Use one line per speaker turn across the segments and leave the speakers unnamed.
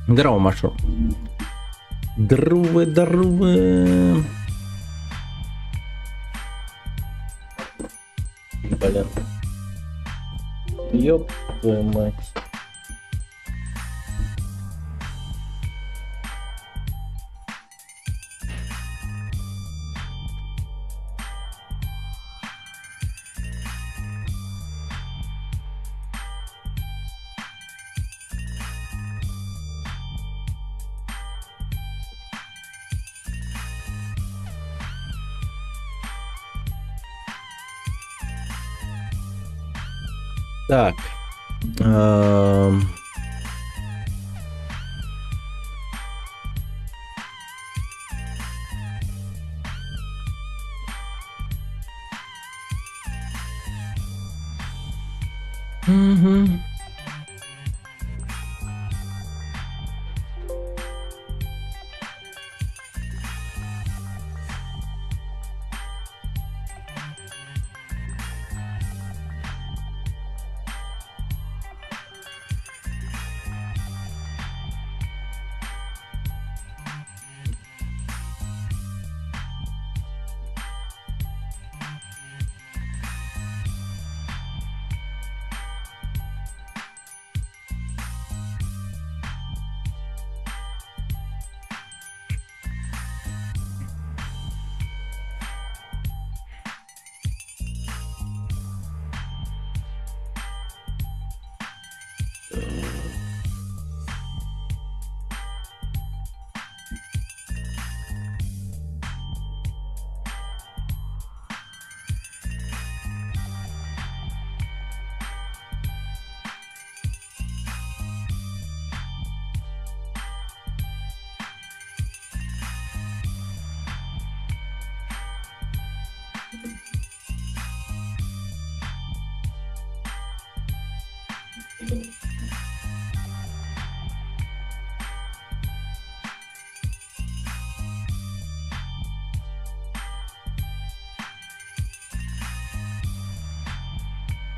Здорово, Машу. Здорово, здорово. Блин. Ёб твою мать. Так. Мгм.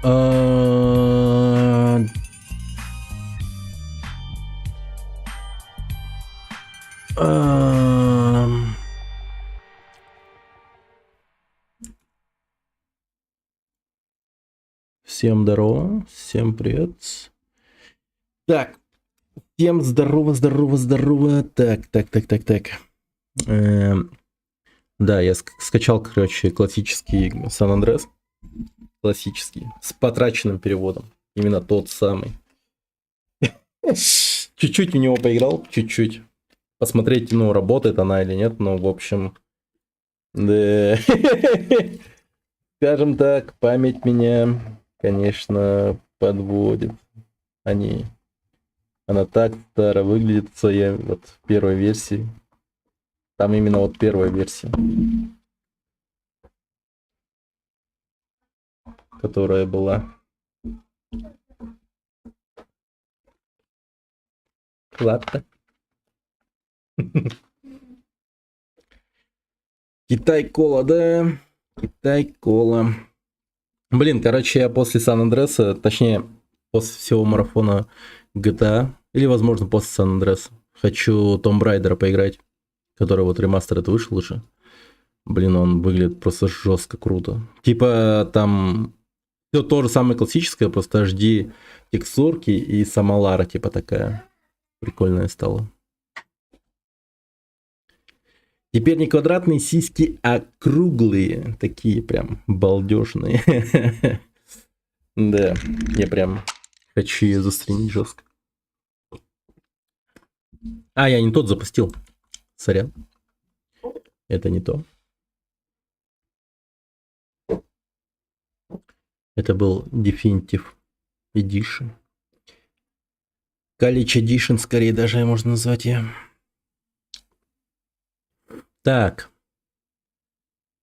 А, ам. Всем здорово, всем привет. Так, всем здорово, здорово, здорово. Так. Да, я скачал, короче, классический San Andreas. Классический, с потраченным переводом. Именно тот самый. Чуть-чуть в него поиграл, чуть-чуть. Посмотреть, ну, работает она или нет, ну, в общем... Да. Скажем так, память меня, конечно, подводит. Они, она так старо выглядит в своей вот первой версии. Там именно вот первая версия, которая была. Ладно. Китай-кола, да. Китай-кола. Блин, короче, я после Сан-Андреса, точнее, после всего марафона GTA, или, возможно, после Сан-Андреса, хочу Tomb Raider поиграть, который вот ремастер это вышел уже. Блин, он выглядит просто жестко круто. Типа там все то же самое классическое, просто HD текстурки и сама Лара типа такая прикольная стала. Теперь не квадратные сиськи, а круглые. Такие прям балдежные. Да, я прям хочу ее застримить жестко. А, я не тот запустил. Сорян. Это не то. Это был Definitive Edition. College Edition, скорее даже можно назвать ее. Так.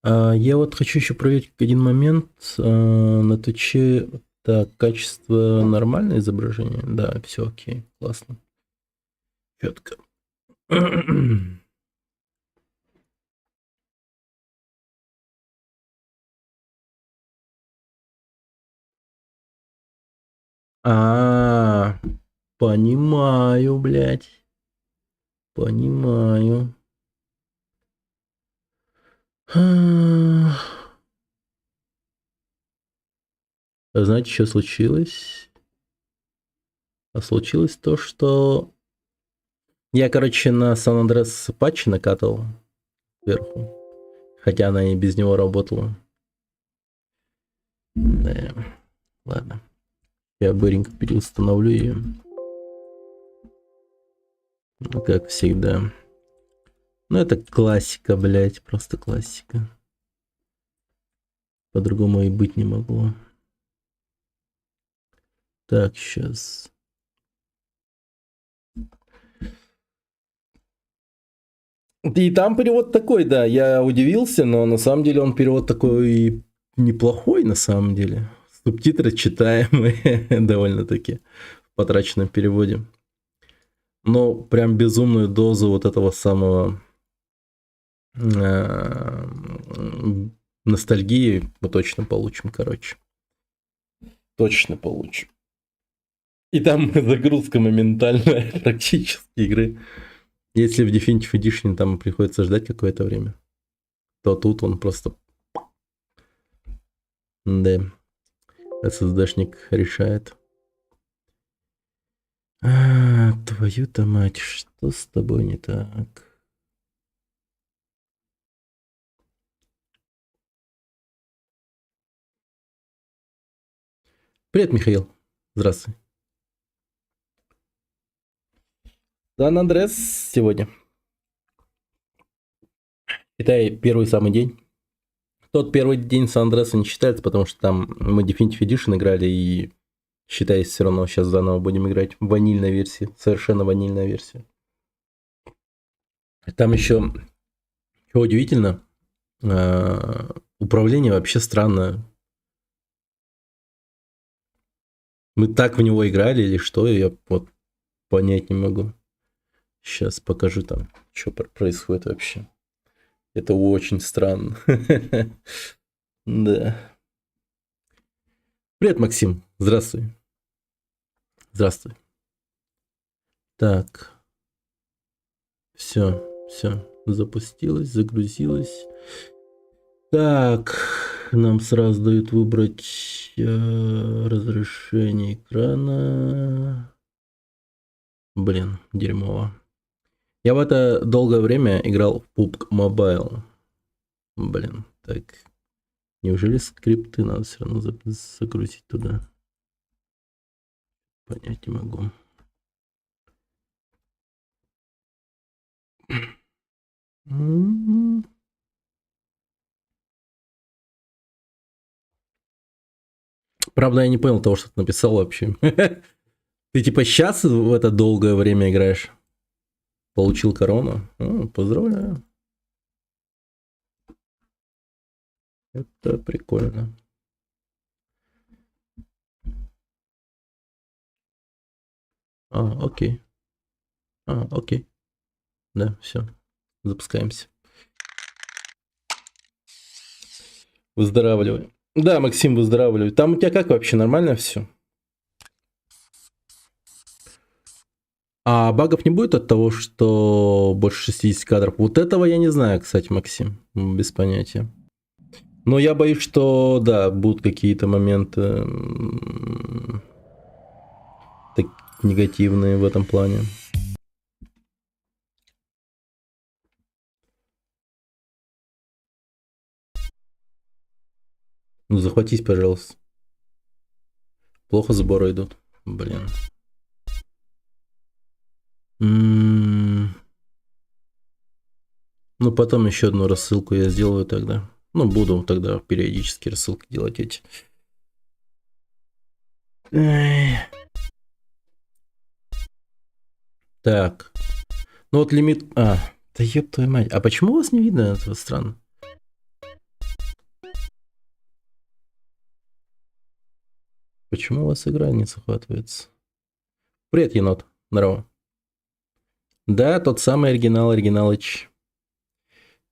Я вот хочу еще проверить один момент. На Твиче. Так, качество нормальное изображение? Да, все окей. Классно. Четко. А, понимаю, блядь. Понимаю. Знаете, что случилось? А случилось то, что я, короче, на Сан Андрес патчи накатывал сверху. Хотя она и без него работала. Да, ладно. Я быренько переустановлю ее. Ну, как всегда. Ну, это классика, блядь. Просто классика. По-другому и быть не могло. Так, сейчас. И там перевод такой, да, я удивился, но на самом деле он перевод такой неплохой, на самом деле. Субтитры читаемые довольно-таки в потраченном переводе. Но прям безумную дозу вот этого самого э, ностальгии мы точно получим, короче. Точно получим. И там загрузка моментальная практически игры. Если в Definitive Edition там приходится ждать какое-то время, то тут он просто... Да, SSD-шник решает. Твою-то мать, что с тобой не так? Привет, Михаил. Здравствуй. Сан-Андрес сегодня. Китай первый самый день. Тот первый день Сан-Андреса не считается, потому что там мы Definitive Edition играли, и считаясь все равно сейчас заново будем играть в ванильной версии. Совершенно ванильная версия. Там еще, что удивительно, управление вообще странное. Мы так в него играли или что, я вот понять не могу. Сейчас покажу там, что происходит вообще. Это очень странно. Да. Привет, Максим. Здравствуй. Здравствуй. Так. Все. Запустилось, загрузилось. Так. Нам сразу дают выбрать разрешение экрана. Блин, дерьмово. Я в это долгое время играл в PUBG Mobile. Блин, так. Неужели скрипты надо все равно загрузить туда? Понять не могу. Правда, я не понял того, что ты написал вообще. Ты типа сейчас в это долгое время играешь? Получил корону? Поздравляю. Это прикольно. Окей. Окей. Да, все. Запускаемся. Выздоравливай. Да, Максим, выздоравливай. Там у тебя как вообще, нормально все? А багов не будет от того, что больше 60 кадров? Вот этого я не знаю, кстати, Максим. Без понятия. Но я боюсь, что, да, будут какие-то моменты так, негативные в этом плане. Ну, захватись, пожалуйста. Плохо сборы идут. Блин. Ну, потом еще одну рассылку я сделаю тогда. Ну, буду тогда периодически рассылки делать эти. Так. Ну вот лимит... да ёб твою мать. А почему у вас не видно этого? Странно. Почему у вас игра не захватывается? Привет, енот. Здорово. Да, тот самый оригинал, оригиналыч.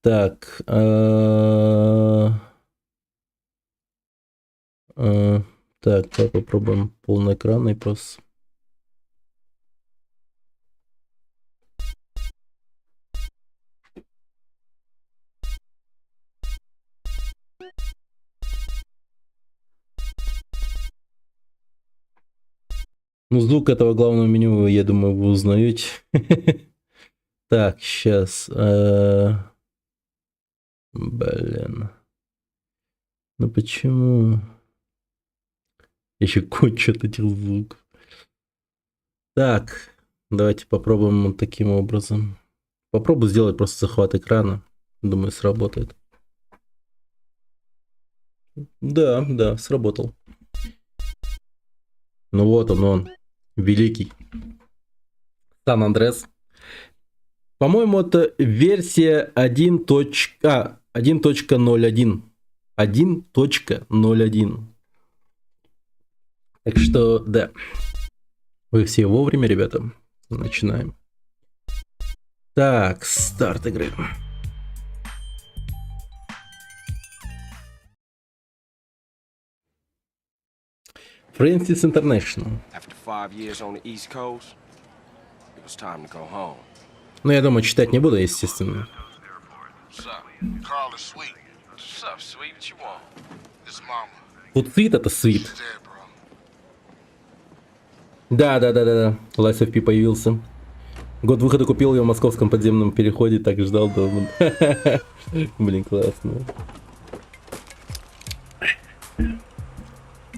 Так. Так, давай попробуем полноэкранный просто. Ну, звук этого главного меню, я думаю, вы узнаете. Так, сейчас. Блин. Ну почему? Еще куча этих звуков. Так, давайте попробуем вот таким образом. Попробую сделать просто захват экрана. Думаю, сработает. Да, да, сработал. Ну вот он, великий. Сан-Андрес. По-моему, это версия 1.01. 1.01. Так что, да. Вы все вовремя, ребята. Начинаем. Так, старт игры. Francis International. Ну, я думаю, читать не буду, естественно. Тут свит, это свит. Да. Lies of P появился. Год выхода купил ее в московском подземном переходе, так и ждал дома. Блин, классно.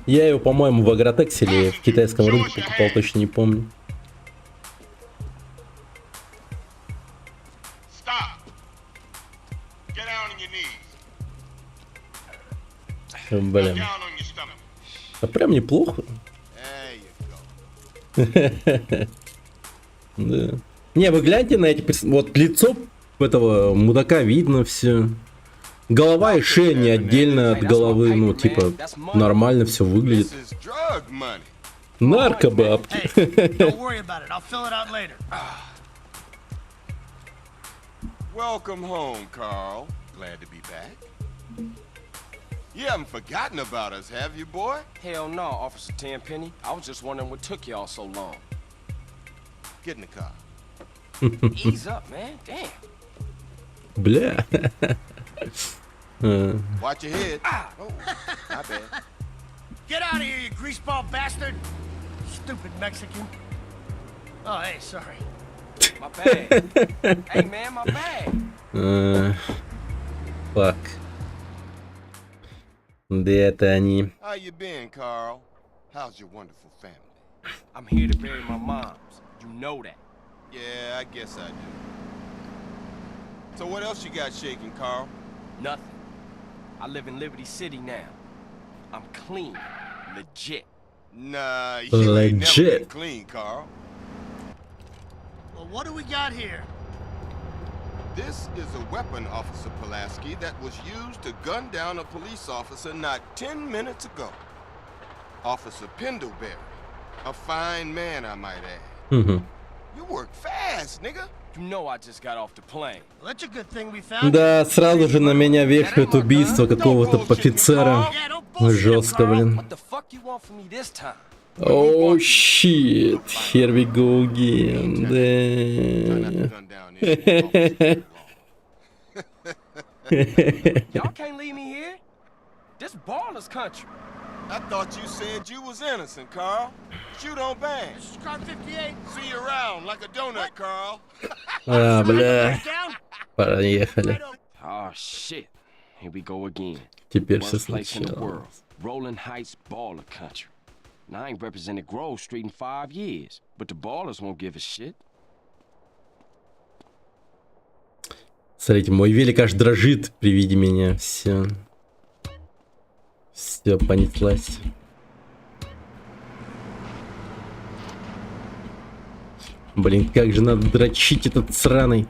Я его, по-моему, в Агротексе или в китайском рынке покупал, точно не помню. Блин. А прям неплохо. Да. Не, вы гляньте на эти... Вот лицо этого мудака видно все. Голова и шея не отдельно от головы. Ну, типа, нормально все выглядит. Наркобабки.
Welcome home, Carl. Glad to be back. You haven't forgotten about us, have you, boy?
Hell no, Officer Tenpenny. I was just wondering what took y'all so long.
Get in the car.
Ease up, man. Damn.
Бля.
Watch your head. Oh, my bad.
Get out of here, you greaseball bastard! Stupid Mexican. Oh, hey, sorry.
My bag. Hey, man, my bag.
Fuck. Где это они?
How you been, Carl? How's your wonderful family?
I'm here to bury my moms. You know that.
Yeah, I guess I do. So what else you got shaking, Carl?
Nothing. I live in Liberty City now. I'm clean. legit.
Nah, you ain't never
Legit.
been clean, Carl.
Well, what do we got here?
This is a weapon, Officer Pulaski, that was used to gun down a police officer not 10 minutes ago. Officer Pendleberry. A fine man, I might add.
Мгм.
You work fast, nigga.
You know I just got off the plane.
Well, that's a good thing we found.
Да, сразу же на меня вешают убийство какого-то офицера.
Yeah, don't bullshit,
Жестко,
Carl.
блин.
What the fuck you want from me this time?
Оу, щит. Here we go again.
Try not to
Да.
gun down any officer.
Y'all can't leave me here. This baller's country.
I thought you said you was innocent, Carl. Shoot on bang.
This is car 58.
See you around like a donut, Carl.
А, бля.
Down.
Поехали.
Oh shit. Here we go again.
Теперь все
Worst place in the
сначала.
world. Rolling Heights baller country. Now I ain't represented Grove Street in 5 years, but the ballers won't give a shit.
Смотрите, мой велик аж дрожит при виде меня. Все. Все, понеслась. Блин, как же надо дрочить этот сраный.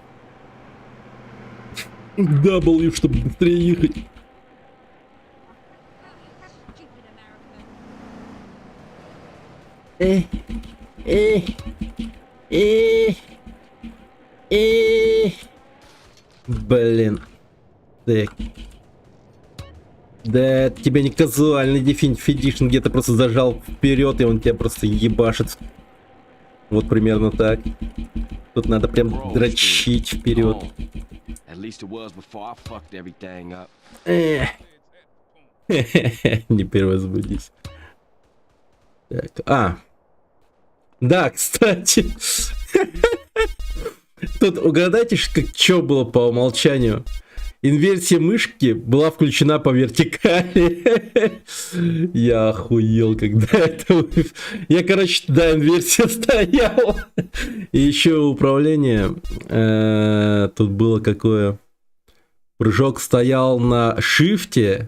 W, чтобы быстрее ехать. Э, э, э, э. Блин. Так. Да, тебе не казуальный Definitive Edition, где-то просто зажал вперед, и он тебя просто ебашит. Вот примерно так. Тут надо прям дрочить вперед.
Home. At least it was before I fucked everything up.
Не перевозбудись. Так, да, кстати. Тут угадайте, что было по умолчанию. Инверсия мышки была включена по вертикали. Я охуел, когда это... Я, короче, да, инверсия стояла. И еще управление. Тут было какое... Прыжок стоял на шифте.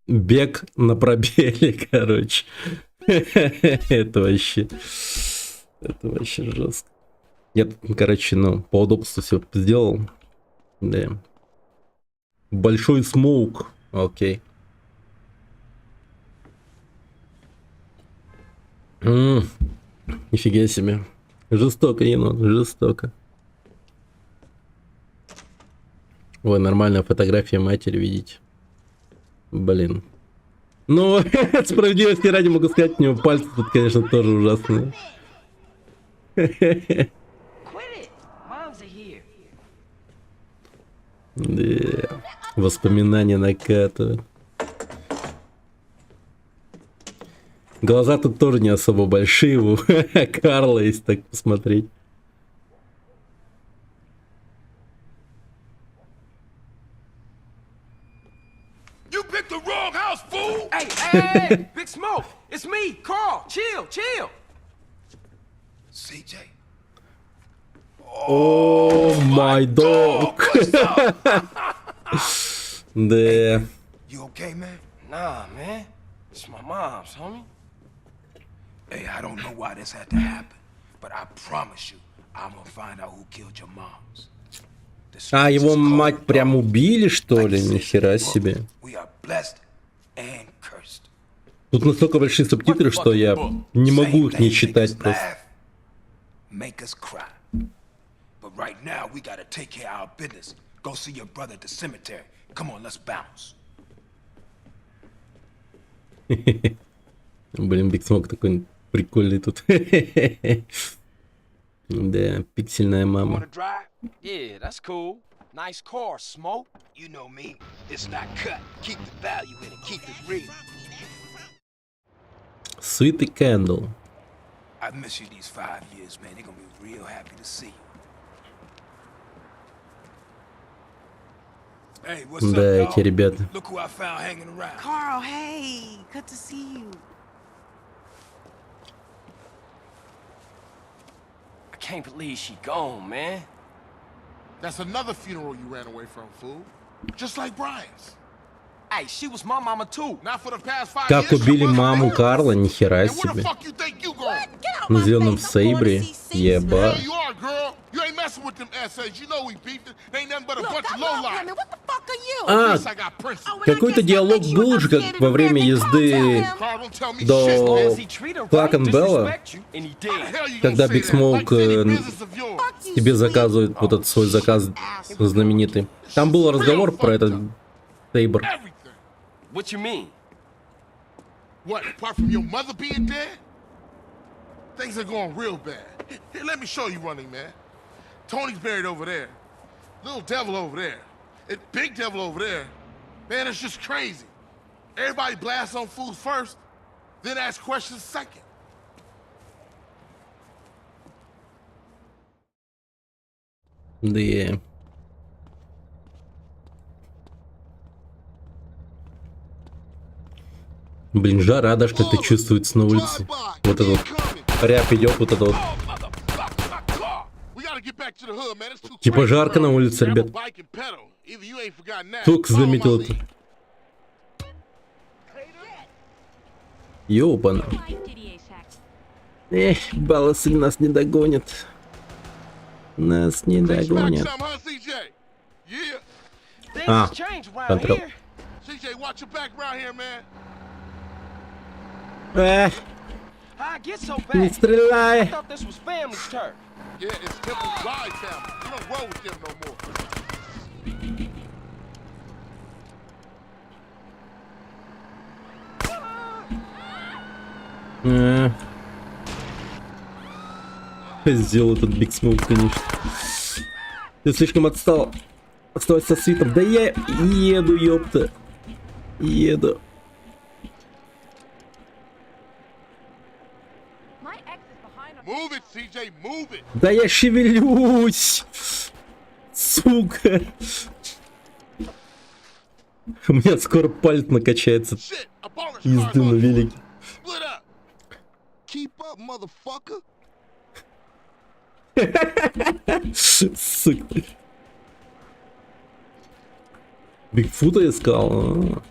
Бег на пробеле, короче. Это вообще жестко. Я тут, короче, по удобству все сделал. Да. Большой смоук. Окей. Нифига себе. Жестоко, енот, жестоко. Ой, нормальная фотография матери, видите. Блин. Ну, справедливости ради могу сказать, у него пальцы тут, конечно, тоже ужасные.
Quit it. Moms are here.
Да. Воспоминания накатывают. Глаза тут тоже не особо большие у Карла, если так посмотреть.
You picked the wrong house, fool!
Hey, hey, Big Smoke. It's me, Carl. Chill.
CJ.
О, май дог. Да.
You okay, man?
Nah, man. It's my mom's, homie.
Hey, I don't know why this had to happen, but I promise you, I'm gonna find out who killed your moms.
А, его мать прям убили, что ли? Нихера себе.
We are blessed and cursed.
Тут настолько большие субтитры, что я не могу их не читать просто.
Make us cry. But right now, we gotta take care of our business. Go see your brother at the cemetery. Come on, let's bounce.
Блин, Биг Смок такой прикольный тут. Да, пиксельная мама.
Wanna drive?
Yeah, that's cool. Nice car, Smoke.
You know me. It's not cut. Keep the value in it. Keep it real.
Sweet Candle.
I've missed you these 5 years, man. They're gonna be real happy to see you. Hey, what's up,
Да,
y'all?
эти ребята.
Look who I found hanging around.
Carl, hey, good to see you.
I can't believe she gone, man.
That's another funeral you ran away from, fool. Just like Brian's.
Hey, she was my mama too.
Not for the past 5
Как
years.
убили
she wasn't
маму
there.
Карла, нихера
And where the
себе.
fuck you think you going?
Get out
На
my
зеленом
face. I'm going to
сейбре.
see Caesar.
Еба.
Hey, you are, girl. You ain't messing with them essays. You know we beefed it. They ain't nothing but a
Look,
bunch of
I'm not
lowlife.
women. What the fuck are you?
А,
At least I got principles.
Oh, and I
какой-то
guess that
диалог
makes you
был
an
же, как
upstanding
во время
American. Carl,
езды
tell him.
Carl, don't tell me
до
shit, man.
As he treat her
Клак
right,
and Белла,
disrespect you, and he
How the
did.
hell you
когда
gonna
Биг
say that?
Смоук
Like any business of yours.
Fuck you,
тебе
sweet.
заказывает вот этот свой заказ знаменитый. Там был разговор про этот сейбр.
Everything.
What you mean?
What, apart from your mother being dead? Things are going real bad. Here, let me show you running, man. Tony's buried over there. Little devil over there. And big devil over there. Man, it's just crazy. Everybody blasts on fools first, then ask questions second.
Да. Блин, жара, да, что это чувствуется на улице. Вот этот вот рябь идет, вот это вот.
We gotta get back to the hood, man. It's too
Типа
crazy
жарко на
around.
улице,
Grab a
ребят.
bike and pedal. Either you ain't forgotten that.
Только
Follow my
заметил
lead.
это. Ёбана. Эх, баласы нас не догонят. Нас не
Expect
догонят.
some, huh, CJ? Yeah.
Things
Ah,
change around
control.
here.
CJ, watch your back around here, man.
Эх,
How I get so
не
bad? I
стреляй.
thought this was family's turf.
Yeah, it's Temple's Ride family. You don't roll with them no more.
Сделал этот Биг Смоук, конечно. Ты слишком отстал. Оставайся со свитом. Да я еду, ёпта. Еду.
Move it, CJ, move it.
Да я шевелюсь. Сука. У меня скоро пальт накачается
Shit, a bonus
езды на велике.
Split up. Keep up, motherfucker.
Сука. Бигфута искал. А.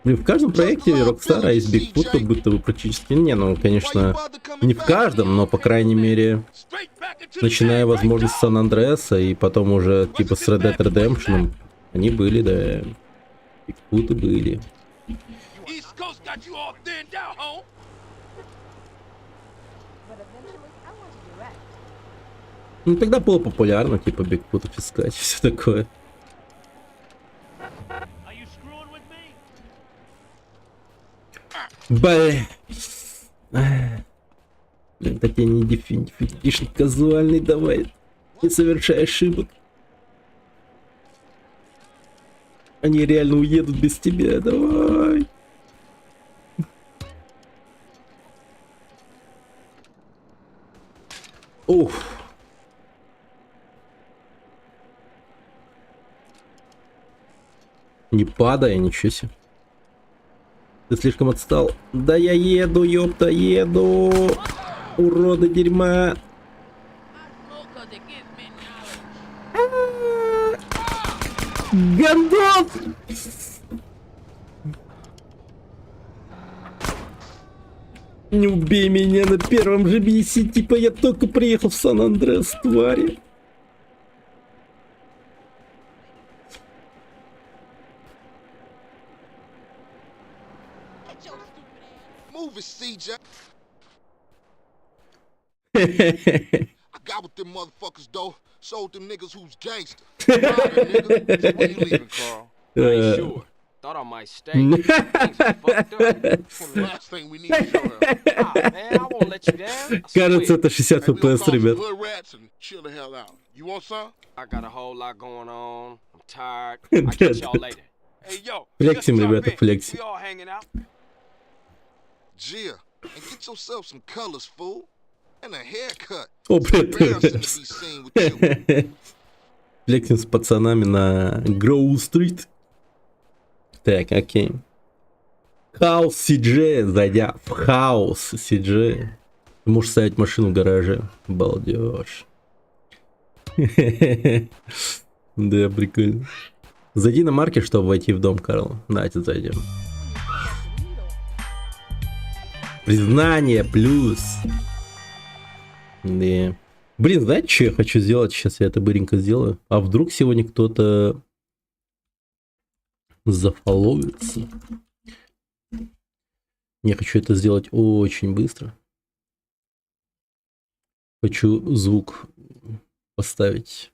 Блин, в каждом проекте Rockstar есть Бигфут, как будто бы практически. Не, ну, конечно, не в каждом, но, по крайней мере,
Straight back into the
начиная,
game,
возможно,
right
с Сан-Андреаса и потом уже, типа, с Red Dead Redemption, они были, да. Бигфуты были.
now. East Coast got you all thinned out, home.
Ну, тогда было популярно, типа, Бигфутов искать, все такое. Блин. Блин, так я не дефинишн казуальный, давай. Не совершай ошибок. Они реально уедут без тебя, давай. Ух. Не падай, ничего себе. Ты слишком отстал. Да я еду, ёпта, еду. Уроды дерьма. Гандон! Не убей меня на первом же бисе, типа я только приехал в Сан-Андреас, твари.
Move it, CJ. I got with them motherfuckers, though. Sold them niggas who's gangster. Nigga. So when you leaving, Carl?
I ain't sure. Thought I might stay. Things are fucked up.
The last thing we need is your help.
Ah, man, I won't let you down. I
Кажется,
swear.
это 60
Hey, we gonna
FPS,
call some
ребят.
hood rats and chill the hell out. You want some?
I got a whole lot going on. I'm tired. I'll catch y'all later.
Hey, yo.
Флексим,
just jump
ребята,
in.
флексим.
We all hanging out.
Gia, and get yourself some colors, fool. And a haircut.
О,
It's embarrassing to be
блядь.
seen with you.
Флексим с пацанами на Гроу-стрит. Так, окей. Хаус CJ, зайдя в хаус CJ. Ты можешь ставить машину в гараже. Балдеж. Да, прикольно. Зайди на маркет, чтобы войти в дом, Карл. Давайте зайдем. Признание плюс. Да. Блин, знаете, что я хочу сделать? Сейчас я это быренько сделаю. А вдруг сегодня кто-то зафоловится? Я хочу это сделать очень быстро. Хочу звук поставить.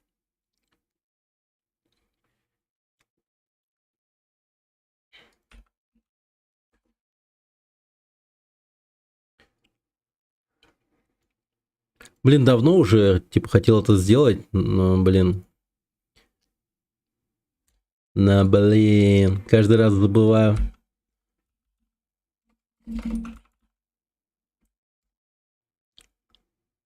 Блин, давно уже, типа, хотел это сделать, но, блин. Блин, каждый раз забываю.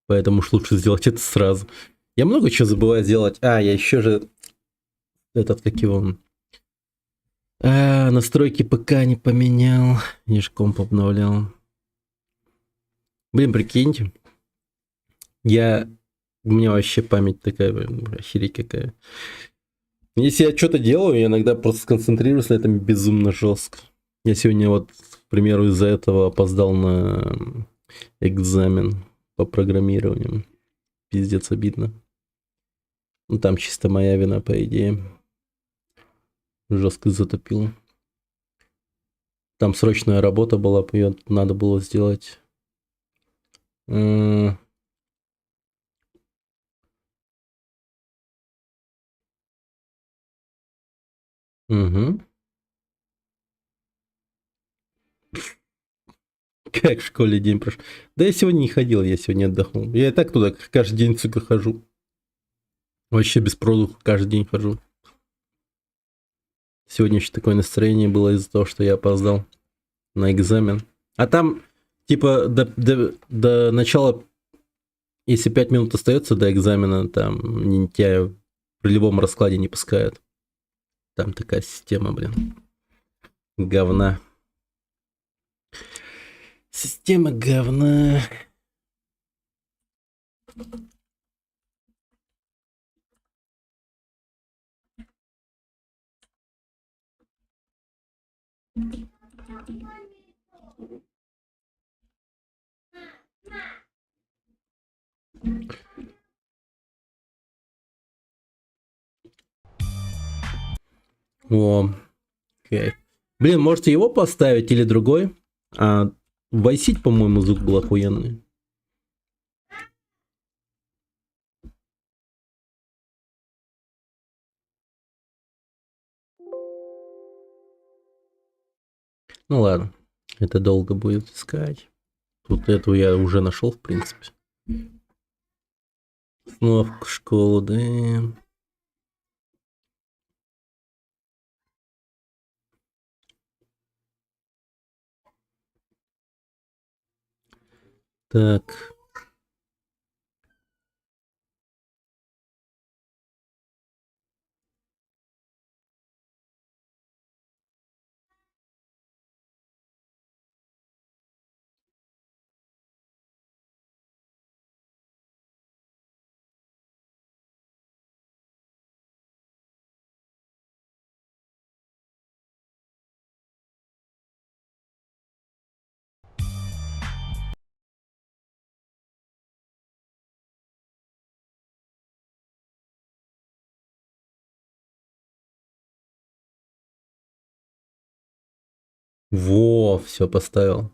Поэтому уж лучше сделать это сразу. Я много чего забываю сделать. Я еще же этот, как его... настройки ПК не поменял. Я же комп обновлял. Блин, прикиньте. У меня вообще память такая, охереть какая. Если я что-то делаю, я иногда просто сконцентрируюсь на этом безумно жестко. Я сегодня вот, к примеру, из-за этого опоздал на экзамен по программированию. Пиздец, обидно. Ну, там чисто моя вина, по идее. Жестко затопил. Там срочная работа была, ее надо было сделать. Угу. Как в школе день прошел. Да я сегодня не ходил, я сегодня отдохнул. Я и так туда каждый день, сука, хожу. Вообще без продуктов каждый день хожу. Сегодня еще такое настроение было из-за того, что я опоздал на экзамен. А там, типа, до начала, если 5 минут остается до экзамена, там тебя при любом раскладе не пускают. Там такая система, блин. Говна. Система говна. О, кайф. Блин, можете его поставить или другой? В Vice City, по-моему, звук был охуенный. Ну ладно, это долго будет искать. Тут эту я уже нашел, в принципе. Снова в школу, да. Так. Во, все поставил.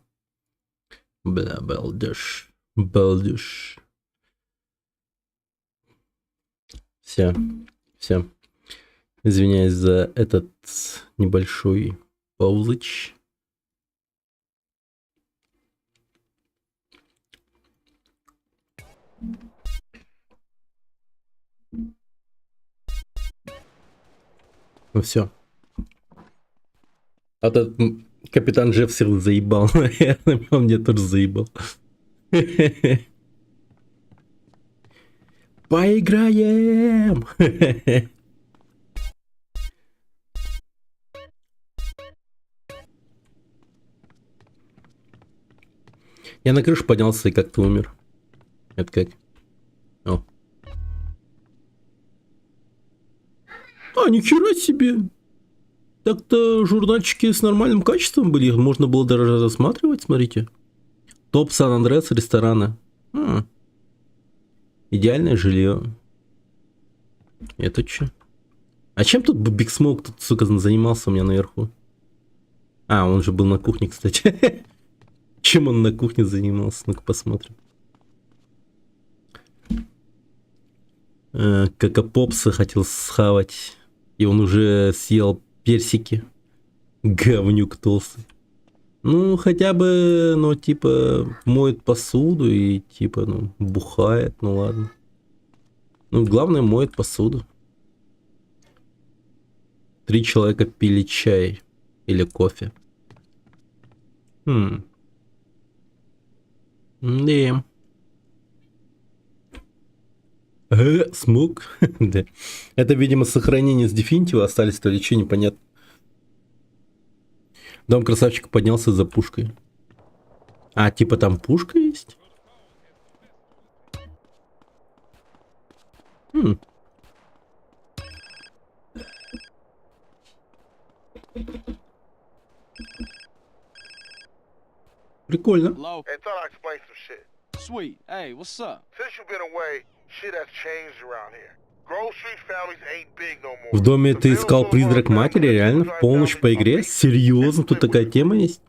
Бля, балдеж. Балдеж. Все. Извиняюсь за этот небольшой паузыч. Ну все. А тот капитан Джеффсер заебал, наверное, он мне тоже заебал. Поиграем! Я на крышу поднялся и как-то умер. Это как? О. А, нихера себе. Так-то журнальчики с нормальным качеством были. Их можно было даже рассматривать, смотрите. Топ Сан-Андреас ресторана. Идеальное жилье. Это что? А чем тут Биг Смоук тут, сука, занимался у меня наверху? А, он же был на кухне, кстати. Чем он на кухне занимался? Ну-ка посмотрим. Какопопса хотел схавать. И он уже съел персики. Говнюк толстый. Ну, хотя бы, ну, типа, моет посуду и, типа, ну, бухает, ну ладно. Ну, главное, моет посуду. 3 человека пили чай или кофе. Да. Смог. Да. Это, видимо, сохранение с Дефинитива остались, то ли что, непонятно. Дом красавчика поднялся за пушкой. А, типа там пушка есть? Прикольно.
Hello?
Hey, thought I'd explain some shit.
Sweet. Hey, what's up?
Since you've been away, shit has changed around here. Grove Street families ain't big no more.
В доме ты искал призрак матери, реально? В полночь по игре? Серьезно? Тут такая тема есть?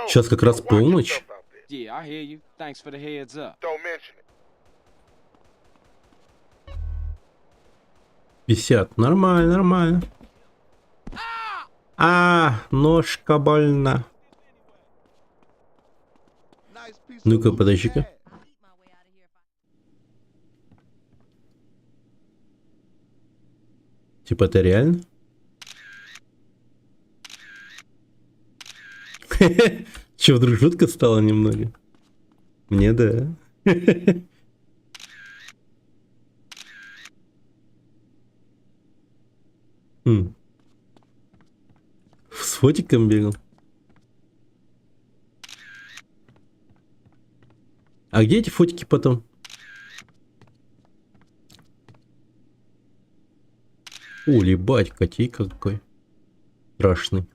Сейчас как раз полночь.
Yeah, I hear you. Thanks for the heads up.
Don't mention it.
50. Нормально, нормально. А, ножка больна. Ну-ка, подожди-ка. Типа это реально? Че, вдруг жутко стало немного? Мне да. С фотиком бегал. А где эти фотики потом? О, ебать, котейка какой. Страшный.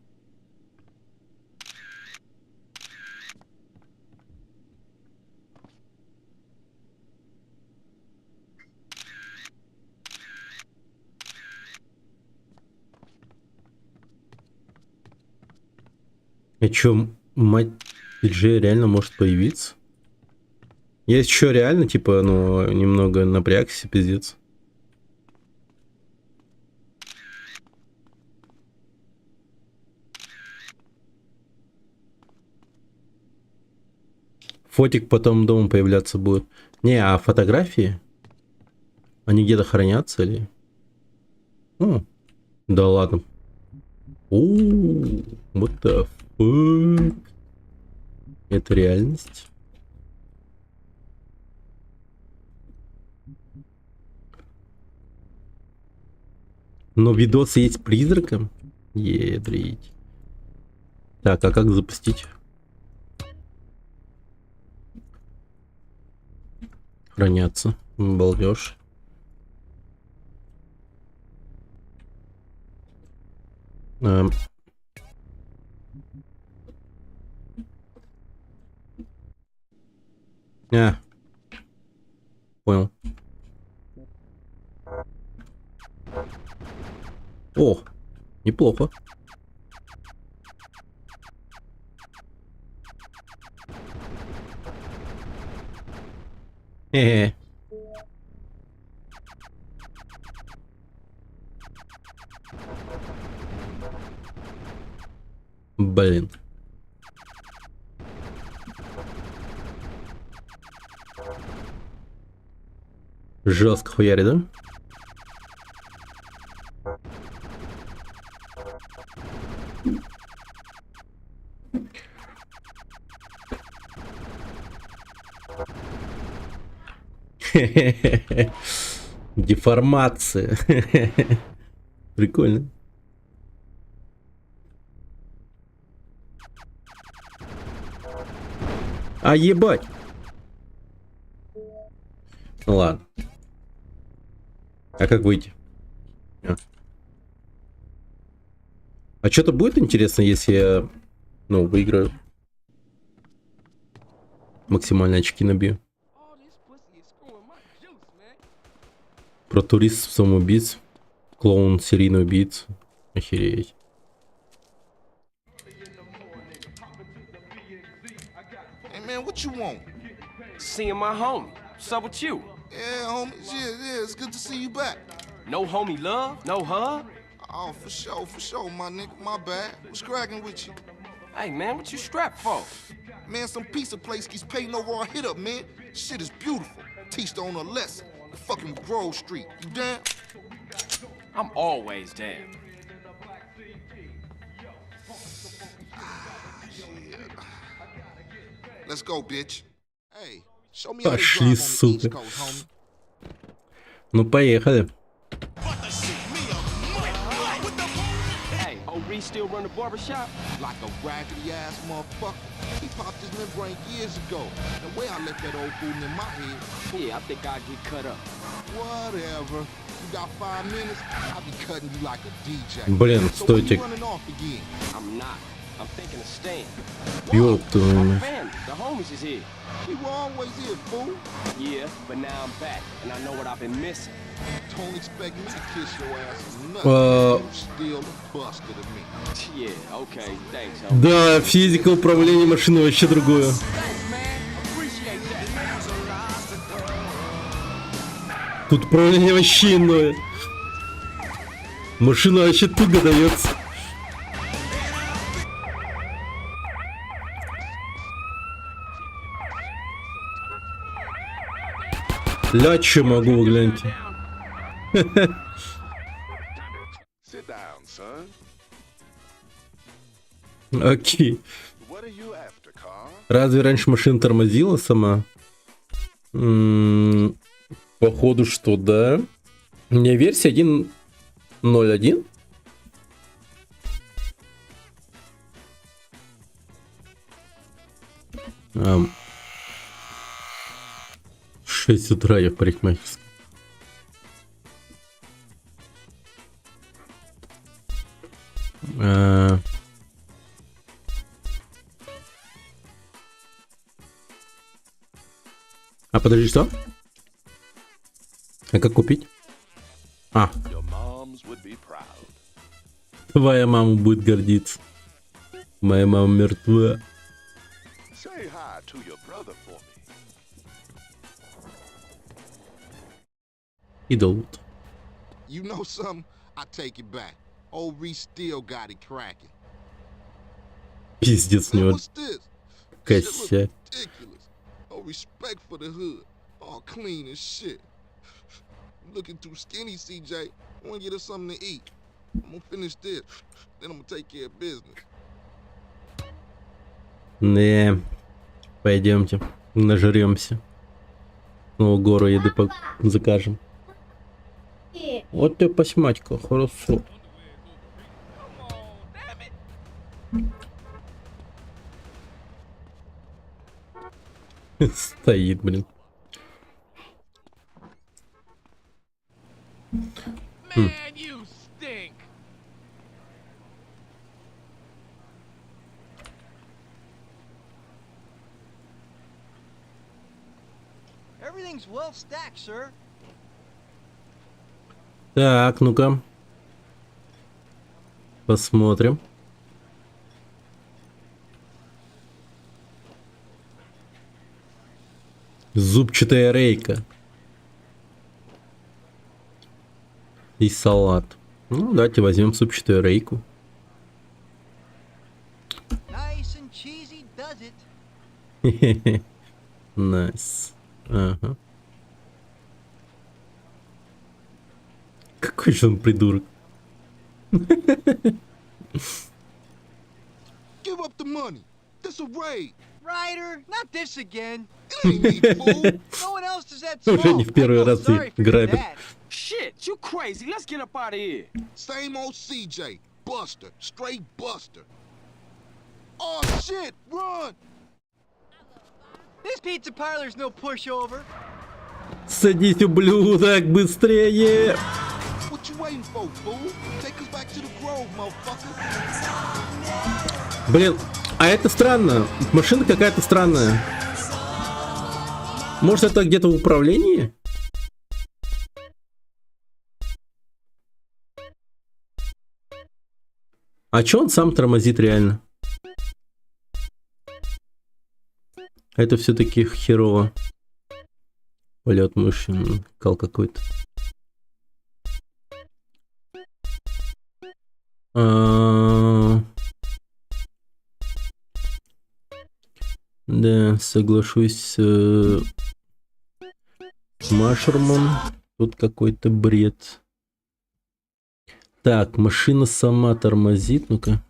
А чё, мать Джей реально может появиться? Я еще реально, типа, ну, немного напрягся, пиздец. Фотик потом дома появляться будет. Не, а фотографии? Они где-то хранятся или? О, да ладно. What the fuck? Это реальность? Но видос есть призраком? Едрить. Так, а как запустить? Хранятся. Балдеж. Понял. О, неплохо. Блин. Жестко хуяри, да? Деформация. Прикольно. А ебать. Ну ладно. А как выйти? А что-то будет интересно, если я, ну, выиграю? Максимальные очки набью. Про турист, самоубийц. Клоун, серийный убийц. Охереть.
Hey, man, what you want?
Seeing my homie. What's up with you?
Yeah, homie. Yeah, it's good to see you back.
No homie love? No hug?
Oh, for sure, my nigga. My bad. What's cracking with you?
Hey, man, what you strapped for?
Man, some pizza place keeps paying over our hit up, man. Shit is beautiful. Teach the owner a lesson. The fucking Grove Street. You down?
I'm always down.
Shit. Let's go, bitch. Hey, show me how they
Пошли,
drive on the East
сука.
Coast, homie.
Ну, поехали.
Hey, O'Ree still run the barbershop?
Like a raggedy ass motherfucker. He popped his membrane years ago. The way I left that old fool in my head.
Yeah, I think I'll get cut up.
Whatever. You got 5 minutes, I'll be cutting you like a DJ.
Блин,
So when
стойте.
you running off again?
I'm not. I'm thinking of staying.
Ёб твою
My
мать.
family, the homies is here.
We were always here, fool.
Yeah, but now I'm back, and I know what I've been missing.
Don't expect me to kiss your ass or nothing.
Uh,
You still a buster to me.
Yeah, okay, thanks, homie.
Да, физика управления машины вообще другое.
Thanks, man. Appreciate that.
Тут управление вообще иное. Машина вообще туго дается. Ля, че могу, вы гляньте.
Sit down, son.
Окей.
What are you after, car?
Разве раньше машина тормозила сама? Походу, что да. У меня версия 1.0.1. В 6 утра я в парикмахерской. А подожди, что? А как купить? А,
Your moms would be proud.
твоя мама будет гордиться. Моя мама мертва.
Say hi to your brother for me.
Идол.
You know something? I take it back. Old Reese still got it cracking.
Пиздец у
Man,
него
what's this? Shit
косяк.
look ridiculous. Oh, respect for the hood. All clean as shit. You looking too skinny, CJ. I want to get us something to eat. I'm gonna finish this. Then I'm gonna take care of business.
Не, пойдемте, нажремся. Ну, гору еды закажем. Вот ты посматька, хорошо. Стоит, блин.
Man, you stink.
Everything's well stacked, sir.
Так, ну-ка. Посмотрим. Зубчатая рейка. И салат. Ну, давайте возьмем зубчатую рейку.
Nice and cheesy does it.
Хе-хе-хе. Найс. Ага. Какой же он придурок.
Give up the money. This a raid.
Ryder, not this again.
It ain't me, fool.
No one else does that
Уже
smoke.
не в первый
I feel
раз
sorry for your
грабит.
dad.
Shit, you crazy. Let's get up out of here.
Same old CJ. Buster. Straight Buster. Oh, shit. Run.
This pizza parlor's no pushover.
Садись, ублюдок, быстрее! Блин, а это странно. Машина какая-то странная. Может, это где-то в управлении? А чё он сам тормозит реально? Это все-таки херово. Полет мыши, кал какой-то. Да, соглашусь с Машерман. Тут какой-то бред. Так, машина сама тормозит, ну-ка.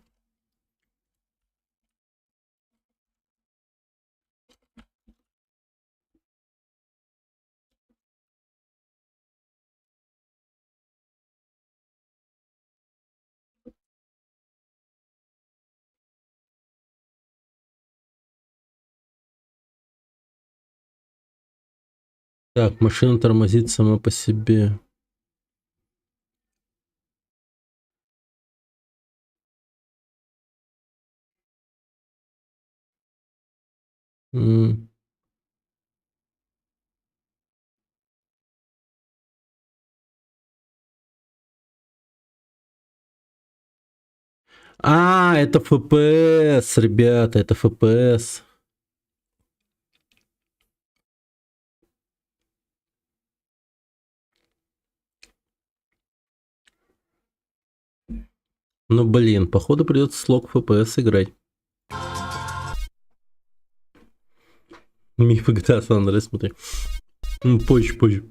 Так, машина тормозит сама по себе. А, это FPS, ребята, это FPS. Ну, блин, походу придется слог FPS играть. Миф GTA San Andreas, смотри. Позже.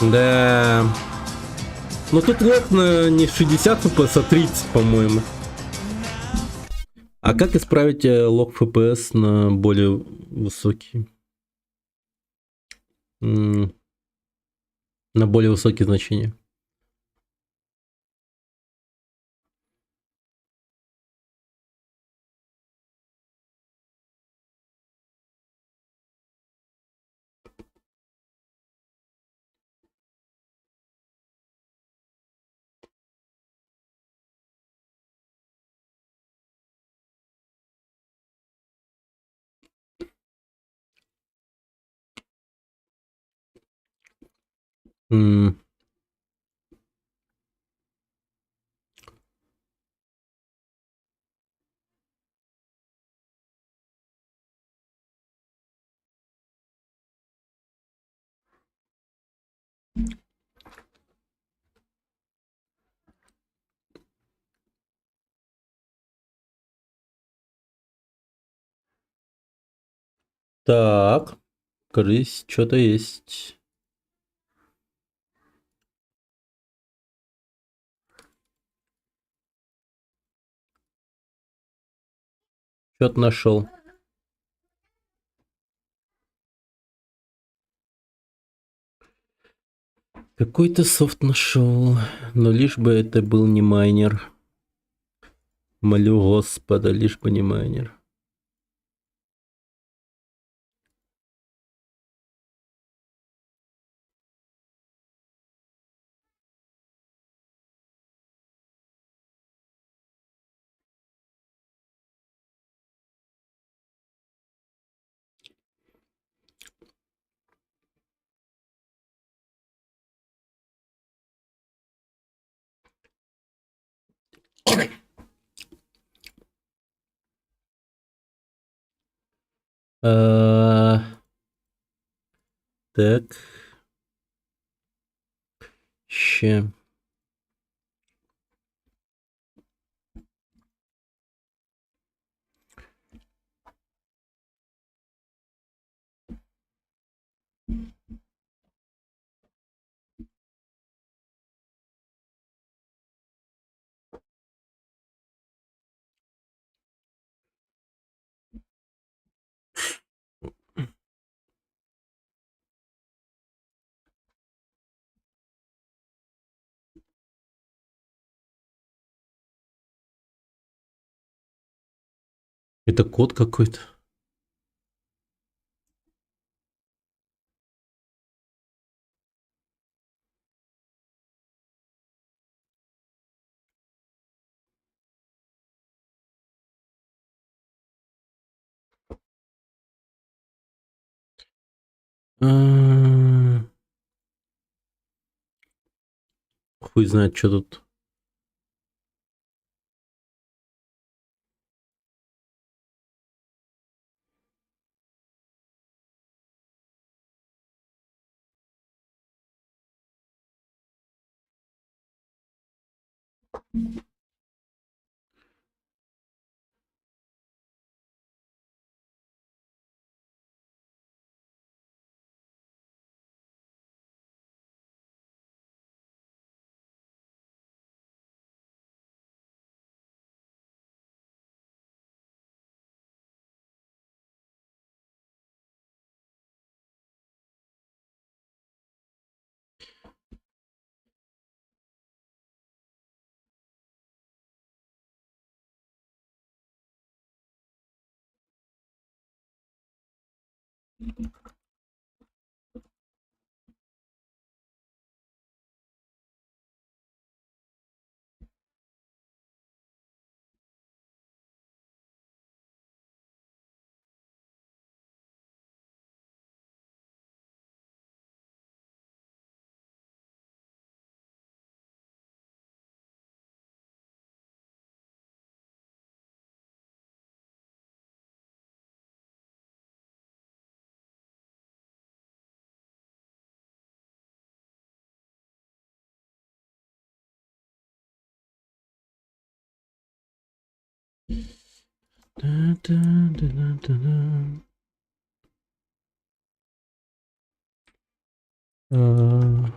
Да. Ну тут лог не 60 FPS, а 30, по-моему. А как исправить лог FPS на более высокий? На более высокие значения. Так, кажись, что-то есть. Что-то нашел. Какой-то софт нашел, но лишь бы это был не майнер. Молю Господа, лишь бы не майнер. Так. Ще. Это код какой-то. А, Хуй знает, что тут. Да-да-да-да-да. А,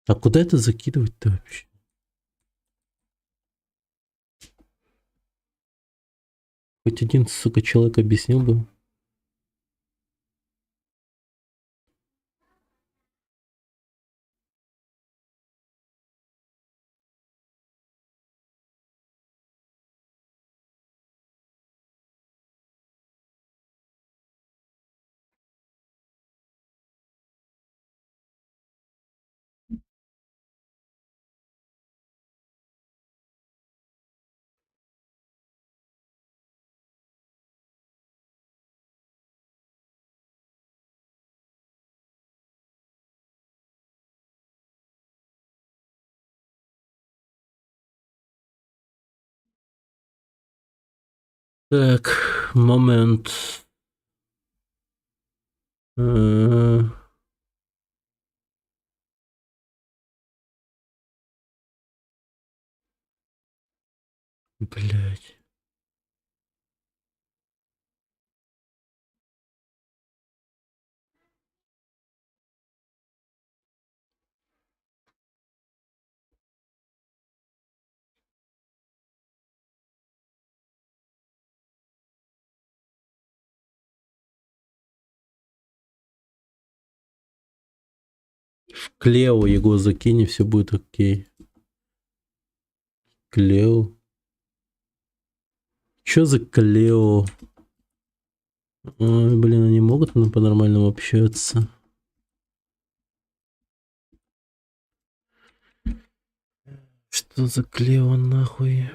А куда это закидывать-то вообще? Хоть один, сука, человек объяснил бы. Так, момент. Э, Блять. Клео его закинь, и все будет окей. Клео. Чё за Клео? Ой, блин, они могут по-нормальному общаться? Что за Клео нахуй?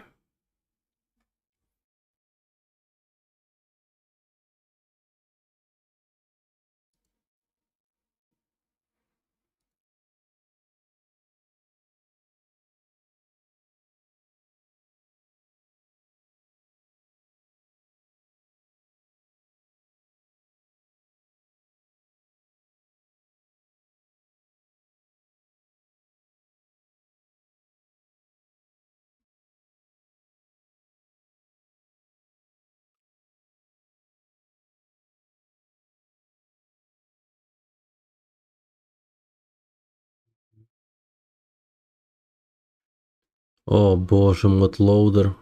О боже, модлоудер.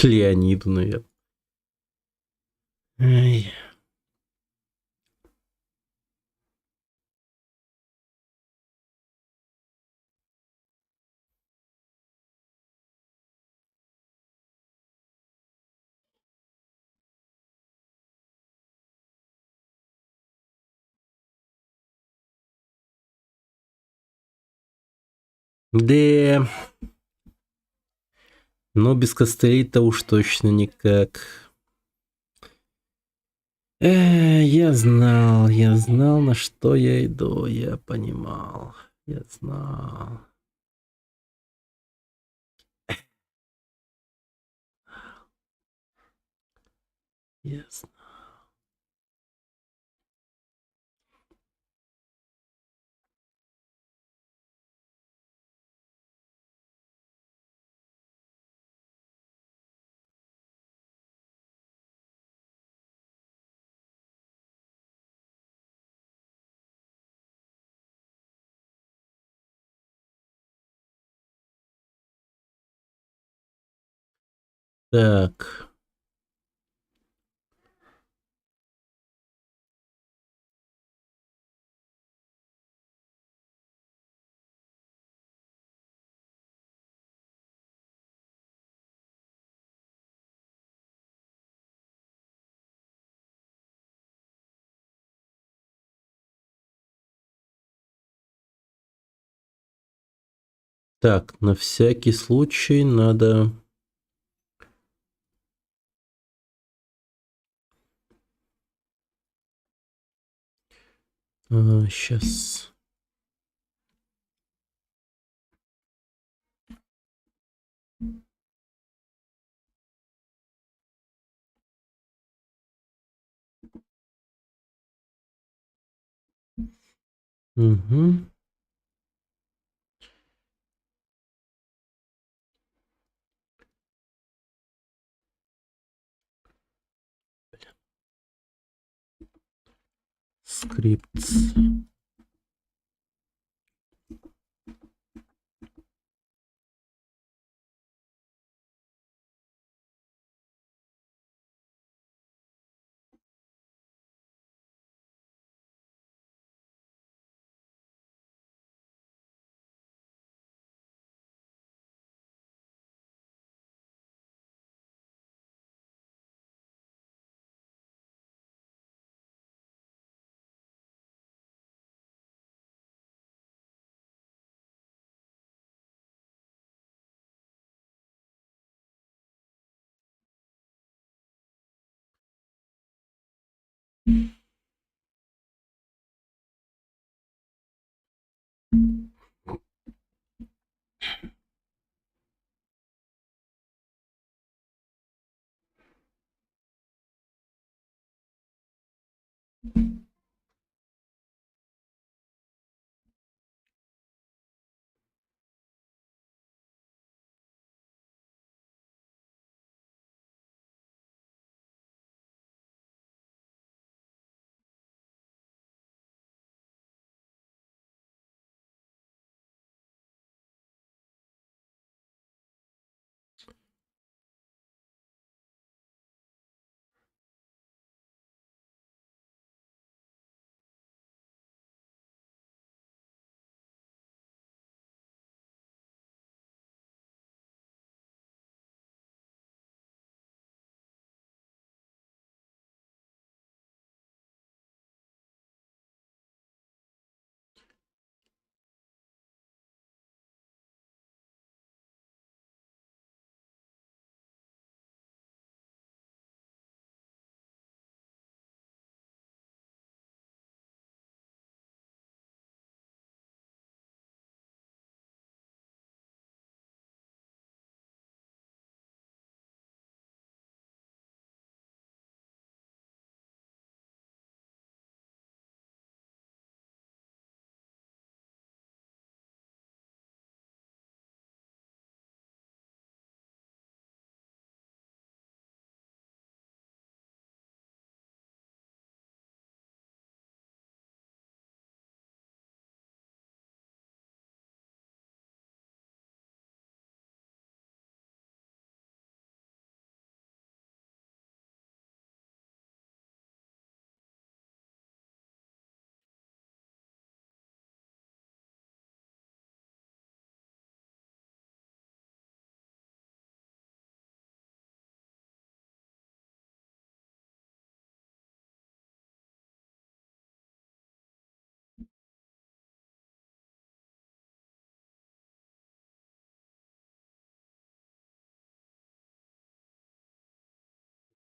Леониду, наверное. Ай. Да, но без костылей-то уж точно никак. Я знал, на что я иду, я понимал, я знал. Ясно. Так. Так, на всякий случай надо... Сейчас. Угу. Скрипт.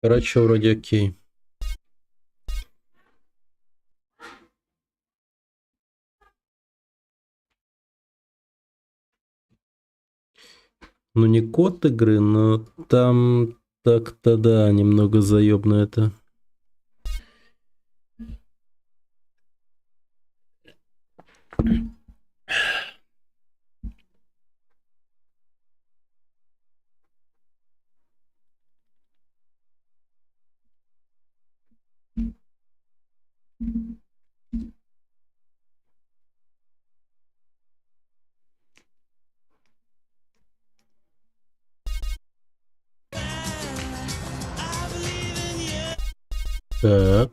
Короче, вроде окей. Ну, не код игры, но там так-то да, немного заебно это. Так.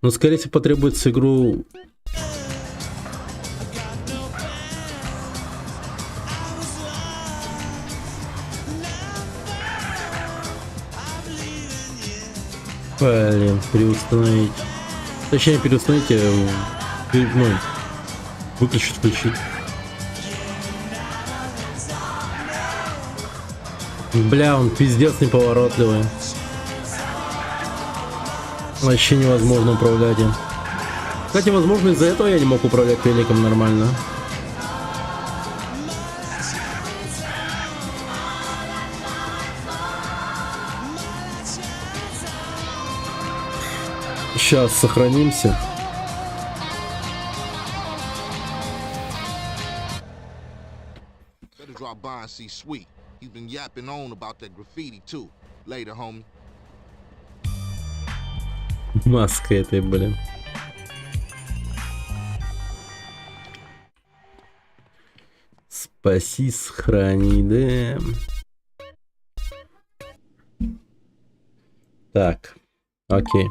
Ну, скорее всего, потребуется игру... Блин, переустановить. Точнее, переустановить, ну, выключить, включить. Бля, он пиздец неповоротливый. Вообще невозможно управлять им. Кстати, возможно, из-за этого я не мог управлять великом нормально. Сейчас сохранимся.
Better drop by and see Sweet. He's been yapping on about that graffiti too. Later, homie.
Маска этой, блин. Спаси, сохрани, да. Так, окей.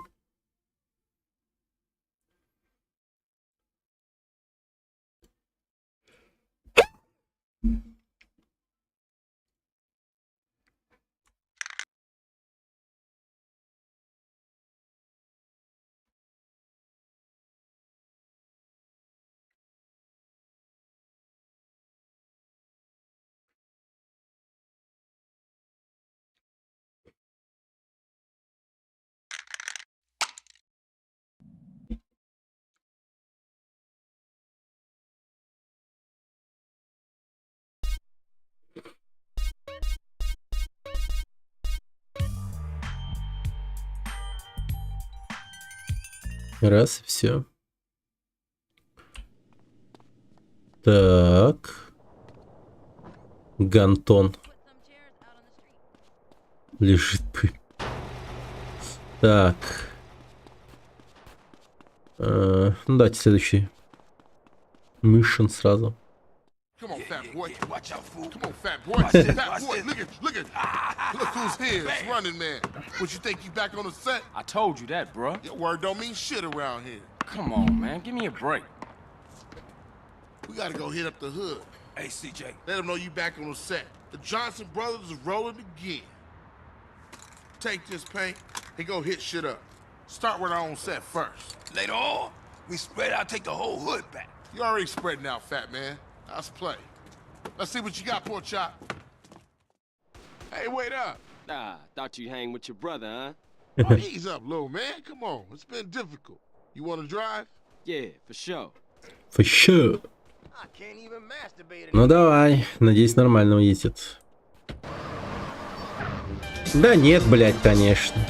Раз, и все. Так. Гантон. Лежит. Так. Ну, давайте следующий. Мишен сразу.
Come on, fat boy.
Watch out, fool.
Come on, fat boy. Fat boy, look at. Look who's here. It's Running Man. What, you think you back on the set?
I told you that, bruh.
Your word don't mean shit around here.
Come on, man. Give me a break.
We gotta go hit up the hood.
Hey, CJ.
Let them know you back on the set. The Johnson brothers is rolling again. Take this paint and go hit shit up. Start with our own set first.
Later on, we spread out, take the whole hood back.
You already spreading out, fat man. Let's play. Let's see what you got, poor chop. Hey, wait up.
Ah, thought you hang with your brother, huh?
Oh, ease up, little man. Come on. It's been difficult. You want to drive?
Yeah, for sure.
For sure.
I can't even masturbate.
Ну давай. Надеюсь, нормально уедет. Да нет, блядь, конечно.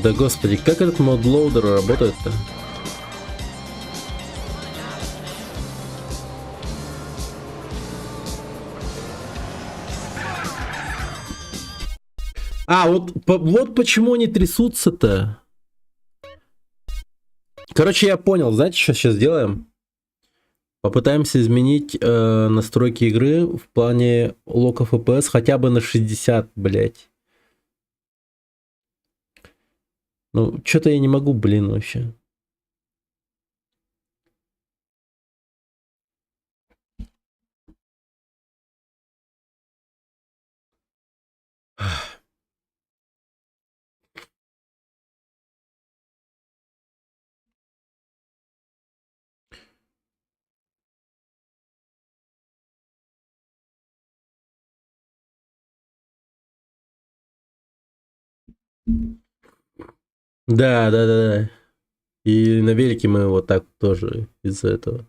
Да господи, как этот модлоудер работает-то? А, вот почему они трясутся-то. Короче, я понял. Знаете, что сейчас сделаем? Попытаемся изменить настройки игры в плане лока FPS хотя бы на 60, блять. Ну, что-то я не могу, блин, вообще. Да, да, да, да. И на велике мы вот так тоже из-за этого.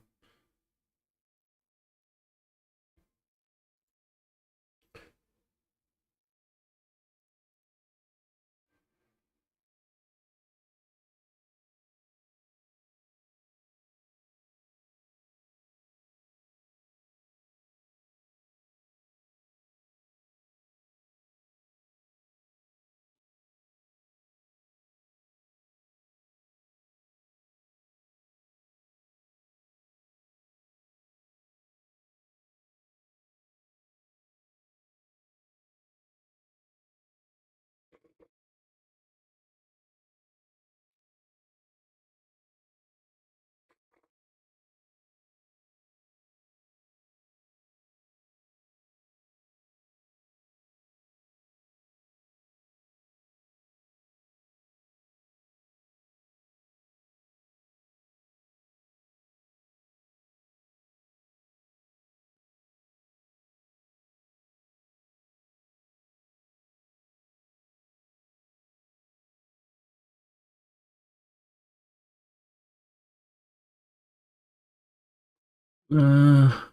А,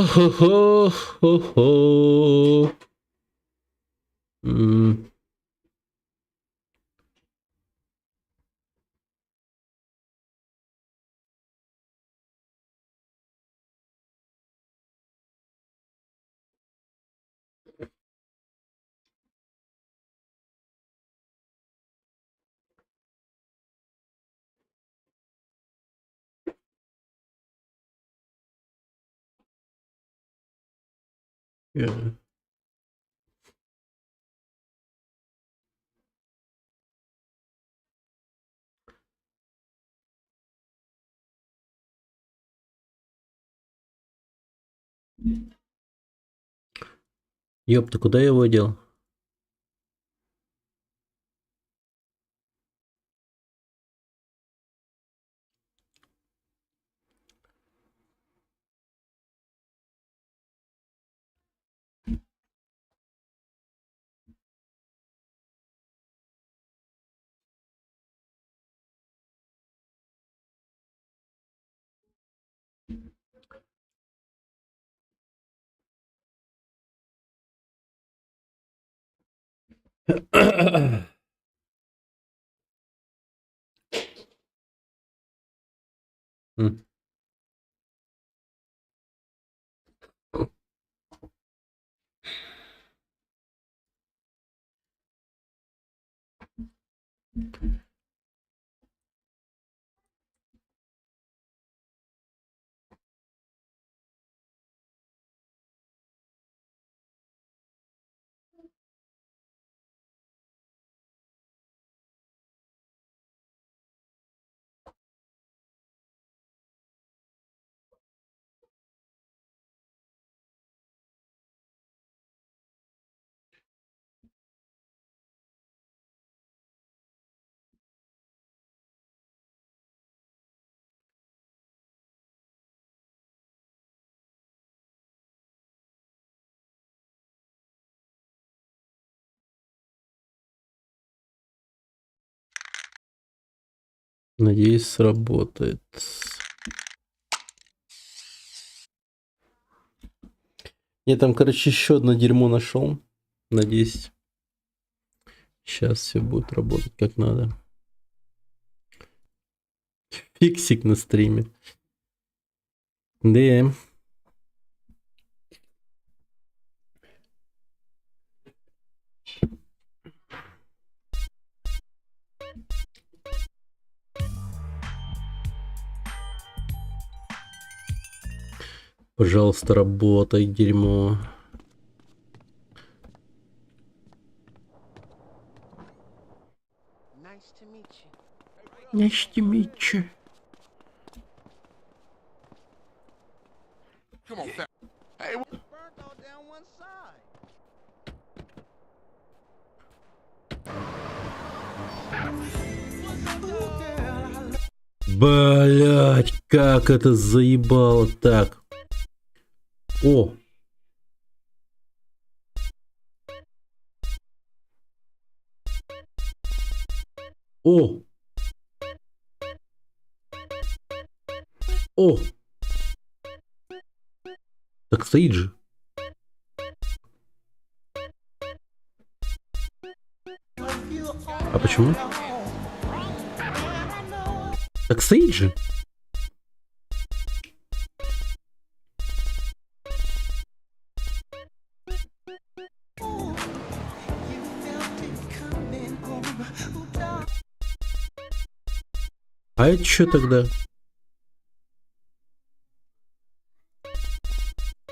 хо-хо-хо-хо. М, э. Ёпта, куда я его дел? М. Надеюсь, сработает. Я там, короче, еще одно дерьмо нашел. Надеюсь, сейчас все будет работать как надо. Фиксик на стриме. Да. Пожалуйста, работай, дерьмо. Нечтимичи.
Come on, fat. Hey,
Блять, как это заебало так. О. О. О. Так стоит же. А почему? Так стоит же. А это что тогда?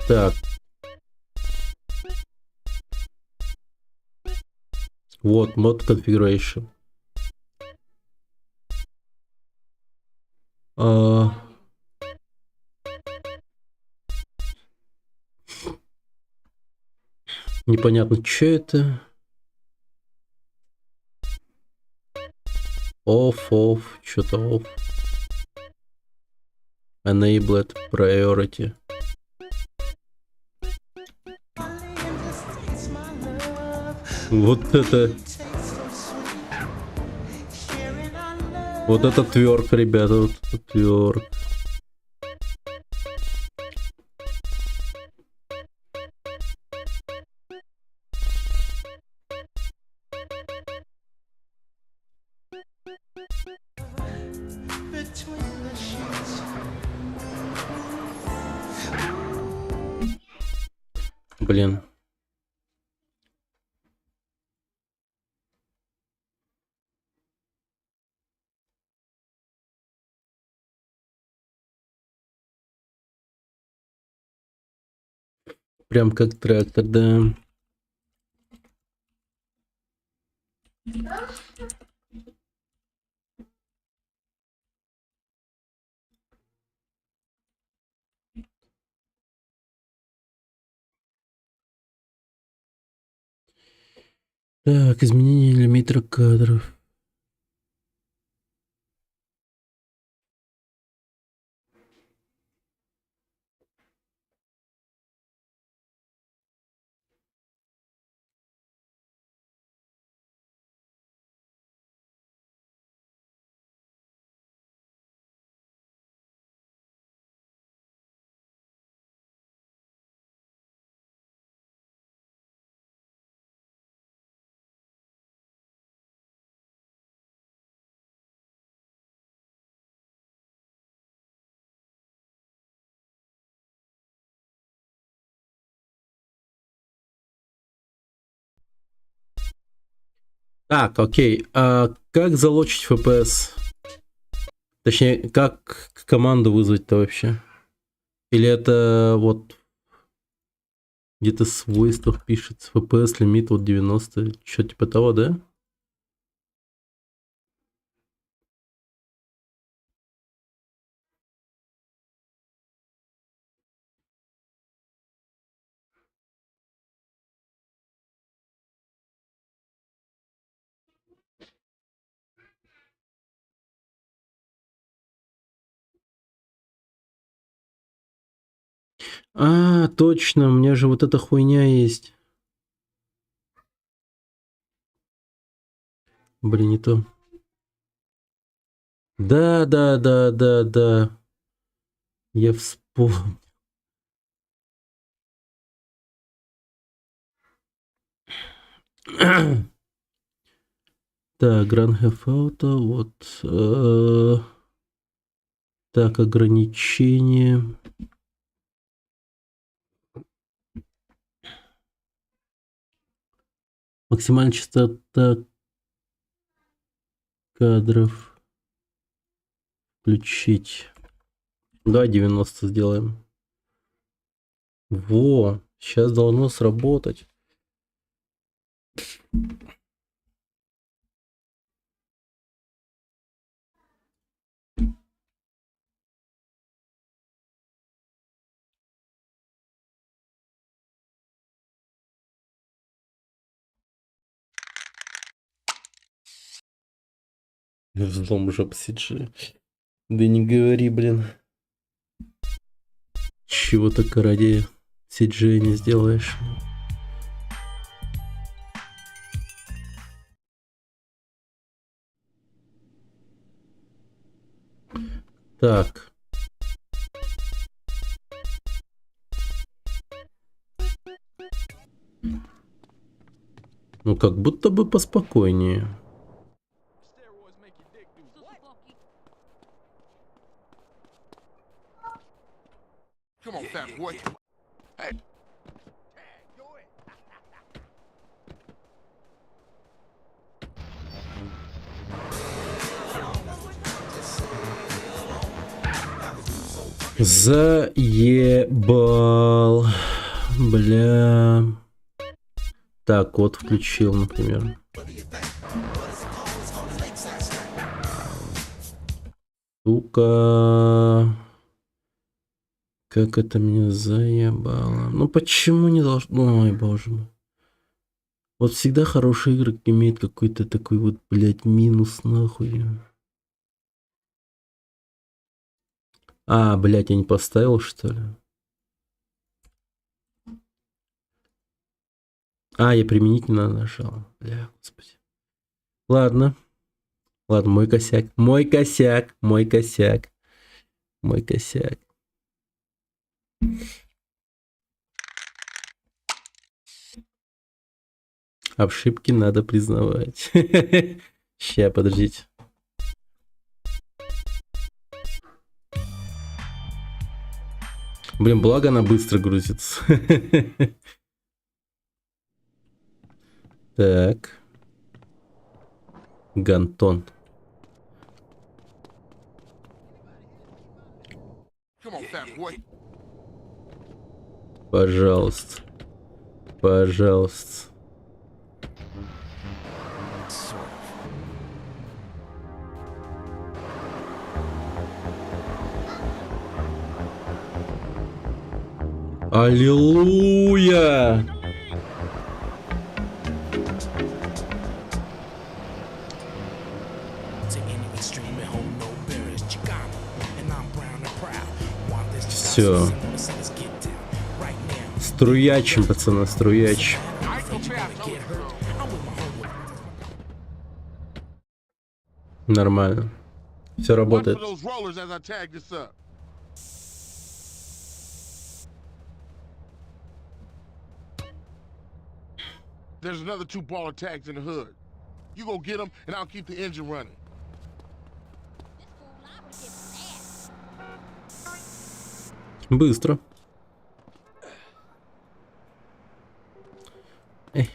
Так. Вот, mod configuration. Непонятно, что это. Off, что-то off. Enabled priority. Вот это... Вот это тверк, ребята, вот это тверк. Блин. Прям как трактор, да. Так, изменение лимита кадров. Так, окей. А как залочить FPS? Точнее, как команду вызвать-то вообще? Или это вот где-то в свойствах пишется FPS лимит вот 90, что типа того, да? А, точно, у меня же вот эта хуйня есть. Блин, не то. Да. Я вспомнил. Так, Grand Theft Auto, вот. Так, ограничения. Максимальная частота кадров. Включить. Давай 90 сделаем. Во, сейчас должно сработать. Взлом жоп CG. Да не говори, блин. Чего только ради CG не сделаешь. Так. Ну, как будто бы поспокойнее.
Steroids make your dick do what?
Come on, fat boy. Hey,
Заебал. Бля. Так, вот включил, например. Сука. Как это меня заебало. Ну почему не должно? Ой, боже мой. Вот всегда хорошие игры имеют какой-то такой вот, блядь, минус нахуй. А, блядь, я не поставил, что ли? А, я применительно нажал. Бля, господи. Ладно. Ладно, мой косяк. Мой косяк. Мой косяк. Мой косяк. Ошибки надо признавать. Ща, подождите. Блин, благо она быстро грузится. Так. Гантон.
come on, fat boy.
Пожалуйста. Пожалуйста. Аллилуйя! Все. Струячим, пацаны, струячим. Нормально. Все
Watch for
работает.
those rollers as I tag this up. There's another 2 baller tags in the hood. You go get them, and I'll keep the engine running.
Быстро. Эй.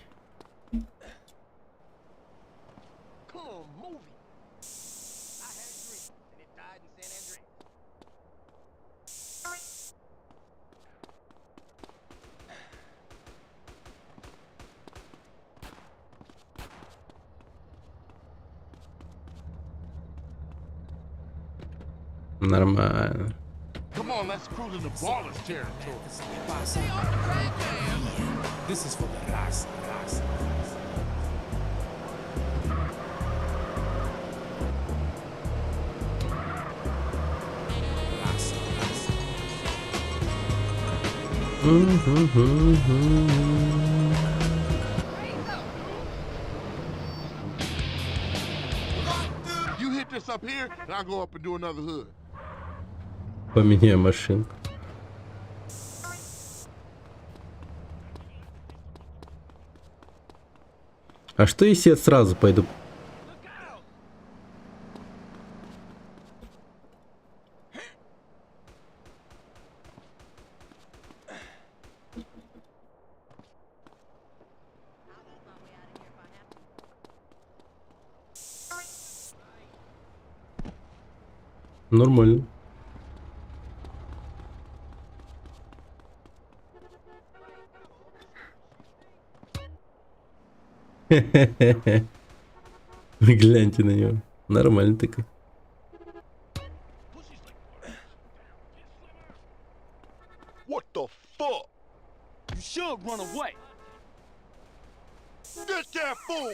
Come on, move it. I had a dream, and it died in San Andreas.
Нормально.
Come on, let's cruise into ballers territory.
This is for the Ras.
You hit this up here, and I'll go up and do another hood.
Поменяю машинку. А что если я сразу пойду? Нормально. Гляньте на него. Нормально такой.
What the fuck?
You should run away.
Get that fool!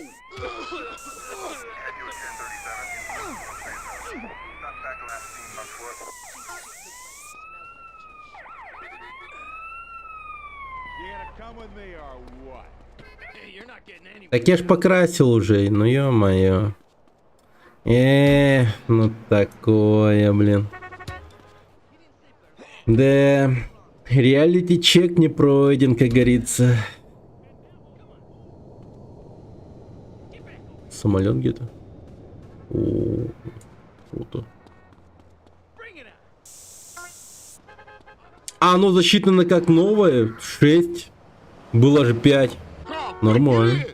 You gonna come with me or what?
Hey, you're not getting any.
Так я ж покрасил уже, ну ё-моё. Ну такое, блин. Да, реалити-чек не пройден, как говорится. Самолет где-то. О, круто. А, оно засчитано как новое. 6. Было же 5. Нормально.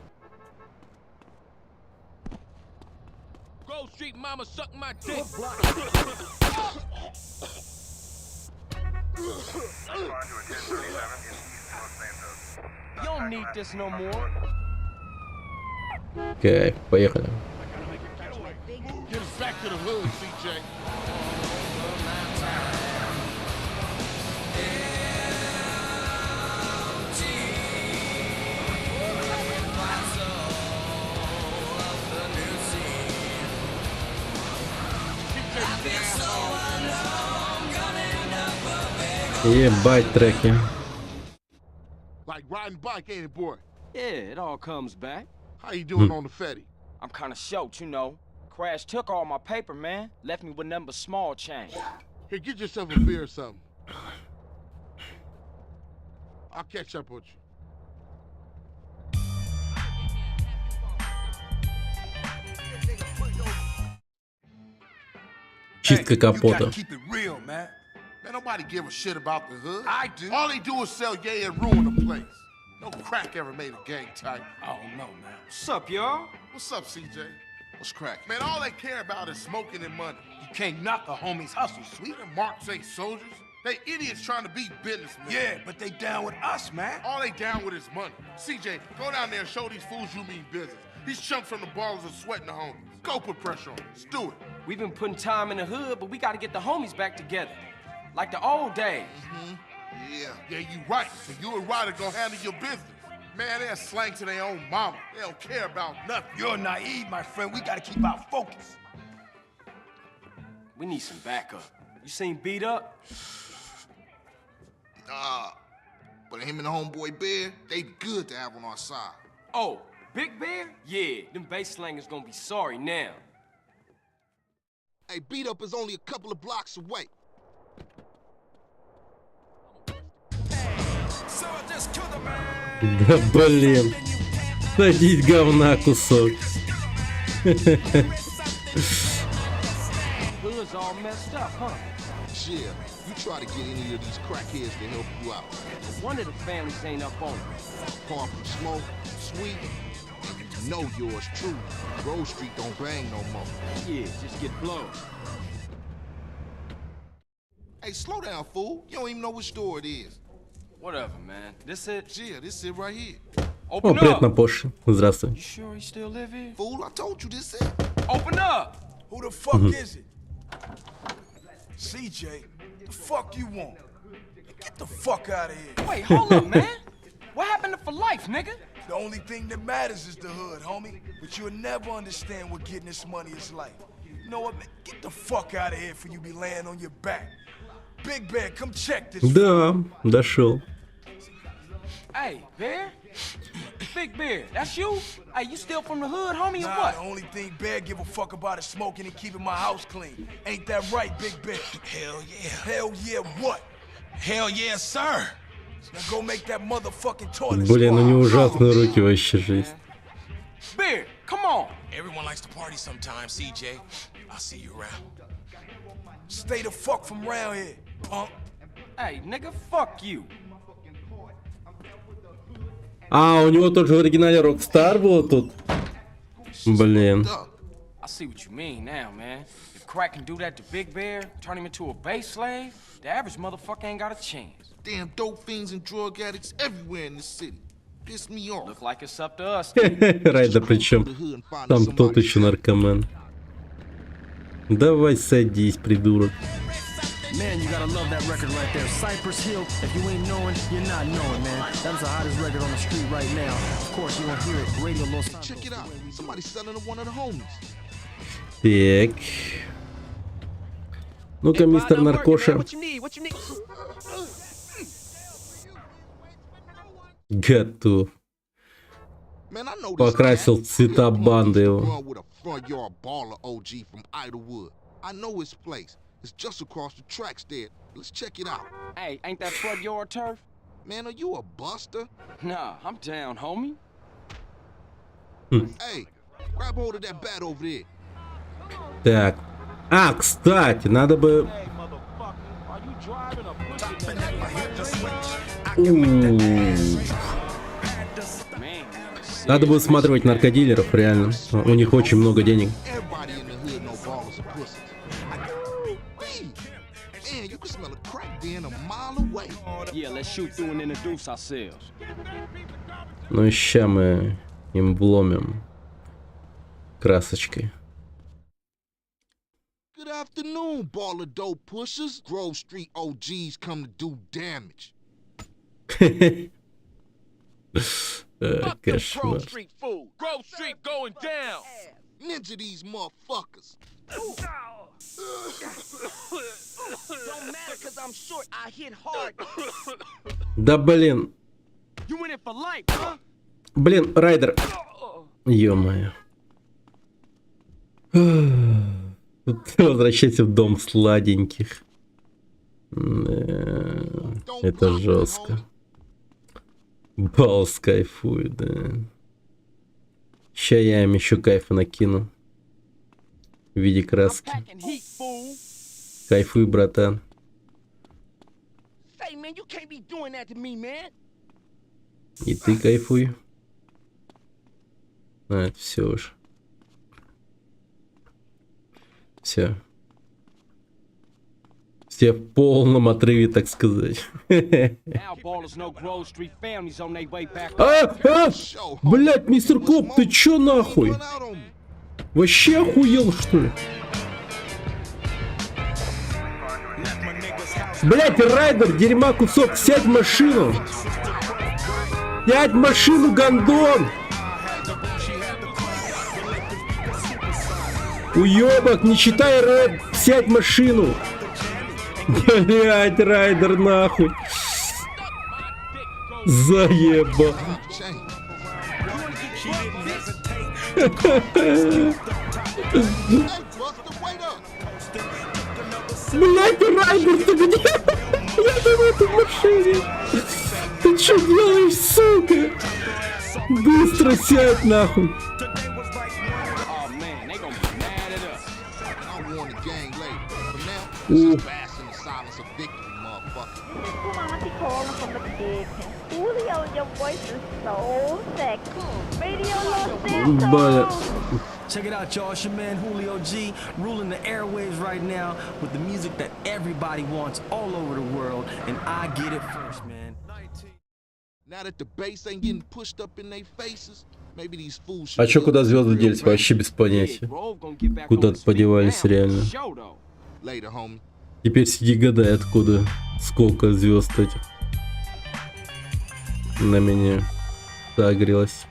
Grove Street mama suck my dick. You don't need this no more.
Окей, поехали.
Get us back to the hood, CJ.
Ебать треки.
Like riding bike, ain't it, boy?
Yeah, it all comes back.
How you doing on the Fetty?
I'm kinda short, you know. Crash took all my paper, man. Left me with nothing but small change.
Here, get yourself a beer or something. I'll catch up with you.
Чистка
You gotta
капота.
keep it real, man.
Man, nobody give a shit about the hood.
I do.
All they do is sell gay and ruin the place. No crack ever made a gang type.
I don't know, man.
What's up, y'all?
What's up, CJ? What's crack? Man, all they care about is smoking and money.
You can't knock a homie's hustle, sweet.
Them marks ain't soldiers. They idiots trying to be businessmen.
Yeah, but they down with us, man.
All they down with is money. CJ, go down there and show these fools you mean business. These chumps from the ballers are sweating the homies. Go put pressure on them. Let's do it.
We've been putting time in the hood, but we gotta get the homies back together. Like the old days.
Yeah, you right. So you and Ryder gonna handle your business. Man, they're slang to their own mama. They don't care about nothing.
You're naive, my friend. We gotta keep our focus.
We need some backup. You seen Beat Up?
But him and the homeboy Bear, they good to have on our side.
Oh, Big Bear? Yeah, them bass slangers gonna be sorry now.
Hey, Beat Up is only a couple of blocks away.
Да блин. Садись говна кусок.
Hood's all messed up, huh?
Yeah, you try to get any of these crackheads to help you out.
One of the families ain't up on it.
Apart from Smoke, Sweet, and you know yours true. Grove Street don't bang no more.
Yeah, just get blown.
Hey, slow down, fool. You don't even know which store it is.
Whatever, man. This it?
Yeah, this it right here.
О,
Open
привет,
up!
Напош. Здравствуй.
You sure he still live here?
Fool, I told you this it.
Open up!
Who the fuck is it? CJ, the fuck you want? Get the fuck out of here.
Wait, hold up, man. What happened to for life, nigga?
The only thing that matters is the hood, homie. But you'll never understand what getting this money is like. You know what, man? Get the fuck out of here before you be laying on your back. Big Bear, come check this.
Да, дошел.
Hey, Bear? Big Bear, that's you? Hey, you still from the hood, homie, or
Nah,
what?
the only thing Bear give a fuck about is smoking and keeping my house clean. Ain't that right, Big Bear? Hell yeah. Hell yeah what? Hell yeah, sir. Now go make that motherfucking toilet
Блин, у
squad.
него ужасные руки, вообще жесть.
Bear, come on.
Everyone likes to party sometimes, CJ. I'll see you around. Stay the fuck from around here, punk.
Hey, nigga, fuck you.
А, у него тоже в оригинале Rockstar было тут? Блин.
I see what you mean now, man. If Crack can do that to Big Bear, turn him into a base slave, the average motherfucker ain't got a chance.
Damn dope fiends and drug addicts everywhere in this city.
Piss me off.
Look like it's up to us.
Райдер причем. Там тот еще наркоман. Давай садись, придурок.
Man, you gotta love that record right there. Cypress Hill, if you ain't knowing, you're not knowing, man. That's the hottest record on the street right now. Of course, you won't hear it. Radio Los Santos.
Check it out. Somebody's selling to one of the homies.
Так. Ну-ка, мистер Наркоша. Готов.
Man, I know this
Покрасил
cat.
цвета
Him
банды
motherfuckers
его.
run with a front yard baller OG from Idlewood. I know his place. It's just across the tracks there. Let's check it out.
Hey, ain't that front yard turf?
Man, are you a buster?
Nah, I'm down, homie.
Hey, grab hold of that bat over there.
Так. А, кстати, надо бы... Надо бы высматривать наркодилеров, реально. У них очень много денег.
Everybody in the hood know ballers are pussies. Man, you can smell a crack den a mile away.
Yeah, let's shoot through and introduce ourselves.
Ну и ща мы им вломим красочкой.
Good afternoon, baller dope pushers. Grove Street OGs come to do damage.
Кошмар.
Street fool. Grove Street going down.
Ninja these motherfuckers.
Don't matter, cause I'm short, I hit hard.
Да блин.
You in it for life, huh?
Блин, Райдер. Ё-моё. Возвращайся в дом сладеньких. Это жестко. Балс кайфует, да. Ща я им еще кайфа накину. В виде краски.
Packing heat, fool.
Кайфуй, братан.
Say, man, you can't be doing that to me, man.
И ты кайфуй. А, это все уж. Все. Все в полном отрыве, так сказать.
Now ballers know Grove Street families on their way back.
Блять, мистер Коп, ты чё нахуй?
Run out on me.
Вообще охуел, что ли? Блять, Райдер, дерьма кусок, сядь в машину! Сядь в машину, гондон! Уёбок, не читай рэп, сядь в машину! Блять, Райдер, нахуй! Заеба! Блять, Райдер, ты где? Я там в этой машине! Ты что делаешь, сука? Быстро сядь, нахуй!
Oh man, they gonna be mad at us.
I'll warn the gang later. For now, let's just bask in the silence of victory, motherfucker.
Julio, your voice is so sexy. Radio Los
Бля.
Santos.
Check it out, y'all. It's your man Julio G, ruling the airwaves right now with the music that everybody wants all over the world, and I get it first, man.
Now that the bass ain't getting pushed up in their faces, maybe these fools should.
А чё, куда звезды делись? Вообще без понятия. Куда-то подевались реально.
Later, homie.
Теперь сиди гадай, откуда сколько звезд этих на меня загрелось.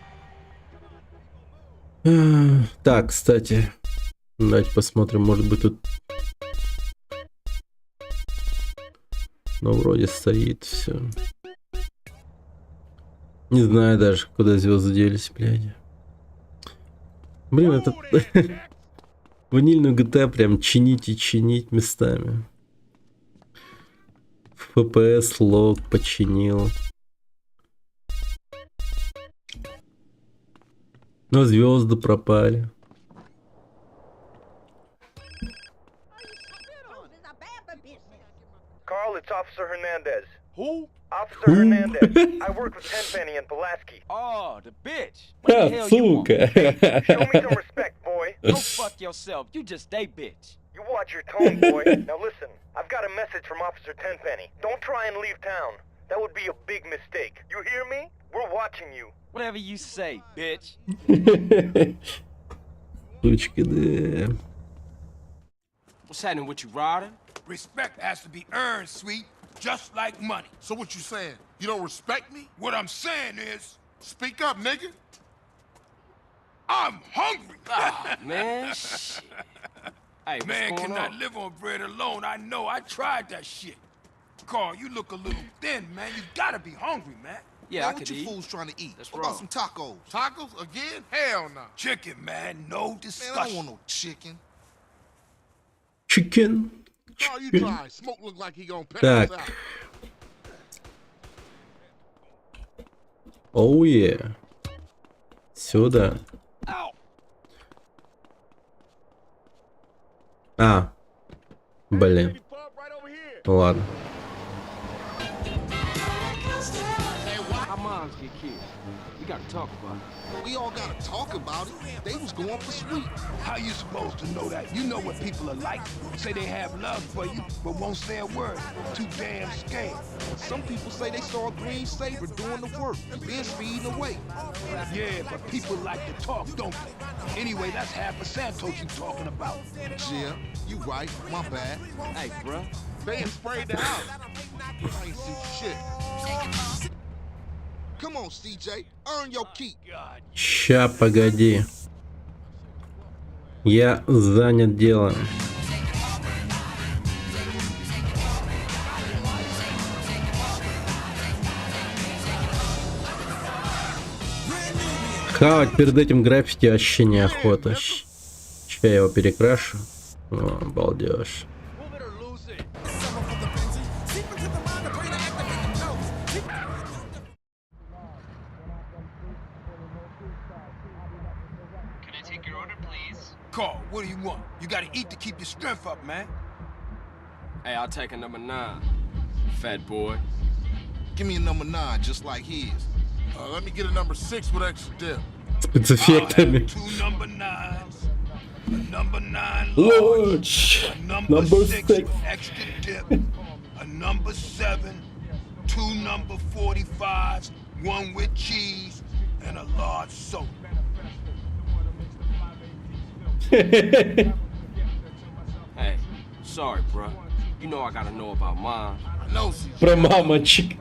Так, кстати, давайте посмотрим, может быть тут... Ну, вроде стоит все. Не знаю даже, куда звезды делись, блядь. Блин, это... Ванильную GTA прям чинить и чинить местами. FPS лог починил. Но звезды пропали.
Carl, it's Officer Hernandez.
Who?
Officer Hernandez. I work with Tenpenny and Pulaski.
Oh, the bitch. What the hell you want?
Сука.
Show me some respect, boy.
Go fuck yourself. You just a bitch.
You watch your tone, boy. Now listen, I've got a message from Officer Tenpenny. Don't try and leave town. That would be a big mistake. You hear me? We're watching you.
Whatever you say, bitch.
Сучки, да.
What's happening with you, Ryder?
Respect has to be earned, sweet, just like money.
So what you saying? You don't respect me?
What I'm saying is,
Speak up, nigga.
I'm hungry.
Ah, man, shit. Hey, what's
Man
going
cannot
on?
live on bread alone. I know. I tried that shit. Carl, you look a little thin, man. You gotta be hungry, man.
Yeah,
Man,
I
what
could
you
eat.
fools trying to eat?
That's
What about
wrong.
some tacos?
Tacos again? Hell no.
Chicken, man. No
Man,
discussion.
I don't want no chicken.
Chicken.
Carl, you
Chicken.
try. Smoke look like he gonna pass
Так.
out.
Оу, Сюда. А. Блин. Ну ладно.
How moms get killed? We gotta talk about it.
We all gotta talk about it. They was going for sweet.
How you supposed to know that? You know what people are like. Say they have love for you, but won't say a word. Too damn scared.
Some people say they saw a green saber doing the work, then speeding away.
Yeah, but people like to talk, don't they? Anyway, that's half of Santos you talking about.
Yeah, you right. My bad.
Hey, bruh.
They had sprayed the house. I ain't see shit. Come on, CJ. Earn your keep.
Ща, погоди. Я занят делом. Хавать перед этим граффити вообще неохота. Ща я его перекрашу. О, балдеж.
Carl, what do you want? You gotta eat to keep your strength up, man.
Hey, I'll take a number 9. Fat boy.
Give me a number 9, just like his.
Let me get a number 6 with extra dip.
Спецэффектами.
Two number 9s. A number 9
Луч.
a number
Number
6
6.
with extra dip. A number 7. 2 number 45s. 1 with cheese. And a large soda.
Hey, sorry, bruh. You know I gotta know about mine.
I know, CJ.
Про мамочек.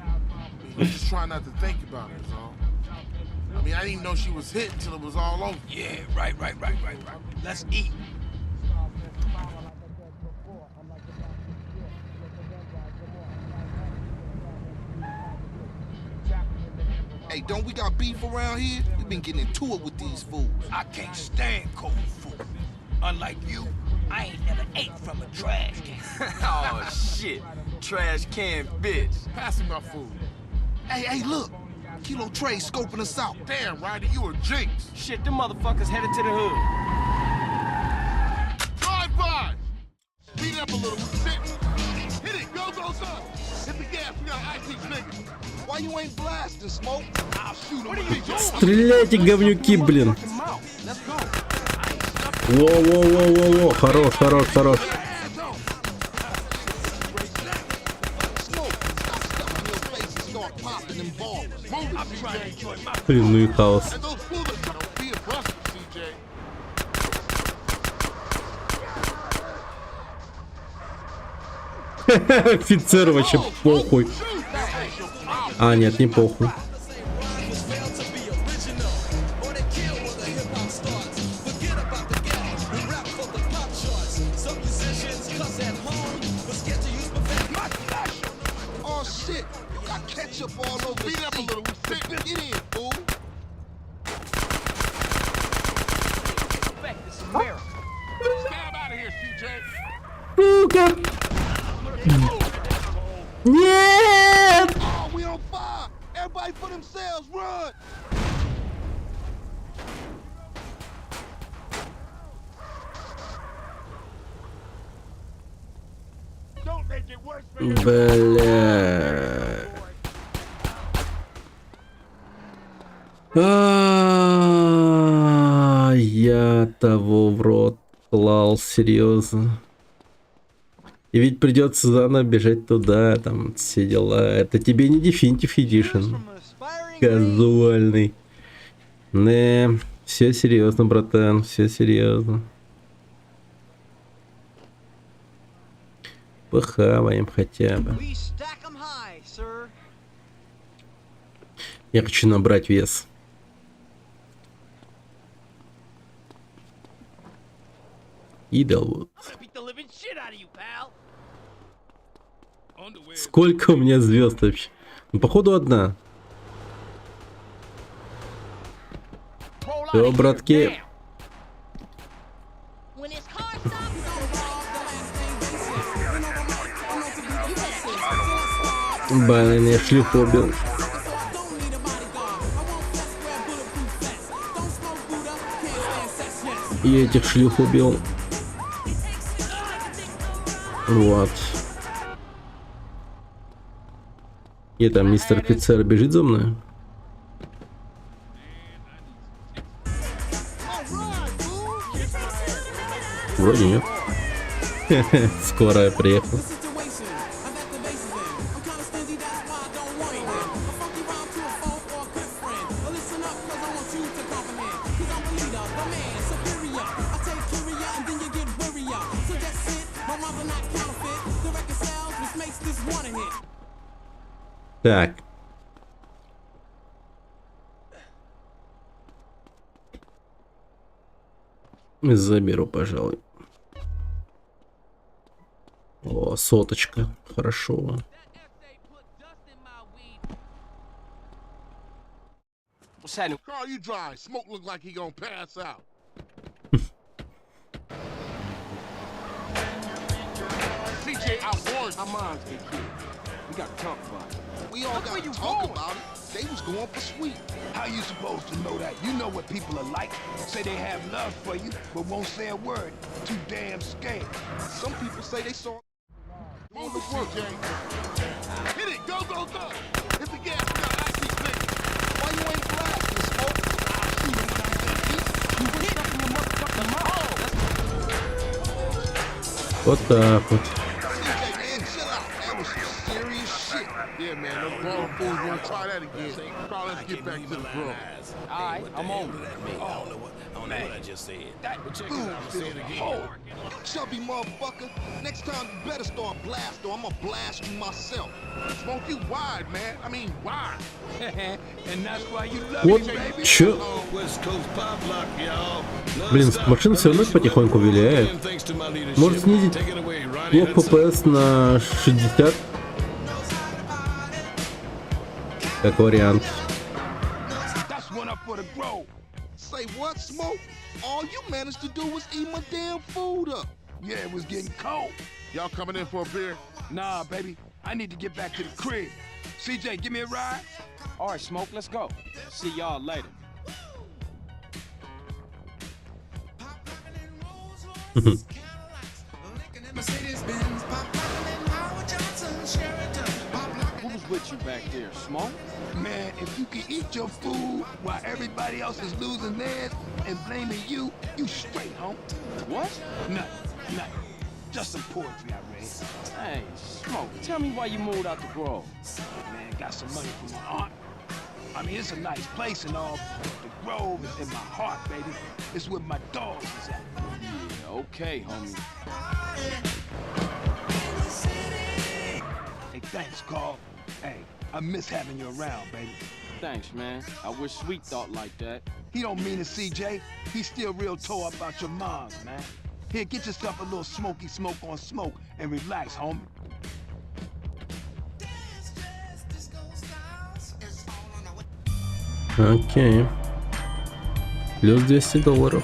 I'm just trying not to think about it, is all. I mean, I didn't even know she was hit until it was all over.
Yeah, right. Let's eat.
Hey, don't we got beef around here? We been getting into it with these fools.
I can't stand cold food. Unlike you, I ain't never ate from a trash can.
Oh, shit. Trash can bitch.
Pass me my food.
Hey, look. Kilo Trey scoping us out.
Damn, Ryder, you a jinx.
Shit, them motherfuckers headed to the hood.
Drive by. Speed up a little. Sit. Hit it. Go. Hit the gas. We got IT niggas.
Why you ain't blasting, Smoke?
I'll shoot him.
Стреляйте, говнюки, блин. Во-во-во-во-во. Хорош.
Smoke, stop stuffing your face and start popping them balls.
Move it, CJ.
Блин, ну и хаос.
And those fools don't be aggressive, CJ.
Офицер вообще похуй. А, нет, не похуй.
Oh shit, got ketchup all over the
Speed up a
seat.
little. We sit.
Get in, fool.
Stab out of here, CJ.
Сука! Нет!
Oh, we on fire. Everybody for themselves, run.
Don't make it worse for you.
Бля. Я того в рот клал, серьезно. И ведь придется заново бежать туда, там все дела. Это тебе не Definitive Edition. Казуальный. Не, все серьезно, братан, все серьезно. Похаваем хотя бы. Я хочу набрать вес. Идолвуд. Сколько у меня звезд вообще? Ну, походу, одна. Все, братки. Блин, я шлюху убил. И этих шлюх убил. Вот. И там мистер офицер бежит за мной. Вроде нет. Скорая приехала. Так. Заберу, пожалуй. О, соточка. Хорошо.
Carl, you dry. Smoke look like he gonna pass out. CJ, I warned you.
Our minds get killed. We gotta talk about it.
We all gotta talk about it. They was going for sweet.
How you supposed to know that? You know what people are like. Say they have love for you, but won't say a word. Too damn scared.
Some people say they saw on the work, Jay. Hit it, go, go, go. Hit the gas, we got icy thing. Why you ain't blasting, Smoke? I'll shoot him when I'm dead. You hit up in your motherfucking mouth.
Вот так вот.
CJ, man, chill out. That was some serious shit. Yeah, man, those grown fools won't try that again. Carl, let's get back to the grown.
Alright, I'm on it.
You chubby motherfucker. Next time you better start blast or I'm gonna blast you myself. Smoke you wide, man. I mean wide.
And that's why you love
Вот
me, baby.
чё? Блин, машина все равно потихоньку виляет. Может снизить блок FPS на 60? Как вариант.
That's one up for the Grove.
Say what, Smoke? All you managed to do was eat my damn food up.
Yeah, it was getting cold.
Y'all coming in for a beer?
Nah, baby. I need to get back to the crib. CJ, give me a ride.
Alright, Smoke, let's go. See y'all later. Who was with you back there, Smoke?
Man, if you can eat your food while everybody else is losing theirs and blaming you, you straight, homie.
What?
Nothing. Just some poetry I read.
Hey, Smoke, tell me why you moved out the Grove.
Man, got some money from my aunt. I mean, it's a nice place and all, but the Grove is in my heart, baby. It's where my dogs is at.
Yeah, okay, homie.
Hey, thanks, Carl. Hey, I miss having you around, baby.
Thanks, man. I wish Sweet thought like that.
He don't mean it, CJ. He's still real tore up about your moms, man. Here, get yourself a little smoky smoke on smoke and relax, homie.
Окей. Плюс $200.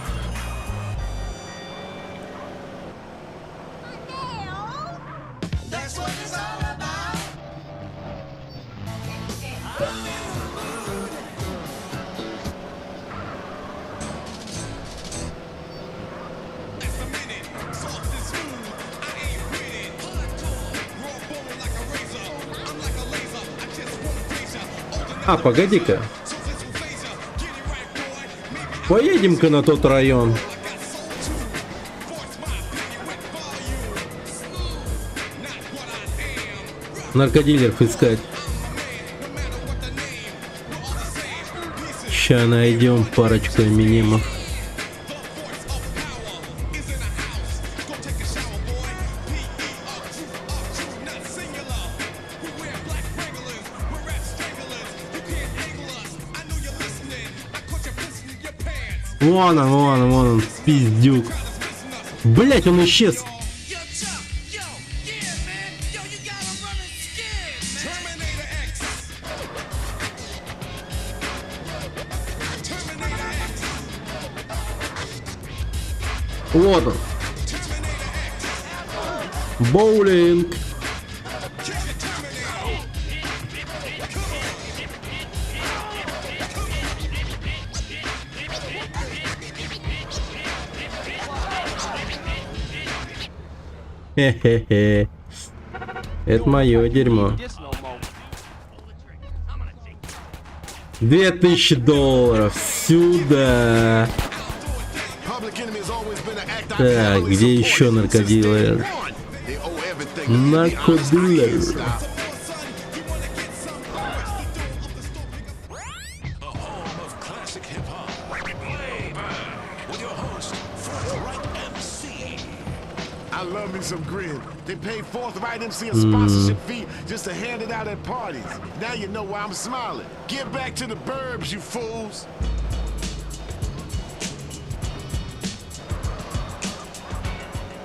А, погоди-ка. Поедем-ка на тот район. Наркодилеров искать. Ща найдем парочку минимов. Вон он, пиздюк. Блять, он исчез. Вот он. Боулинг. Хе-хе-хе. Это мое дерьмо. $2000 сюда. Так, где еще наркодилер? Наркодилер.
I love me some grin. They paid Forthright MC a sponsorship fee just to hand it out at parties. Now you know why I'm smiling. Get back to the burbs, you fools.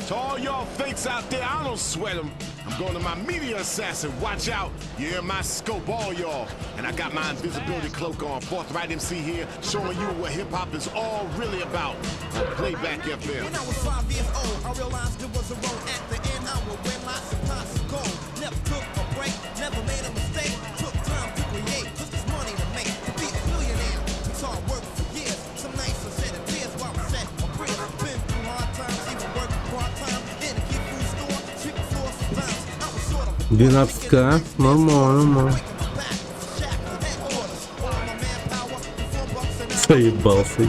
To all y'all fakes out there, I don't sweat them. I'm going to my media assassin. Watch out. You're in my scope, all y'all. And I got my invisibility cloak on. Forthright MC here, showing you what hip-hop is all really about. On Playback FM.
When I was 5 years old, I realized there was a road at the end. I would win lots of pots of gold. Never took a break, never made a mistake. Took time to create, cause there's money to make. To be a millionaire, it's hard work for years. Some nights I said it tears while I set a prayer. Been through hard times, even working part-time. In a kid food store, sweeping floors for pounds. I was sort of
12к. Нормально. Заебался.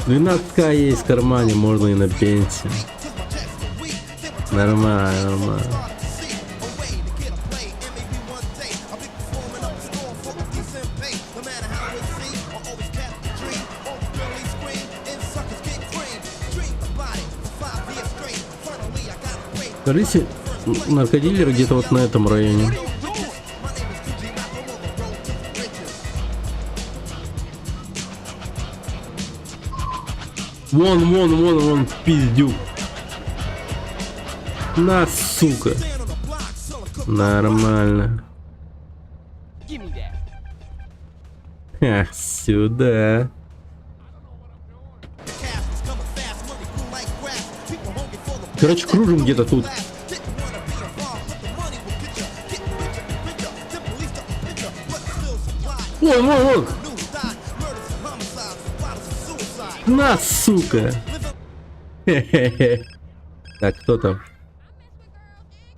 12к есть в кармане, можно и на пенсию. Нормально, нормально. Скажите, наркодилер где-то вот на этом районе. Вон, пиздюк. На, сука. Нормально. Ха, сюда. Короче, кружим где-то тут. Вон. На, сука. Хе-хе-хе. Так, кто там?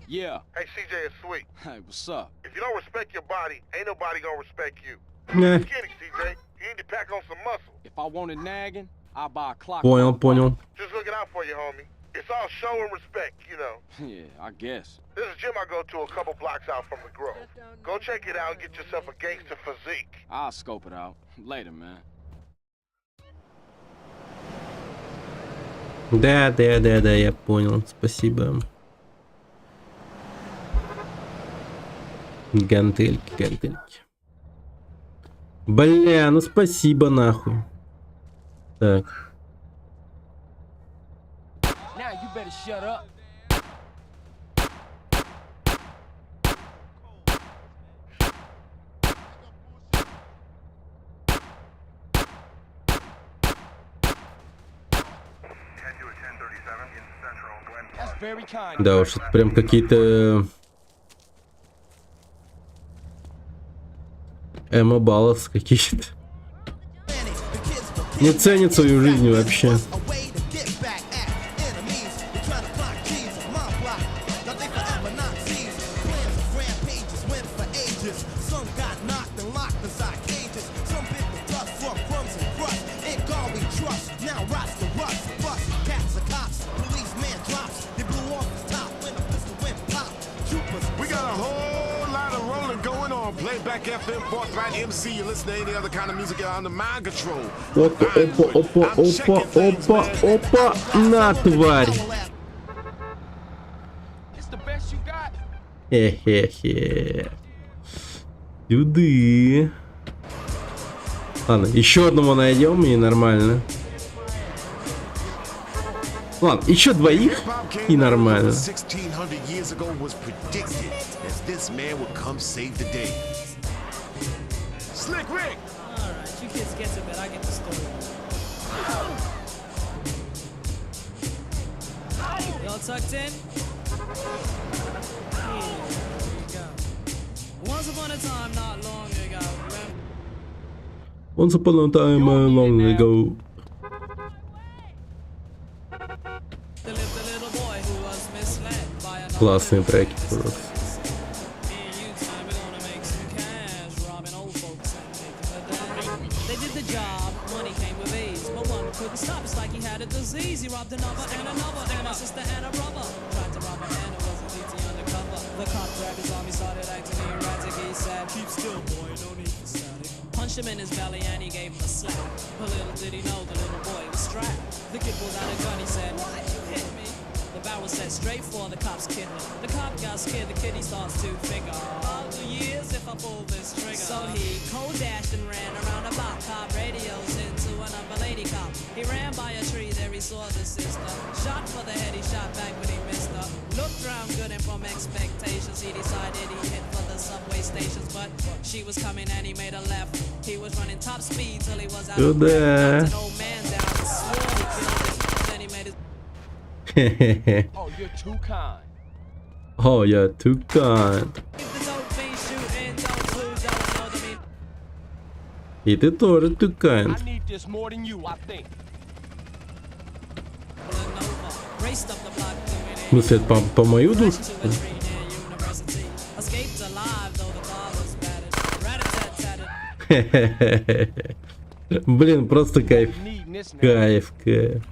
Yeah.
Hey, CJ, it's Sweet.
Hey, what's up?
If you don't respect your body, ain't nobody gonna respect you.
Не.
Skinny, CJ. You need to pack on some muscle.
If I wanted nagging, I'll buy a clock.
Понял.
Just looking out for you, homie. It's all show and respect, you know.
Yeah, I guess.
There's a gym I go to a couple blocks out from the Grove. Go check it out and get yourself a gangster physique.
I'll scope it out. Later, man.
Да, я понял. Спасибо. Гантельки. Бля, ну спасибо нахуй. Так.
Now you better shut up. That's very kind.
Да уж, это прям какие-то эмо-баллас какие-то. Не ценят свою жизнь вообще.
We got a whole lot of rolling going on.
on Playback FM, Forthright MC. You listen to any other kind of music, you're under mind control.
Опа, опа, опа, опа, опа, опа, на, тварь.
It's the best you got.
Хе-хе-хе. Сюды. Ладно, еще одного найдем и нормально. Ладно, еще двоих и нормально.
1600 years ago was predicted that this man would come save the day. Slick Rick!
Alright, you kids get to bed, I get the story. Y'all tucked in? Here we go. Once upon a time, not long ago, remember?
Once upon a time long ago.
There lived a little boy who was misled by another.
Классные треки просто.
Me and you, time, we're gonna make some cash, robbing old folks and making a dime. They did the job, money came with ease, but one couldn't stop. It's like he had a disease. He robbed another and another, and a sister and a brother. Tried to rob a man who wasn't DT undercover. The cop grabbed his arm, he started acting erratic. He said, "Keep still, boy, no need for static." Punched him in his belly and he gave him a slap. But little did he know the little boy was strapped. The kid pulled out a gun, he said, "Why'd you hit me?" The barrel set straight for the cop's kidney. The cop got scared, the kid he starts to figure, I'll do years if I pull this trigger. So he cold dashed and ran around a block, cop radios into another lady cop. He ran by a tree, there he saw the sister. Shot for the head, he shot back but he missed her. Looked round good and from expectations he decided he hit for the subway stations. But she was coming and he made a left. He was running top speed till he was out of breath. Knocked an old man down and swore he killed him. Then he made his
Oh, you're too kind.
Oh, yeah, too kind. И ты тоже too kind.
I need this more than you, I think.
В смысле, это по мою душу? Блин, просто кайф. Кайф, кайф.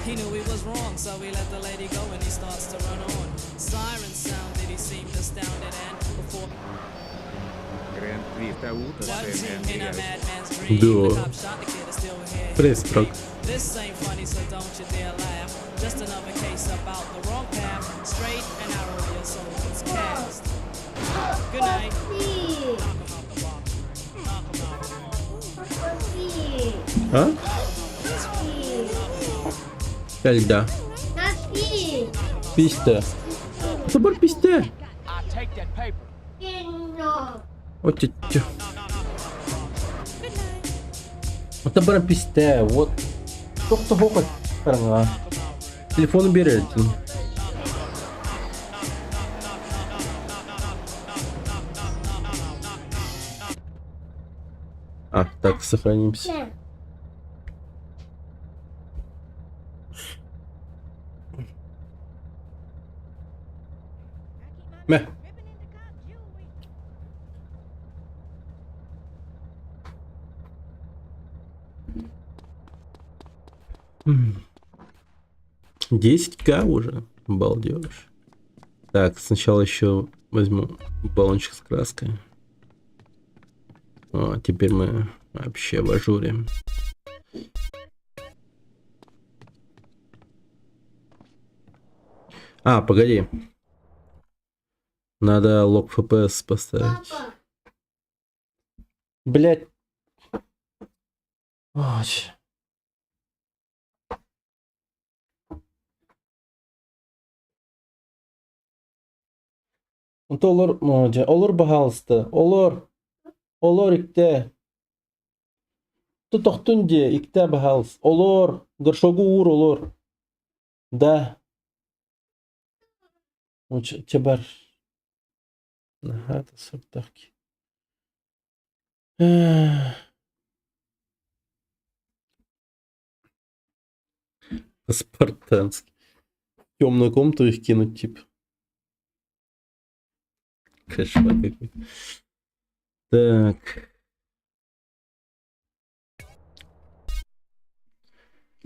He knew he was wrong, so he let the lady go and he starts to run on. Siren sounded, he seemed astounded, and before in a madman's dream, the cop shot the kid is still here.
Пресс-трок.
This ain't funny, so don't you dare laugh. Just another case about the wrong path. Straight and narrow, your soul is cast. Good night.
А? Когда? Писте. Собор писте.
I'll take that paper.
Вот чё. Собор писте. Вот. Что хохот? Телефон берете. А, так, сохранимся. Мя. М. 10К уже, балдеж. Так, сначала еще возьму баллончик с краской. О, теперь мы вообще в ажуре. А, погоди. Надо лог FPS поставить. Блять. Olur bahalısты. Olur ikte. Tutuktun diye ikte bahalыс. Olur. Горшогу ур olur. Да. Чебар. Ага, это саптахки. Спартанский. В темную комнату их кинуть, типа. Кошмар какой-то. Так.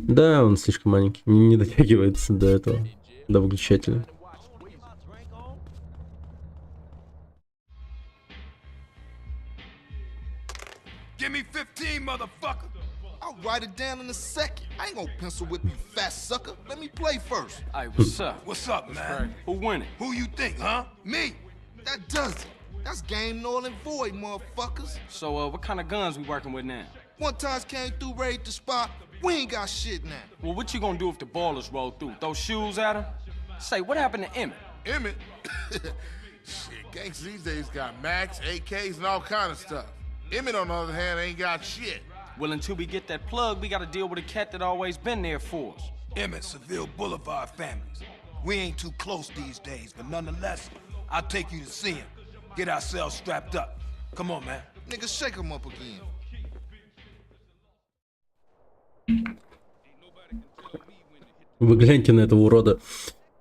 Да, он слишком маленький, не дотягивается до этого, до выключателя.
Give me 15, motherfucker.
I'll write it down in a second. I ain't gonna pencil whip you, fat sucker. Let me play first.
Hey, what's up?
What's up, man?
Who winning?
Who you think, huh?
Me. That does it. That's game null and void, motherfuckers.
So, what kind of guns we working with now?
One time came through, raided the spot. We ain't got shit now.
Well, what you gonna do if the ballers roll through? Throw shoes at them? Say, what happened to Emmett?
Emmett?
Shit, gangsters these days got Macs, AKs, and all kind of stuff. Emmett, on the other hand, ain't got shit.
Well, until we get that plug, we gotta deal with a cat that always been there for us.
Emmett, Seville Boulevard families. We ain't too close these days, but nonetheless, I'll take you to see him. Get ourselves strapped up. Come on, man.
Nigga, shake him up again.
Вы гляньте на этого урода.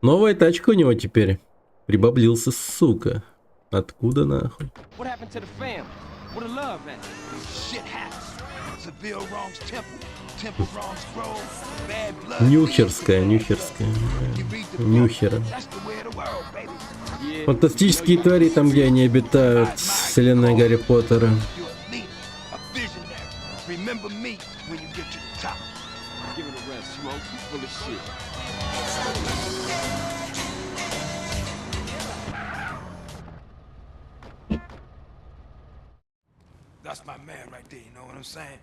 Новая тачка у него теперь. Прибаблился, сука. Откуда нахуй?
What happened to the family? What the love at?
Shit happens. Seville wrongs Temple. Temple wrongs Grove. Bad blood.
Нюхерская. Нюхера.
That's the way of the world, baby.
Фантастические твари там, где они обитают. Вселенная Гарри Поттера.
You're a leader, a visionary. Remember me when you get to the top.
Give it a rest, Smoke. You full of shit.
That's my man right there, you know what I'm saying?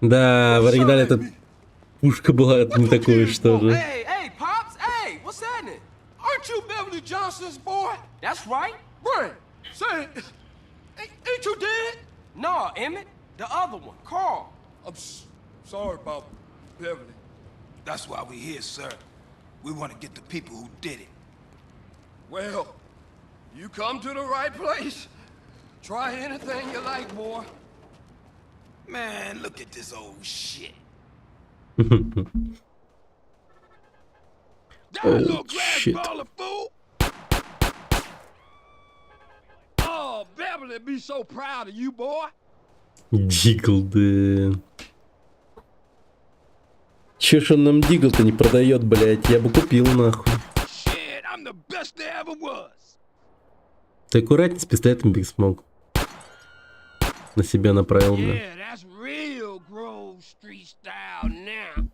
Да, в оригинале эта пушка была не такое, что же.
Hey, hey, Pops, hey, what's happening?
Aren't you Beverly Johnson's boy?
That's right.
Right. Say, ain't you dead?
No, Emmett, the other one, Carl.
I'm sorry about Beverly. That's why we're here, sir. We want to get the people who did it.
Well, you come to the right place. Try anything you like, boy.
Man, look at this old shit.
That
Oh,
little glass
shit.
baller fool. Oh, Beverly be so proud of you, boy.
Дигл, да. Че ж он нам Дигл-то не продает, блять? Я бы купил, нахуй.
Shit, I'm the best there ever was.
Ты аккуратней с пистолетом, Big Smoke. На себя направил, бля.
Yeah, that's real Grove Street style now.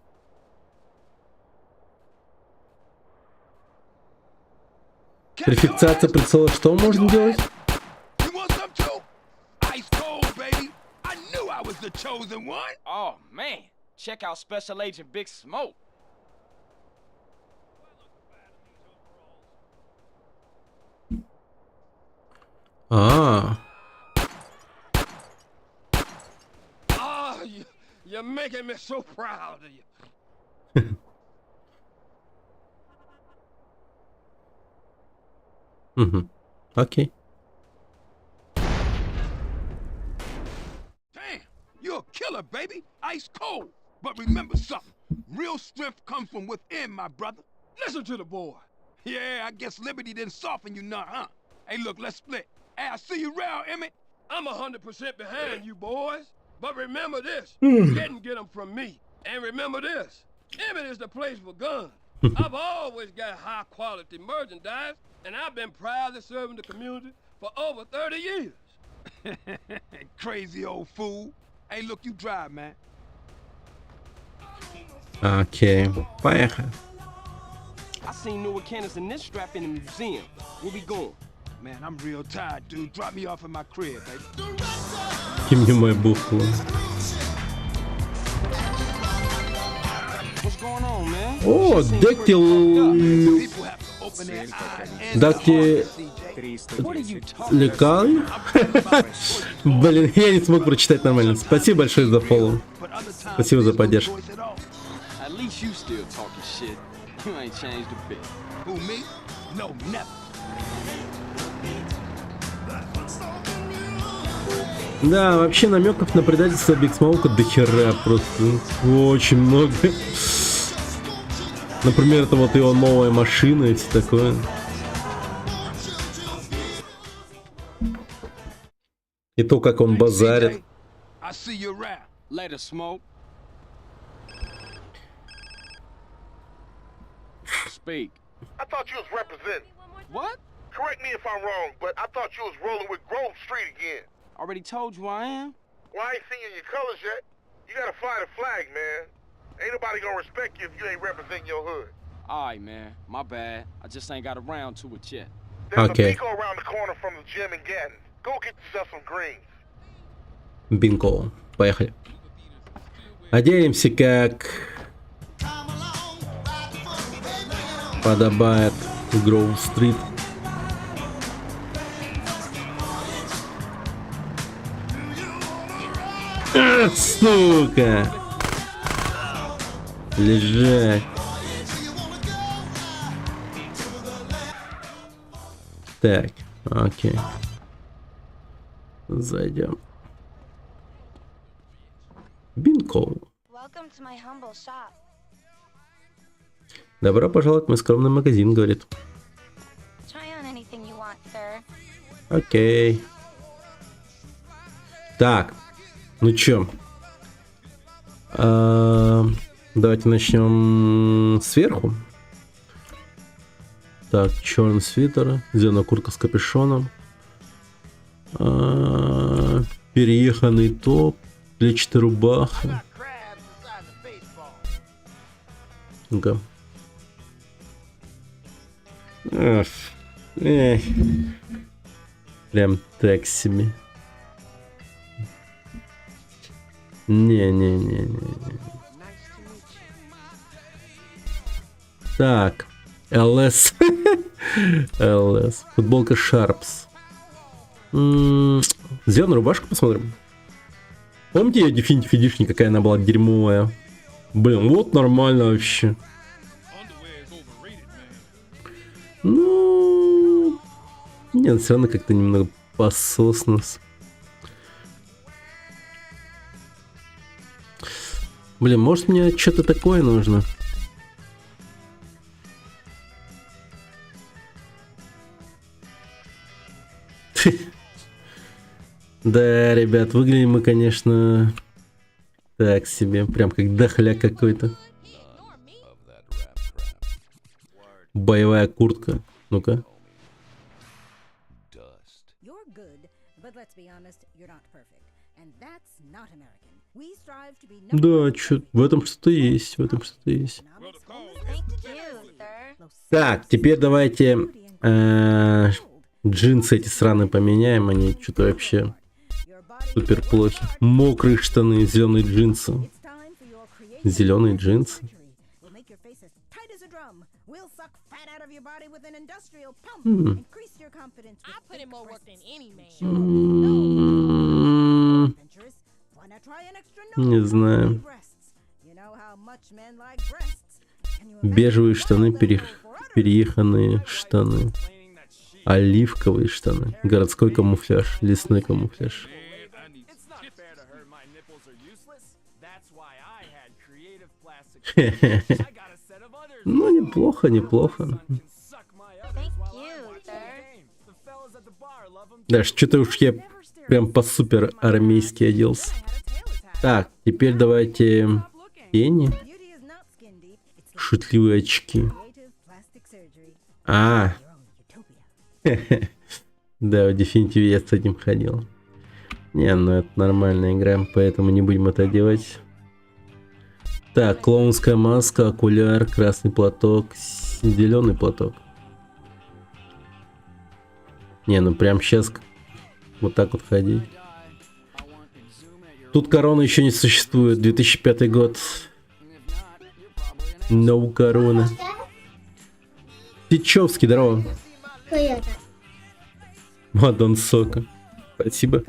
Префиксация прицела что можно делать?
You want some too? Ice cold, baby. I knew I was the chosen one.
Oh, man. Check out Special Agent Big Smoke.
А,
Oh, you're making me so proud of you.
угу. Окей.
Damn, you're a killer, baby. Ice cold. But remember something. Real strength comes from within, my brother. Listen to the boy. Yeah, I guess Liberty didn't soften you none, huh? Hey, look, let's split. Hey, I see you around, Emmett. I'm 100% behind you, boys. But remember this. You didn't get them from me. And remember this. Emmett is the place for guns. I've always got high-quality merchandise, and I've been proudly serving the community for over 30 years. Crazy old fool. Hey, look, you drive, man.
Окей. Поехали.
I seen newer cannons in this strap in the museum. Where we going?
Man, I'm real tired, dude. Drop me off at my crib, baby.
Give me my бухло.
What's going on, man?
О, Дактил...
People have to open their eyes and
Дакти...
What are you talking
Лекан? Блин, я не смог прочитать нормально. Спасибо большое за фоллоу. Спасибо за поддержку.
At least you still talking shit. You ain't changed a bit.
Who, me? No, never.
Да, вообще намеков на предательство Биг Смоука до хера просто. Очень много. Например, это вот его новая машина и все такое. И то, как он базарит.
I'll see you around.
Later, Smoke. Speak.
I thought you was representing.
What?
Correct me if I'm wrong, but I thought you was rolling with Grove Street again.
Already told you I am.
Well, I ain't seen you in your colors yet. You gotta fly the flag, man. Ain't nobody gonna respect you if you ain't representing your hood.
Alright, man. My bad. I just ain't got around to it yet.
There's
Okay.
a Pico around the corner from the gym in Gatton. Go get yourself some greens.
Бинго. Поехали. Оденемся как подобает Гроув-стрит. Сука! Лежать. Так, окей. Зайдем. Бинго.
Welcome to my humble shop.
Добро пожаловать в мой скромный магазин, говорит.
Try on anything you want, sir.
Окей. Так, ну чё? Давайте начнем сверху. Так, черный свитер, зеленая куртка с капюшоном, перееханный топ, клетчатая рубаха. Ну-ка. Прям так себе. Не. Так. ЛС. ЛС. Футболка Sharps. Зеленую рубашку посмотрим. Помните ее Definitive Edition, какая она была дерьмовая? Блин, вот нормально вообще. Ну... Нет, все равно как-то немного пососно. Блин, может мне что-то такое нужно? Да, ребят, выглядим мы, конечно, так себе, прям как дохляк какой-то. Боевая куртка, ну-ка. Да, чё, в этом что-то есть, в этом что-то есть. Так, теперь давайте джинсы эти сраные поменяем, они что-то вообще супер плохи. Мокрые штаны, зеленые джинсы. Зеленые джинсы. Не знаю. Бежевые штаны, перееханные штаны. Оливковые штаны. Городской камуфляж. Лесной камуфляж. Ну, неплохо, неплохо. Да, что-то уж я прям по супер армейски оделся. Так, теперь давайте тени. Шутливые очки. Да, в Definitive я с этим ходил. Не, ну это нормальная игра, поэтому не будем это делать. Так, клоунская маска, окуляр, красный платок, зеленый платок. Не, ну прям сейчас вот так вот ходить. Тут корона еще не существует, 2005 год. No корона. Печевский, здорово. Мадон Сока. Спасибо.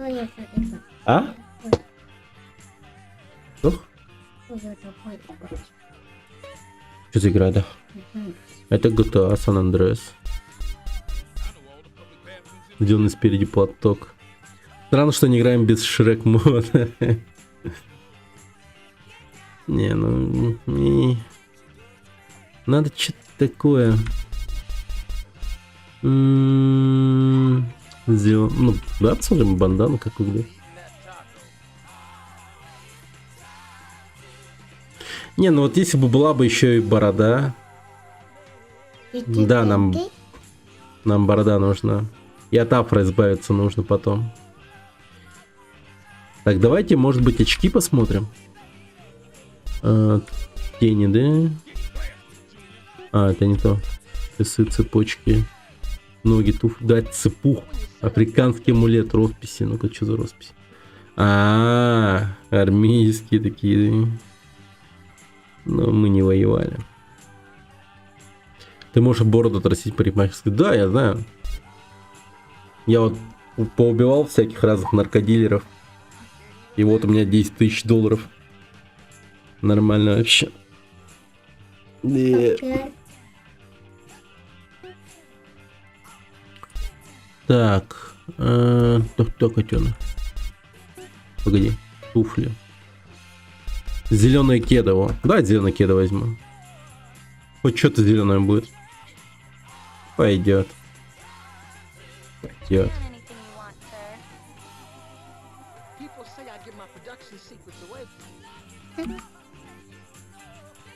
А? Что? Что за игра, да? Это GTA San Andreas. Сделанный спереди платок. Странно, что не играем без Шрек мода. Не, ну... Надо что-то такое. Ну, да, посмотрим бандану как выглядит. Не, ну вот если бы была бы еще и борода. Да, нам борода нужна. И от афро избавиться нужно потом. Так, давайте, может быть, очки посмотрим. Тени, да? А, это не то. Часы, цепочки, ноги, туфли. Да, цепух. Африканский амулет, росписи. Ну-ка, что за роспись? Армейские такие. Но мы не воевали. Ты можешь бороду отрастить парикмахерской. Да, я знаю. Я вот поубивал всяких разных наркодилеров. И вот у меня 10 тысяч долларов. Нормально вообще. Так. Кто котенок? Погоди. Туфли. Зеленое кедово. Давай зеленое кедо возьму. Хоть что-то зеленое будет. Пойдет. Пойдет.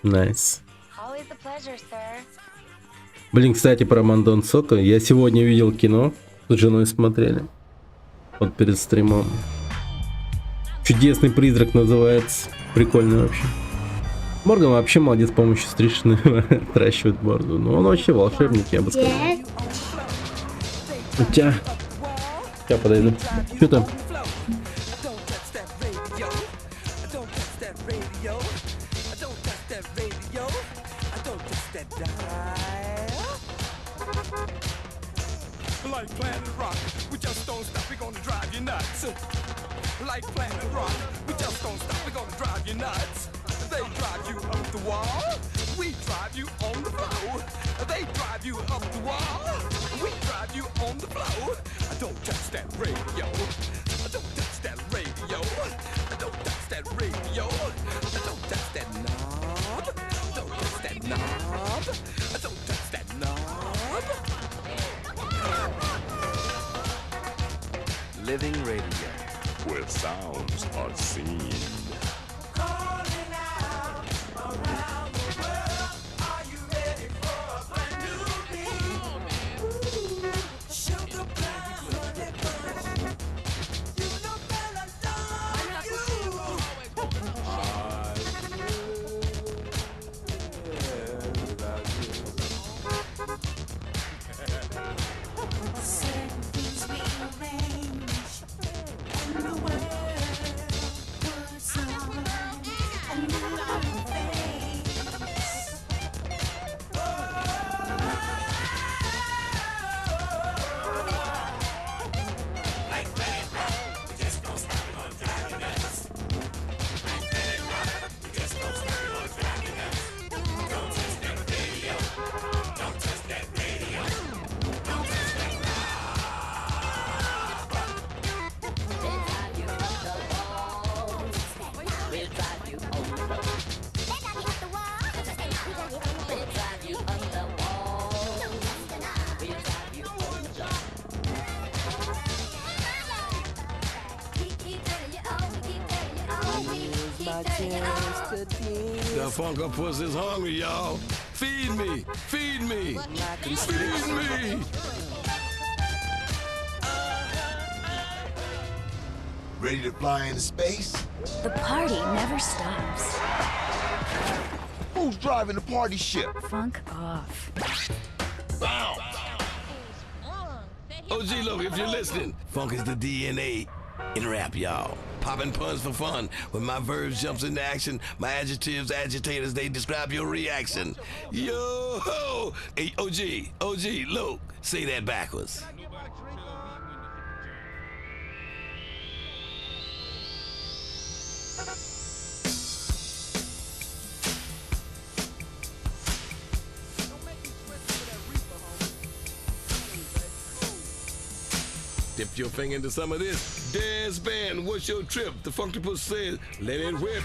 Найс. Блин, кстати, про Мандон Сока. Я сегодня видел кино. С женой смотрели. Вот перед стримом. Чудесный призрак называется. Прикольно вообще. Морган вообще молодец, с помощью стрижки отращивает бороду. Ну он вообще волшебник, я бы сказал. Сейчас подойду. Что там?
Like Planet Rock, we just don't stop, we're gonna drive you nuts. Like Planet Rock, we just don't stop, we're gonna drive you nuts. They drive you up the wall, we drive you on the floor. They drive you up the wall, we drive you on the floor. Don't touch that radio, don't touch that radio, don't touch that radio, don't touch that knob, don't touch that knob, don't touch that knob.
Living radio, where sounds are seen.
The Funko Puss is hungry, y'all. Feed me, feed me, feed me.
Ready to fly into space?
The party never stops.
Who's driving the party ship?
Funk off.
Bow. OG, look, if you're listening, funk is the DNA in rap, y'all. Popping puns for fun. When my verbs jumps into action, my adjectives, agitators, they describe your reaction. Yo ho! Hey, OG, look, say that backwards. Dip your finger into some of this. Dance band, what's your trip? The Funky Puss says, let it whip.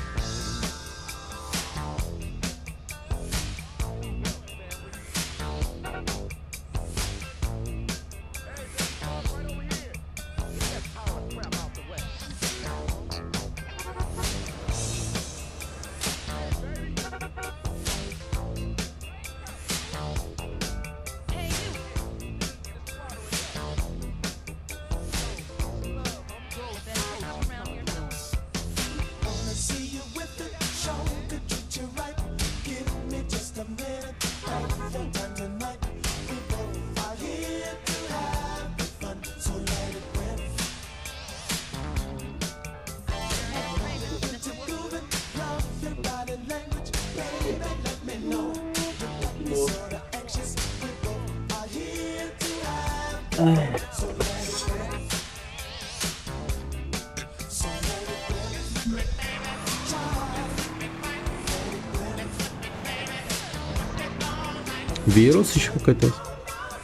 Вирус еще какой-то.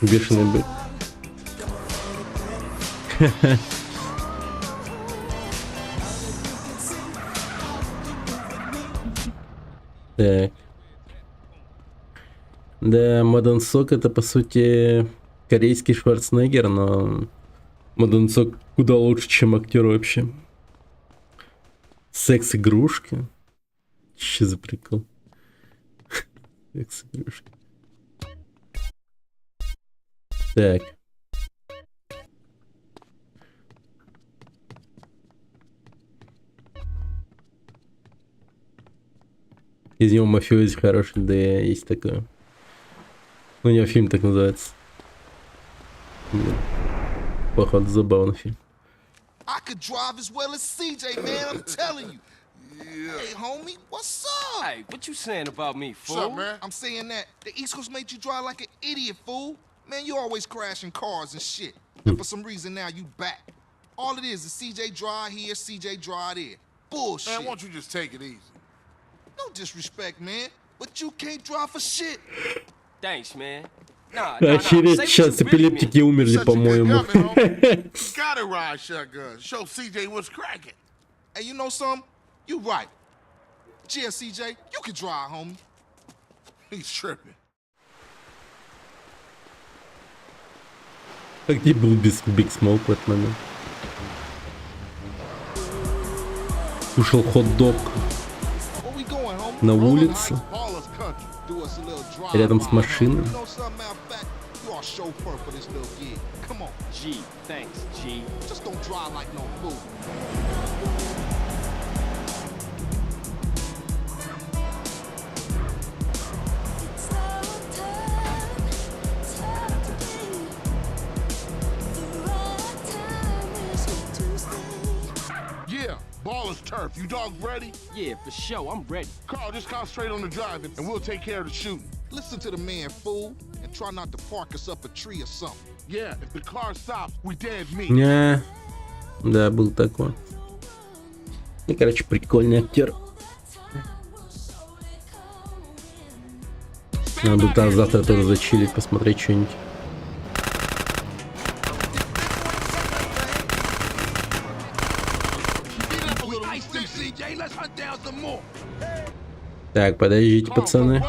Бешеный бык. Так. Да, Маден Сок это по сути корейский Шварценеггер, но Маден Сок куда лучше, чем актер вообще. Секс-игрушки. Че за прикол? Секс-игрушки. Так. Из него мафиози хороший, да, есть такое. У него фильм так называется. Блин. Походу, забавный фильм.
I could drive as well as CJ, man, I'm telling you. Hey, homie, what's up?
Hey, what you saying about me, fool?
What's up, man? I'm saying that the East Coast made you drive like an idiot, fool. Man, you always crashing cars and shit. And for some reason now you back. All it is CJ drive here, CJ drive there. Bullshit.
Man, why don't you just take it easy?
No disrespect, man, but you can't drive for shit.
Thanks, man. Nah,
Охереть, сейчас эпилептики умерли, по-моему.
Gotta ride shotgun. Show CJ what's cracking.
Hey, you know something? You right. Yeah, CJ, you can drive, homie.
He's tripping.
А где был Биг Смоук в этот момент? Кушал хот-дог на улице, рядом с машиной.
G, thanks, G.
Just don't drive like no fool.
Yeah, ball is turf. You dogs ready?
Yeah, for sure, I'm ready.
Carl, just concentrate on the driving, and we'll take care of the shooting.
Listen to the man, fool, and try not to park us up a tree or something.
Yeah, if the car stops, we dead meat.
Не, да, был такой. И, короче, прикольный актер. Надо там завтра тоже зачилить, посмотреть что-нибудь. Так, подождите, пацаны.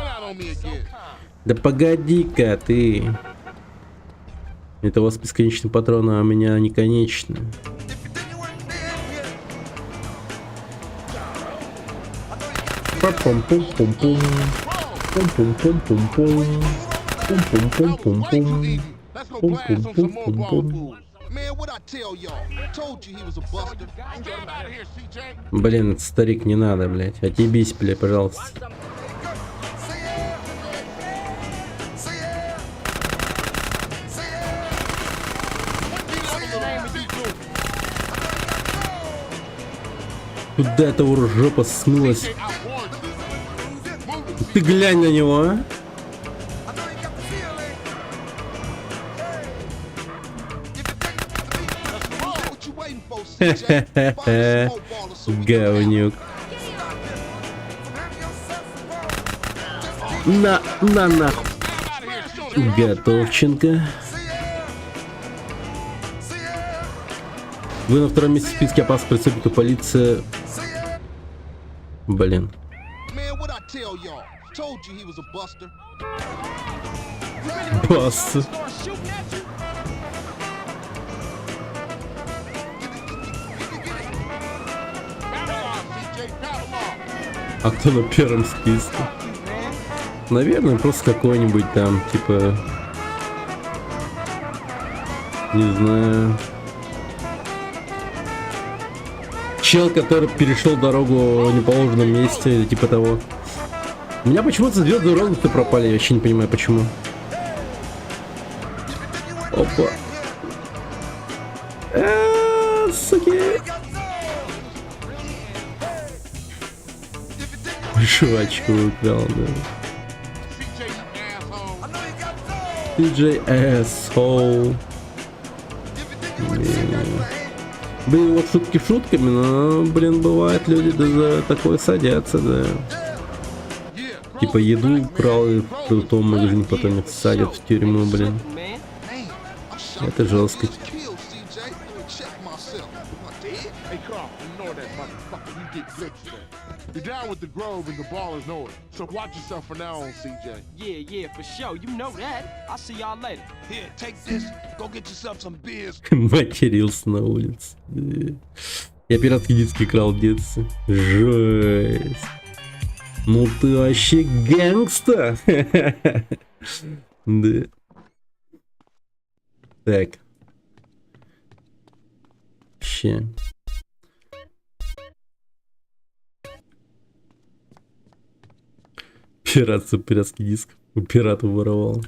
Да погоди-ка ты. Это у вас бесконечный патрон, а у меня не конечный. Пум-пум-пум-пум-пум. Пум-пум-пум-пум-пум. Пум-пум-пум-пум-пум. Пум-пум-пум-пум-пум. Блин, старик, не надо, блядь. Отъебись, блядь, пожалуйста. Куда эта жопа смылась? Ты глянь на него, а? Хе-хе-хе. Говнюк. На нахуй. Готовченко. Вы на втором месте в списке опасных преступников полиция. Блин. Бас. А кто на первом списке? Наверное, просто какой-нибудь там, типа... Не знаю... Чел, который перешел дорогу в неположенном месте, или типа того. У меня почему-то звезды розы пропали, я вообще не понимаю почему. Опа. Суки. Жвачку украл, да. CJ asshole. Блин, вот шутки шутками, но, блин, бывает, люди да за такое садятся, да. Типа еду украл и в том магазине потом их садят в тюрьму, блин. Это жестко.
You're down with the Grove and the Ballers know it. So watch yourself from now on, CJ.
Yeah, for sure. You know that. I'll see y'all later.
Here, take this. Go get yourself some beers.
Матерился на улице. Я пиратский диски крал в детстве. Жесть. Ну ты вообще гэнгста. Да. Так. Вообще. Пиратский диск. У пирата воровал.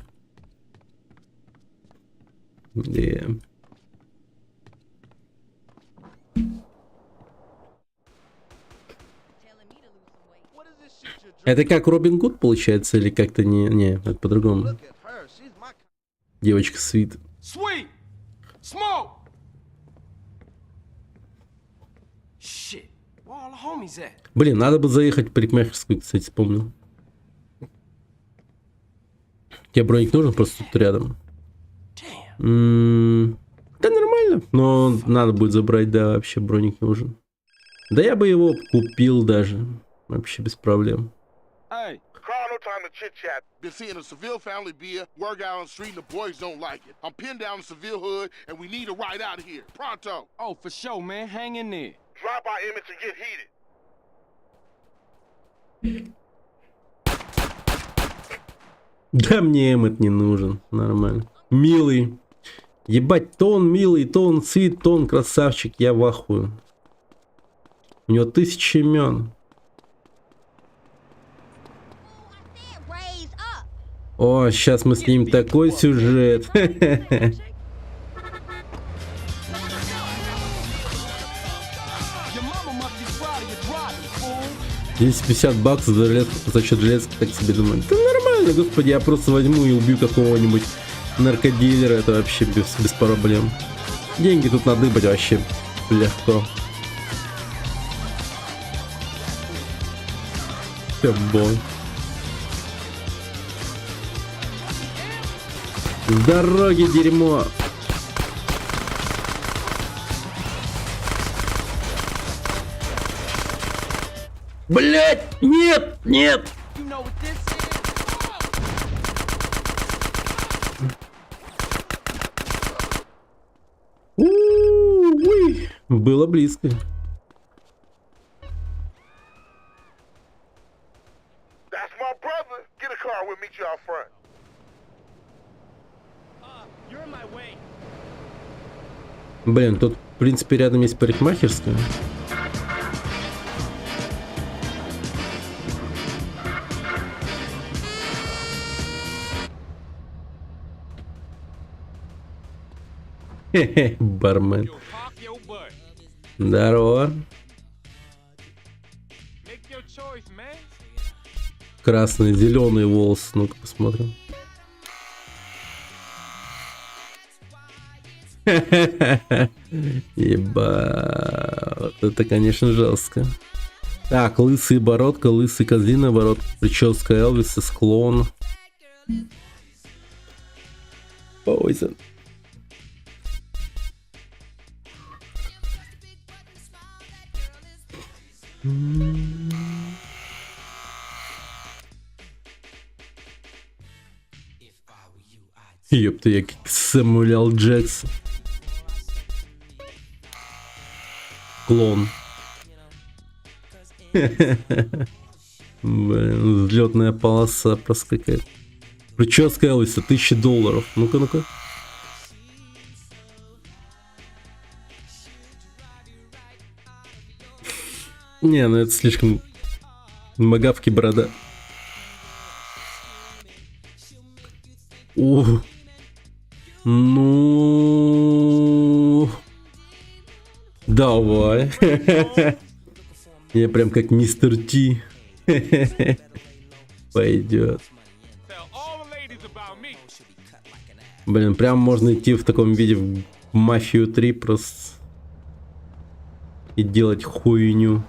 Yeah. Это как Робин Гуд получается или как-то не, это по-другому. Девочка Свит.
Sweet! Smoke! Shit. Where all the homies at?
Блин, надо бы заехать в парикмахерскую, кстати, вспомнил. Тебе броник нужен просто тут рядом? Да нормально, но надо будет забрать, да, вообще броник нужен. Да я бы его купил даже, вообще без проблем.
Hey, Carl, no time to chit chat. Been seeing a Seville family beer, work out on the street, and the boys don't like it. I'm pinned down in Seville hood, and we need a ride out of here. Pronto.
Oh, for sure, man. Hang in there.
Drop by Emmett and get heated.
Да мне Эммет не нужен, нормально. Милый. Ебать, то он милый, то он свит, то он красавчик, я в ахуе. У него 1000 имен. О, сейчас мы снимем такой сюжет. 250 баксов за счет железки, так себе думаю. Да нормально, господи, я просто возьму и убью какого-нибудь наркодилера, это вообще без проблем. Деньги тут надыбать вообще легко. Бой. С дороги, дерьмо. Блять, нет, нет. У-у-у-уй. Было близко. Блин, тут, в принципе, рядом есть парикмахерская. Хе-хе, бармен. Здорово. Красные, зеленые волосы. Ну-ка посмотрим. Ебать, это, конечно, жестко. Так, лысый бородка, лысый козлиная бородка, прическа Элвиса, склон. Poison. Ёпта, я как Сэмюэл Джексон. Клон. Блин, взлетная полоса просто какая-то. Прическа Элвиса, $1000. Ну-ка, ну-ка. Не, ну это слишком... Магавки борода. О, ну... Давай. Я прям как мистер Ти. Пойдет. Блин, прям можно идти в таком виде в Мафию 3 просто. И делать хуйню.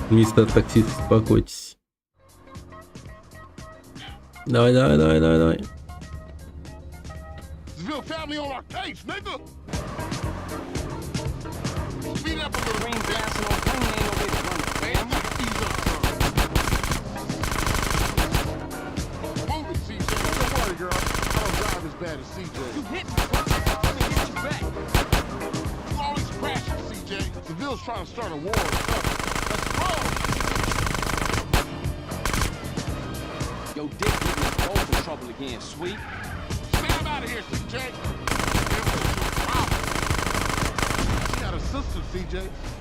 Мистер таксист, успокойтесь. Давай, давай, давай, давай, давай.
Seville family on our case, nigga. Speed up a little. Green glass and green ain't no way to run the family. Ease up, son. Move it, CJ. Don't worry, girl. I don't drive as bad as CJ. You hit me, bro. Let me hit you back. You always crashing, CJ. Seville's trying to start a war. Let's go.
Yo, Dick getting us both in trouble again, sweet.
Snap out of here, CJ. She got a sister, CJ.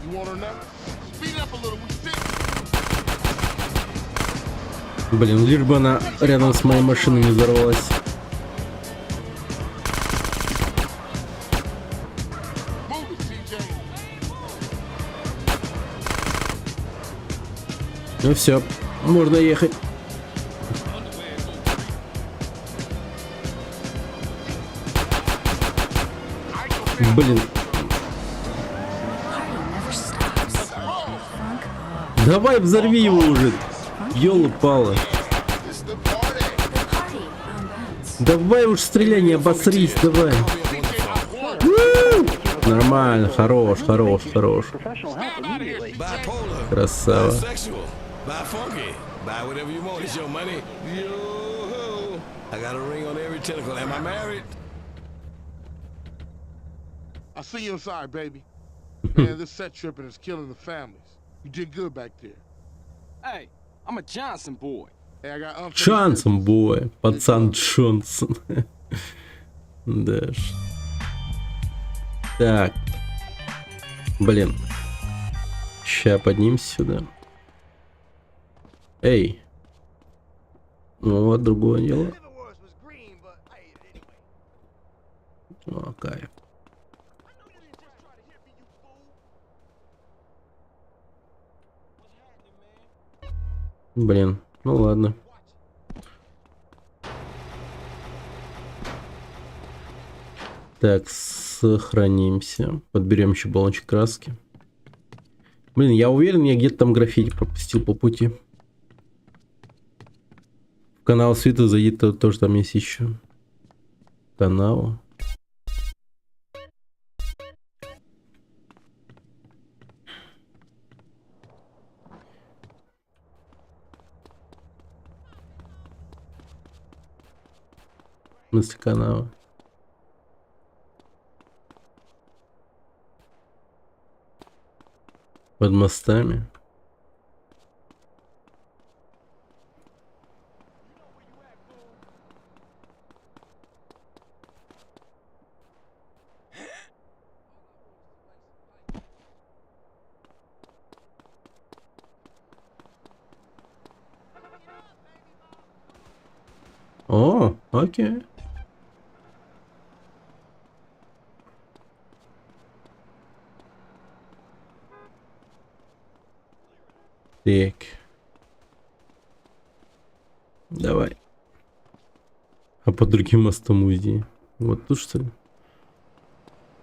You want her now? Speed up a little. We sick.
Блин, лишь бы она рядом с моей машиной не взорвалась.
Move it, CJ.
Ну все, можно ехать. Блин. Давай взорви его уже. Ёлы-палы. Давай уж стреляй, не обосрись, давай. Нормально, хорош, хорош, хорош. Красава.
I see you inside, baby. Man, this set tripping is killing the families. You did good back there.
Hey, I'm a Johnson boy.
Hey, I got unfinished
Джонсон, бой. Пацан Джонсон. Даш. Так. Блин. Ща поднимемся сюда. Эй. Ну вот, другое дело. О, кайф. Блин, ну ладно. Так, сохранимся. Подберем еще баллончик краски. Блин, я уверен, я где-то там граффити пропустил по пути. В канал Света зайди, тоже там есть еще. Канал. В смысле канала? Под мостами. О, окей. Так. Давай. А по другим мостам уйди. Вот тут что ли?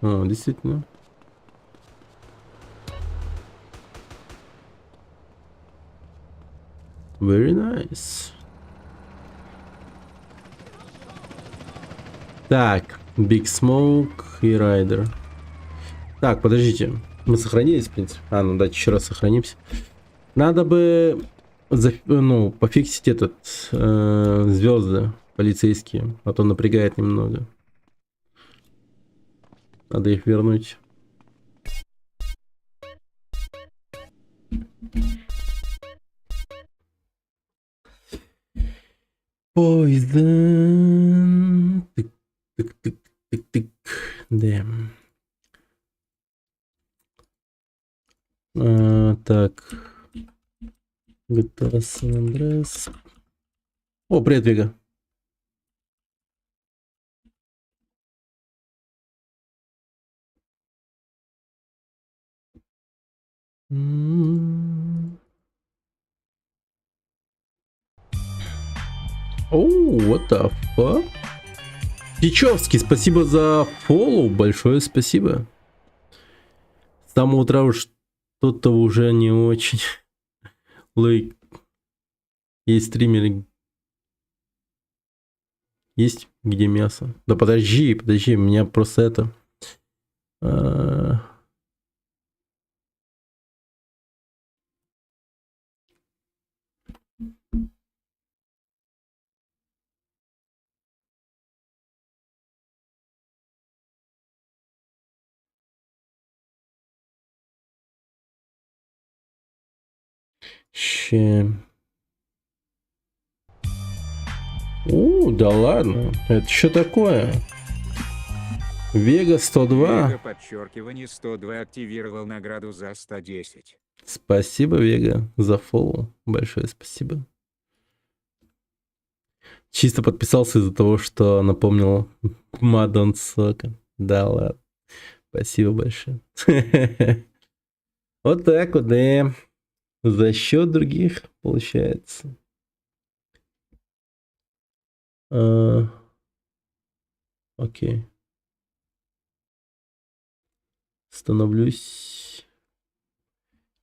А, действительно. Very nice. Так, Big Smoke и Райдер. Так, подождите. Мы сохранились, в принципе. А, ну давайте еще раз сохранимся. Надо бы, ну, пофиксить этот звезды полицейские, а то напрягает немного. Надо их вернуть. Poison. Тык-тык-тык-тык. Да. Так. GTA San Andreas. О, привет, Вега. Оу, what the fuck? Печевский, спасибо за фоллоу, большое спасибо. С самого утра уж что-то уже не очень. Лайк. Есть стримеры. Есть где мясо? Да подожди, меня просто это... да ладно. Это что такое? Вега 102.
Вега, подчеркивание 102, активировал награду за 110.
Спасибо, Вега, за фоллоу. Большое спасибо. Чисто подписался из-за того, что напомнил Мадон Сока. Да ладно. Спасибо большое. Вот так вот, да. За счет других получается. Окей. Становлюсь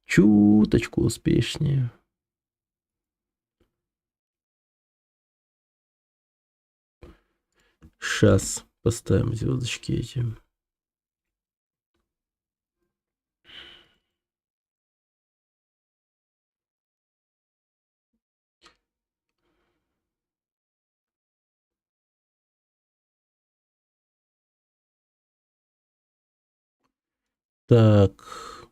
чуточку успешнее. Сейчас поставим звездочки эти. Так,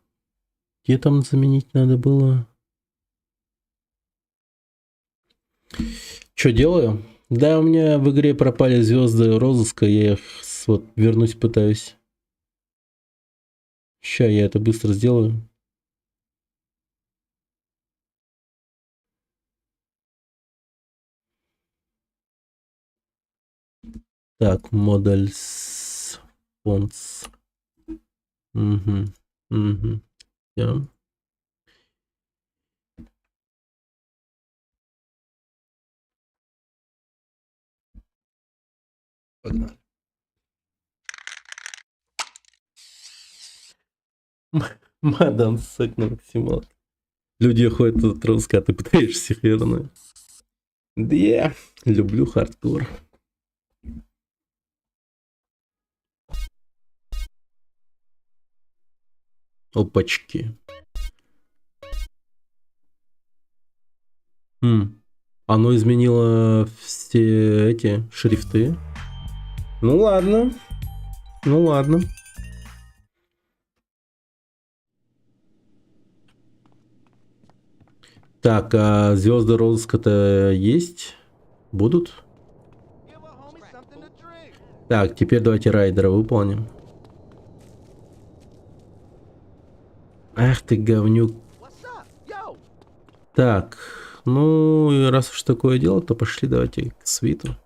где там заменить надо было? Что делаю? Да, у меня в игре пропали звезды розыска, я их вот вернуть пытаюсь. Сейчас я это быстро сделаю. Так, models fonts. Yeah. Погнали. Мадан сок на максимал. Люди ходят тут русские, а ты пытаешься их вернуть. Да я люблю хардкор. Опачки. Оно изменило все эти шрифты. Ну ладно. Ну ладно. Так, а звезды розыска-то есть? Будут? Так, теперь давайте райдера выполним. Ах ты говнюк. Так, ну и раз уж такое дело, то пошли давайте к свиту.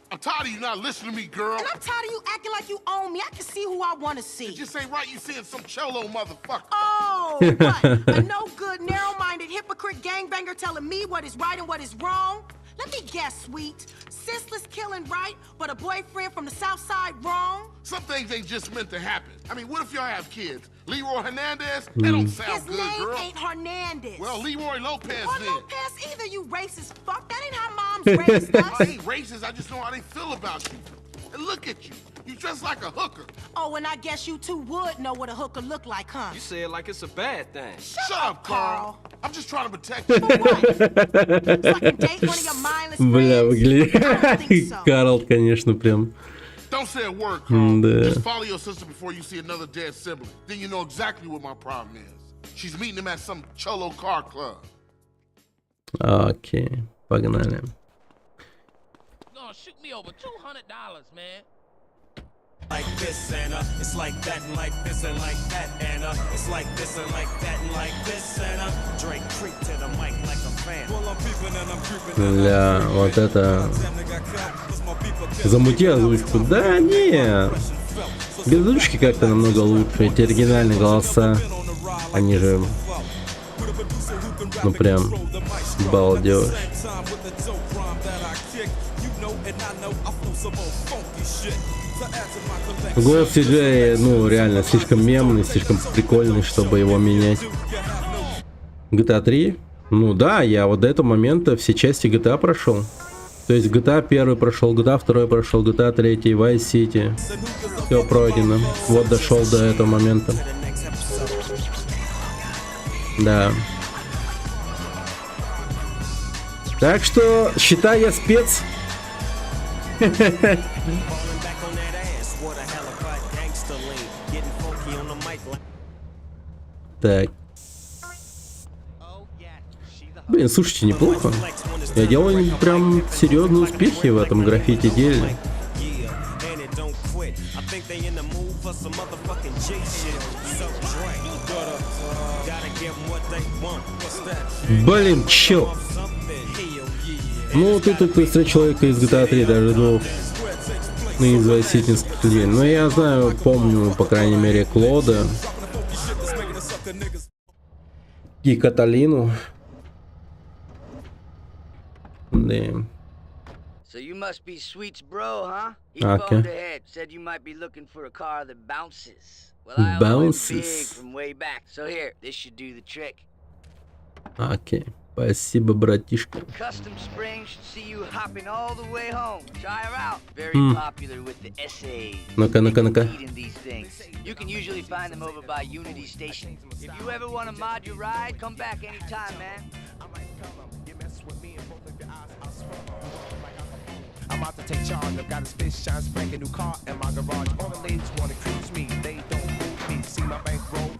I'm tired of you not listening to me, girl.
And I'm tired of you acting like you own me. I can see who I want to see.
It just ain't right you seeing some cholo motherfucker.
Oh, what? A no good, narrow-minded hypocrite gangbanger telling me what is right and what is wrong? Let me guess, sweet. Senseless killing right, but a boyfriend from the south side wrong?
Some things ain't just meant to happen. I mean, what if y'all have kids? Leroy Hernandez? That don't sound
His
good,
name
girl.
ain't Hernandez.
Well, Leroy Lopez
Or
then.
Lopez either, you racist fuck. That ain't how moms raised us.
I ain't racist, I just know how they feel about you. And look at you. You dress like a hooker.
Oh, and I guess you two would know what a hooker look like, huh?
You say it like it's a bad thing.
Shut up, Carl. I'm just trying to protect you.
Бля, выглядит. Карл, конечно, прям.
Don't say a word, Carl.
Да.
Just follow your sister before you see another dead sibling. Then you know exactly what my problem is. She's meeting him at some cholo car club.
Окей, погнали.
Gonna shoot me over $200, man.
Like this and it's like that and like this and like that and it's like this and like that and like this and Drake creep to the mic like a fan. Well, I'm peeping and I'm creeping.
Бля, вот это... Замути озвучку. Да не. Без озвучки как-то намного лучше. Эти оригинальные голоса. Они же... Ну прям... Балдеж. Голос CJ, ну реально слишком мемный, слишком прикольный, чтобы его менять. GTA 3? Ну да, я вот до этого момента все части GTA прошел. То есть GTA 1 прошел, GTA 2 прошел, GTA 3, Vice City. Все пройдено. Вот дошел до этого момента. Да. Так что, считай, я спец. Так. Блин, слушайте, неплохо. Я делаю прям серьезные успехи в этом граффити деле. Блин, чё? Ну, тут ты встретил человека из GTA 3, даже двух. Ну, из Vice City. Но я знаю, помню, по крайней мере, Клода. И Каталину. Да.
So you must be Sweet's bro, huh? He
Okay.
phoned ahead, said you might be looking for a car that bounces. Well, I always big from way back. So here, this should do the trick.
Окей. Спасибо, братишка.
Custom Spring should see you hopping all the way home. Try her out. Very popular with the essays.
Ну-ка, ну-ка, ну-ка.
These things. You can usually find them over by Unity Station. If you ever want to mod your ride, come back anytime, man.
I'm about to take charge. I've got a space shine, spank a new car in my garage. All the ladies wanna cruise me. They don't move me. See my bankroll.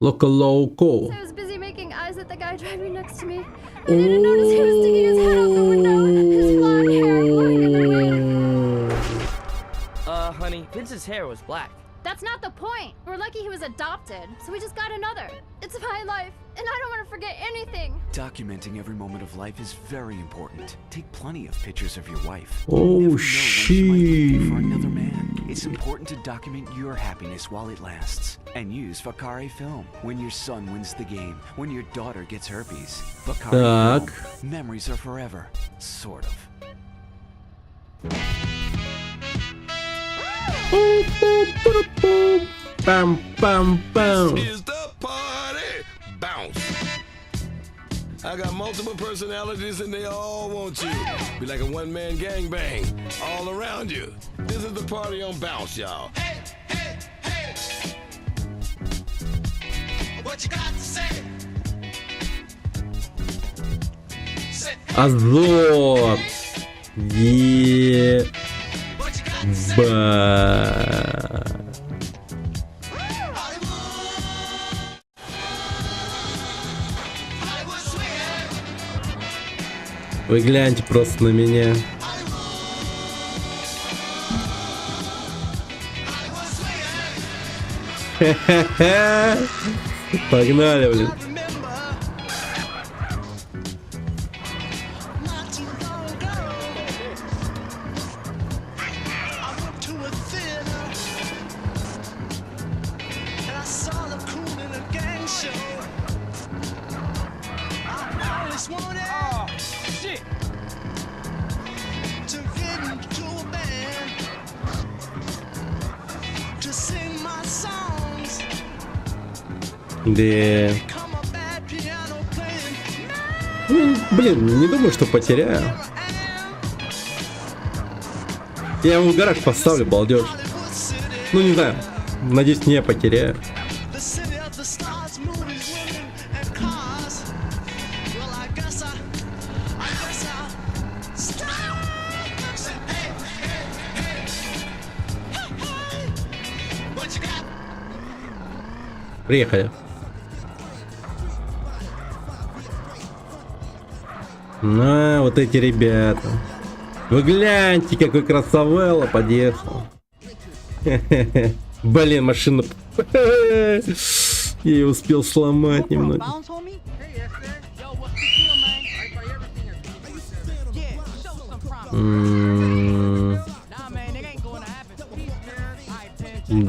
Loco.
I was busy making eyes at the guy driving next to me. I didn't notice he was sticking his head out the window. His blonde hair blowing in the wind.
Honey, Vince's hair was black.
That's not the point. We're lucky he was adopted, so we just got another. It's my life, and I don't want to forget anything.
Documenting every moment of life is very important. Take plenty of pictures of your wife.
Oh, shit.
For another man. It's important to document your happiness while it lasts. And use Vakari Film. When your son wins the game, when your daughter gets herpes. Vakari Film. Memories are forever. Sort of.
Pam, pam, pam.
This is the party. Bounce. I got multiple personalities and they all want you. Be like a one-man gangbang all around you. This is the party on Bounce, y'all.
Hey, hey, hey. What you got to say?
Азот. Еба. Вы гляньте просто на меня. Погнали, блин. Да. Ну, блин, не думаю, что потеряю. Я ему в гараж поставлю, балдеж. Ну, не знаю. Надеюсь, не потеряю. Приехали. На, вот эти ребята. Вы гляньте, какой красавелла подъехал. Блин, машина. Я ее успел сломать немного.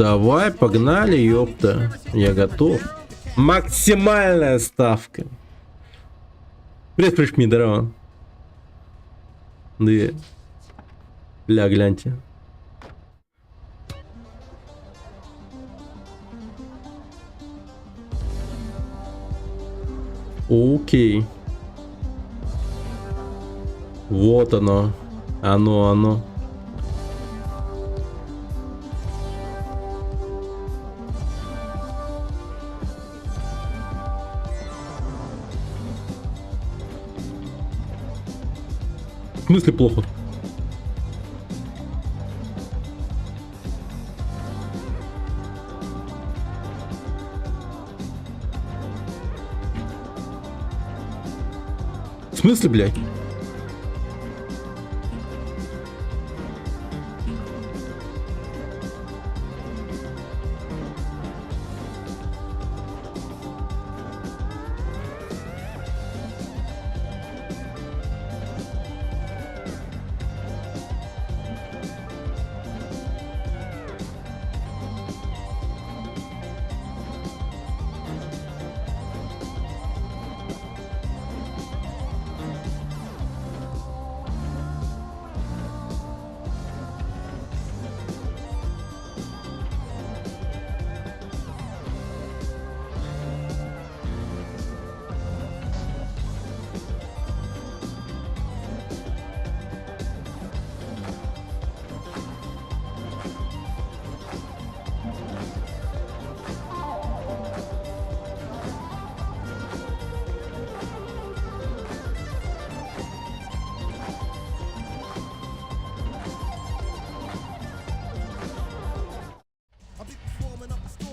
Давай, погнали, ёпта. Я готов. Максимальная ставка. Привет, прыжми, здорово. Да. Бля, гляньте. Окей. Вот оно. Оно. В смысле плохо? В смысле, блядь?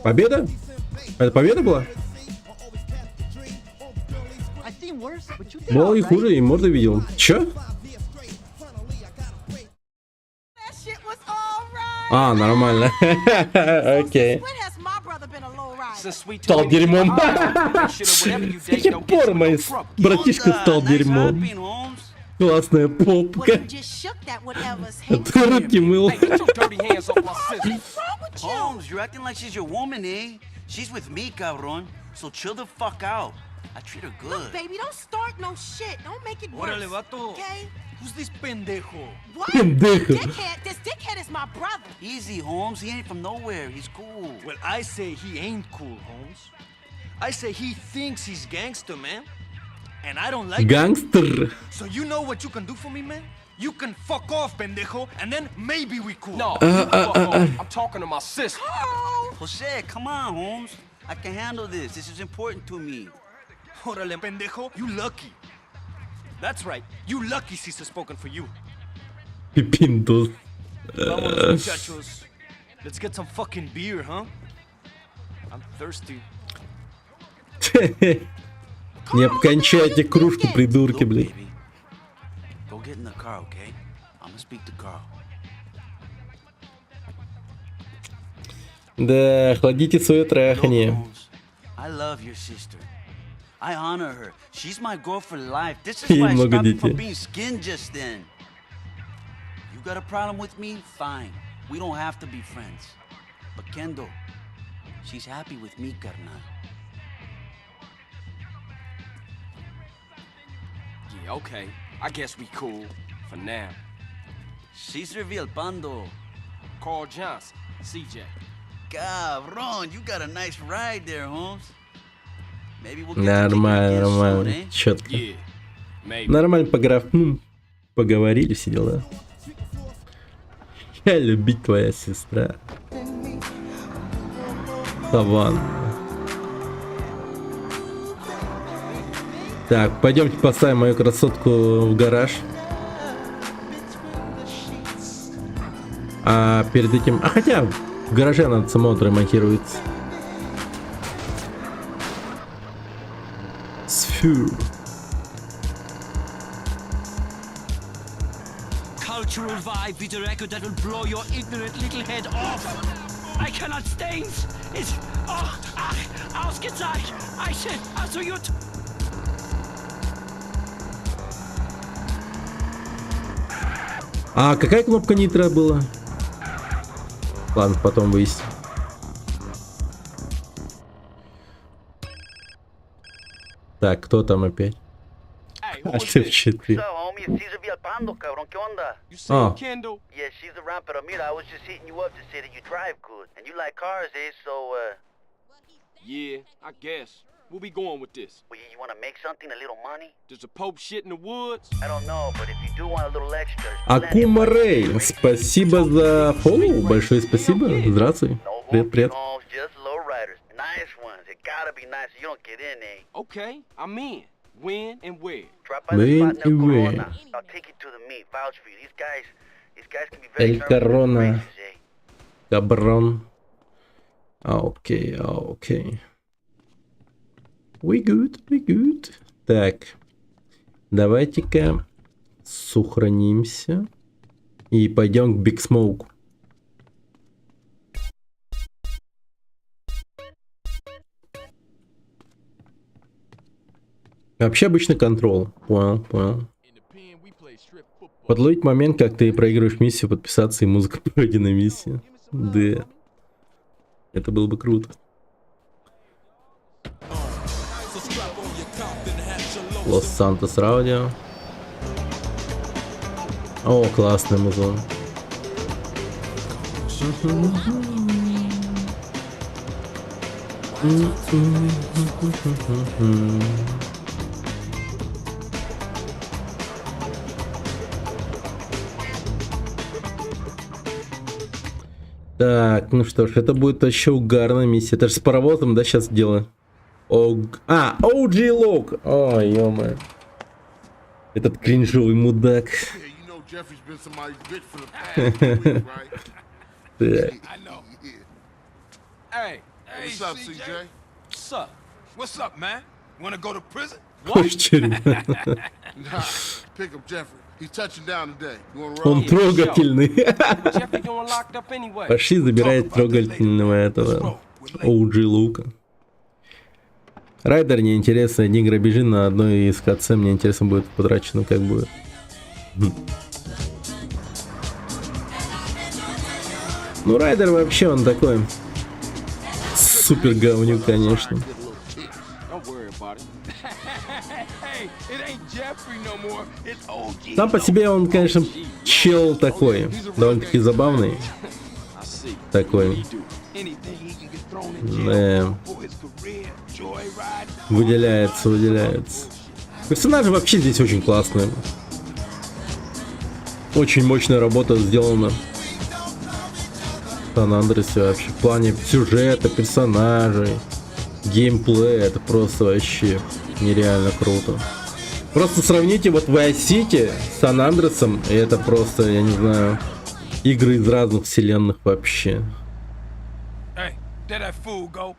Победа? Это победа была? Было и хуже, и морды видел. Чё? А, нормально. Окей. Стал дерьмом. С каких пор мой братишка стал дерьмом? Классная попка. Ты руки мыл.
Holmes, you're acting like she's your woman, eh? She's with me, cabron. So chill the fuck out. I treat her good.
Look, baby, don't start no shit. Don't make it worse.
Órale, vato.
Okay?
Who's this pendejo?
What?
Pendejo.
This dickhead is my brother.
Easy, Holmes. He ain't from nowhere. He's cool.
Well, I say he ain't cool, Holmes. I say he thinks he's gangster, man. And I don't like
Gangster.
it. So you know what you can do for me, man? You can fuck off, pendejo, and then maybe we cool.
No, I'm talking to my sister.
Jose, come on, Holmes. I can handle this. This is important to me.
Órale, pendejo. You lucky. That's right. You lucky Cesar spoken for you.
Pintos.
Vámonos, muchachos. Let's get some fucking beer, huh? I'm thirsty.
Не обкончайте кружку, придурки, блядь.
Go get in the car, okay? I'm gonna speak to Carl.
Да, охладите свое трахание.
I love your sister. I honor her. She's my girl for life. This is why I stopped you from being skinned just then. You got a problem with me? Fine. We don't have to be friends. But Kendall, she's happy with me, carnal.
Yeah, okay. I guess we cool. For now.
Cesar Villalpando.
Carl Johnson. CJ.
Cabron, you got a nice ride there, Holmes. Maybe we'll get
Нормально, нормально. Чётко. Нормально поговорили, все дела. Я любить твоя сестра. Саван. Так, пойдемте поставим мою красотку в гараж. А перед этим... А хотя в гараже надо само отремонтируется. Сфу.
Cultural vibe with a record that will blow your ignorant little head off. I cannot stand it. Oh, ach, ausgezeigt. I said, also you.
А какая кнопка нитро была? Ладно, потом выясним. Так, кто там опять? Альтер 4.
You seen
Oh.
Kendall?
Yeah, she's around, pero mira, I was just hitting you up to say that you drive good. And you like cars, eh? So,
Yeah, I guess. Where we going with this?
well, you want to make something, a little money?
Does the Pope shit in the woods?
I don't know, but if you do want a little extra... there's plenty of
Акума
money.
Рэй, спасибо за фоллоу. Большое спасибо. Здравствуй. Привет, привет.
Homes, just low riders. Nice ones. It gotta be nice so you don't get in, eh?
Okay, I'm in. When and where?
Drop by the
When
spot in
and
El
where?
Corona. I'll take you to the meet. Vouch for you. These guys can be very
Эль
nervous with
Корона.
races, eh?
Каброн. Окей, окей. We good, we good. Так. Давайте-ка сохранимся. И пойдем к Big Smoke. Вообще обычный контрол. Понял, понял. Подловить момент, как ты проигрываешь миссию, подписаться и музыка пройденной миссии. Да. Это было бы круто. Лос-Сантос Раудио. О, классный музон. Так, ну что ж, это будет вообще угарная миссия. Это же с паровозом, да, сейчас дело? OG Log. Ой, ё-моё. Этот кринжовый мудак.
Jeffrey's been somebody's bitch for the past week, right?
Так.
I know. Hey, what's up, CJ? What's up? What's up, man? Wanna go to prison?
Хочешь тюрьму?
Nah, pick up Jeffrey. He's touching down today. You wanna roll?
Он трогательный.
Jeffrey going locked up anyway.
Пошли забирать трогательного этого OG Лука. Райдер неинтересно, одни грабежи на одной из КЦ. Мне интересно будет потрачено, как будет. Ну, Райдер вообще он такой супер говнюк, конечно.
Don't worry about it. Hey, it ain't Jeffrey no more. It's OG.
Сам по себе он, конечно, чел такой, довольно-таки забавный. Такой. Да. Выделяется, выделяется. Персонажи вообще здесь очень классные. Очень мощная работа сделана. Сан Андреасе вообще в плане сюжета, персонажей, геймплея, это просто вообще нереально круто. Просто сравните вот Vice City с Сан Андреасом, и это просто, я не знаю, игры из разных вселенных вообще.
Hey, there that fool go.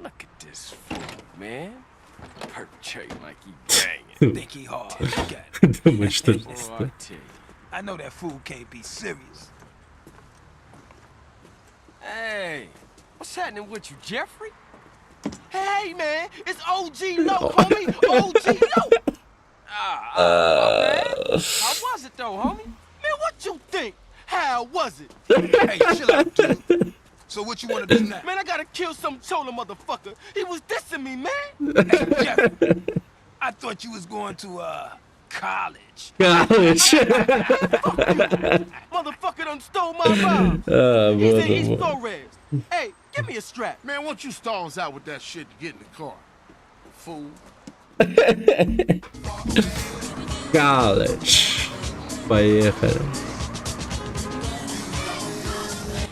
Look at this fool, man. Perpetrate like he banging. Think he hard.
Думаю, что
I know that fool can't be serious.
Hey, what's happening with you, Jeffrey? Hey, man, it's OG Low, homie. OG Low. Man. How was it, though, homie? Man, what you think? How was it?
Hey, chill out, dude. So what you want to do now?
Man, I gotta kill some chola motherfucker. He was dissing me, man.
Hey, Jeff, I thought you was going to, college.
College.
Motherfucker done stole my rhyme. He's in East Flores. Hey, give me a strap.
Man, why don't you stall us out with that shit to get in the car? Fool.
College. Поехали.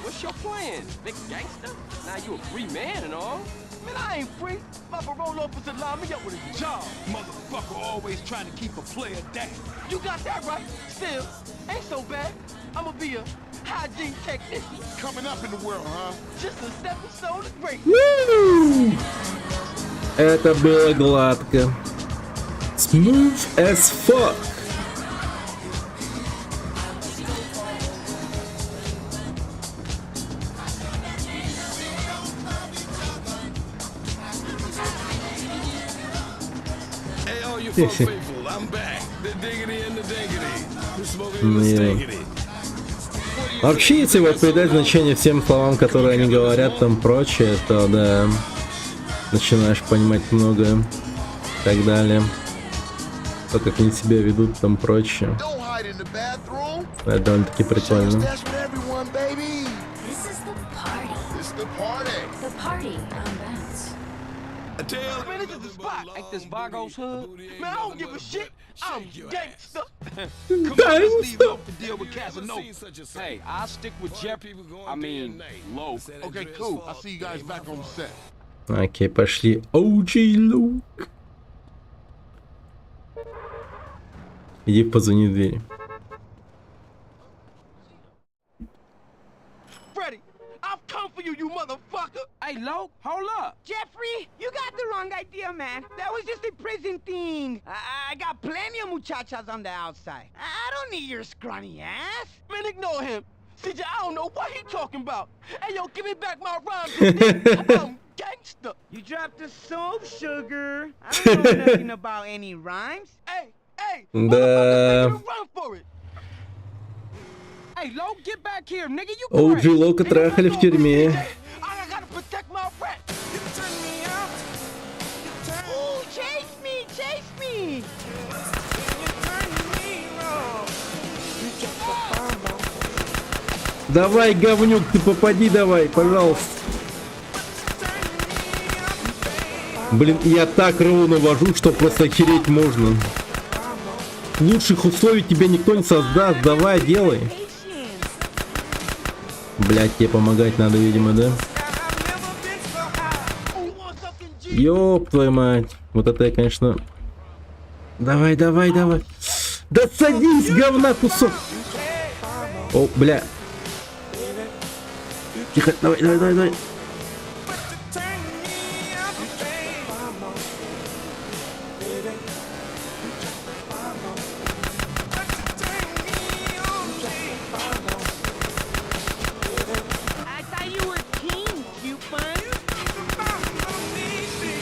What's your plan, big gangster? Now you a free man and all. Man, I ain't free. My parole officer lined me up with a job.
Motherfucker always trying to keep a player down.
You got that right. Still, ain't so bad. I'ma be a hygiene technician.
Coming up in the world, huh?
Just a stepping stone to greatness.
Woo! Это было гладко. Smooth as fuck. Вообще, если вот придать значение всем словам, которые они говорят, там прочее, то да, начинаешь понимать многое. так далее. То, как они себя ведут, там прочее.
Don't hide in the bathroom.
Это довольно-таки прикольно.
That's for everyone, baby.
This is the party.
It's the party.
The party on bounce.
Man, this is the spot. Ain't this Vargo's hood? Man, I don't give a shit. I'm gangster. Come on, let's leave Loke to deal with Casanova. Hey, I'll stick with Jeff. I mean, Loke.
Okay, cool. I'll see you guys back on the set.
Окей, пошли. OG Luke. Иди позвони в дверь.
Freddy, I've come for you, you motherfucker. Hey, Loke, hold up.
Jeffrey, you got the wrong idea, man. That was just a prison thing. I got plenty of muchachas on the outside. I don't need your scrawny ass.
Man, ignore him. CJ, I don't know what he talking about. Hey, yo, give me back my rhymes. I'm gangster.
You dropped the soap, sugar. I don't know nothing about any rhymes.
Hey, hey,
Да.
run for it. Hey, Loke, get back here, nigga. You
OG Лока трахали в тюрьме.
I gotta protect my rep.
Ooh, chase me, chase me.
Давай, говнюк, ты попади давай, пожалуйста. Блин, я так ровно вожу, что просто охереть можно. Лучших условий тебе никто не создаст. Давай, делай. Блять, тебе помогать надо, видимо, да? Ёб твою мать. Вот это я, конечно... Давай, давай, давай. Да садись, говна кусок. О, бля. Тихо, давай, давай, давай, давай.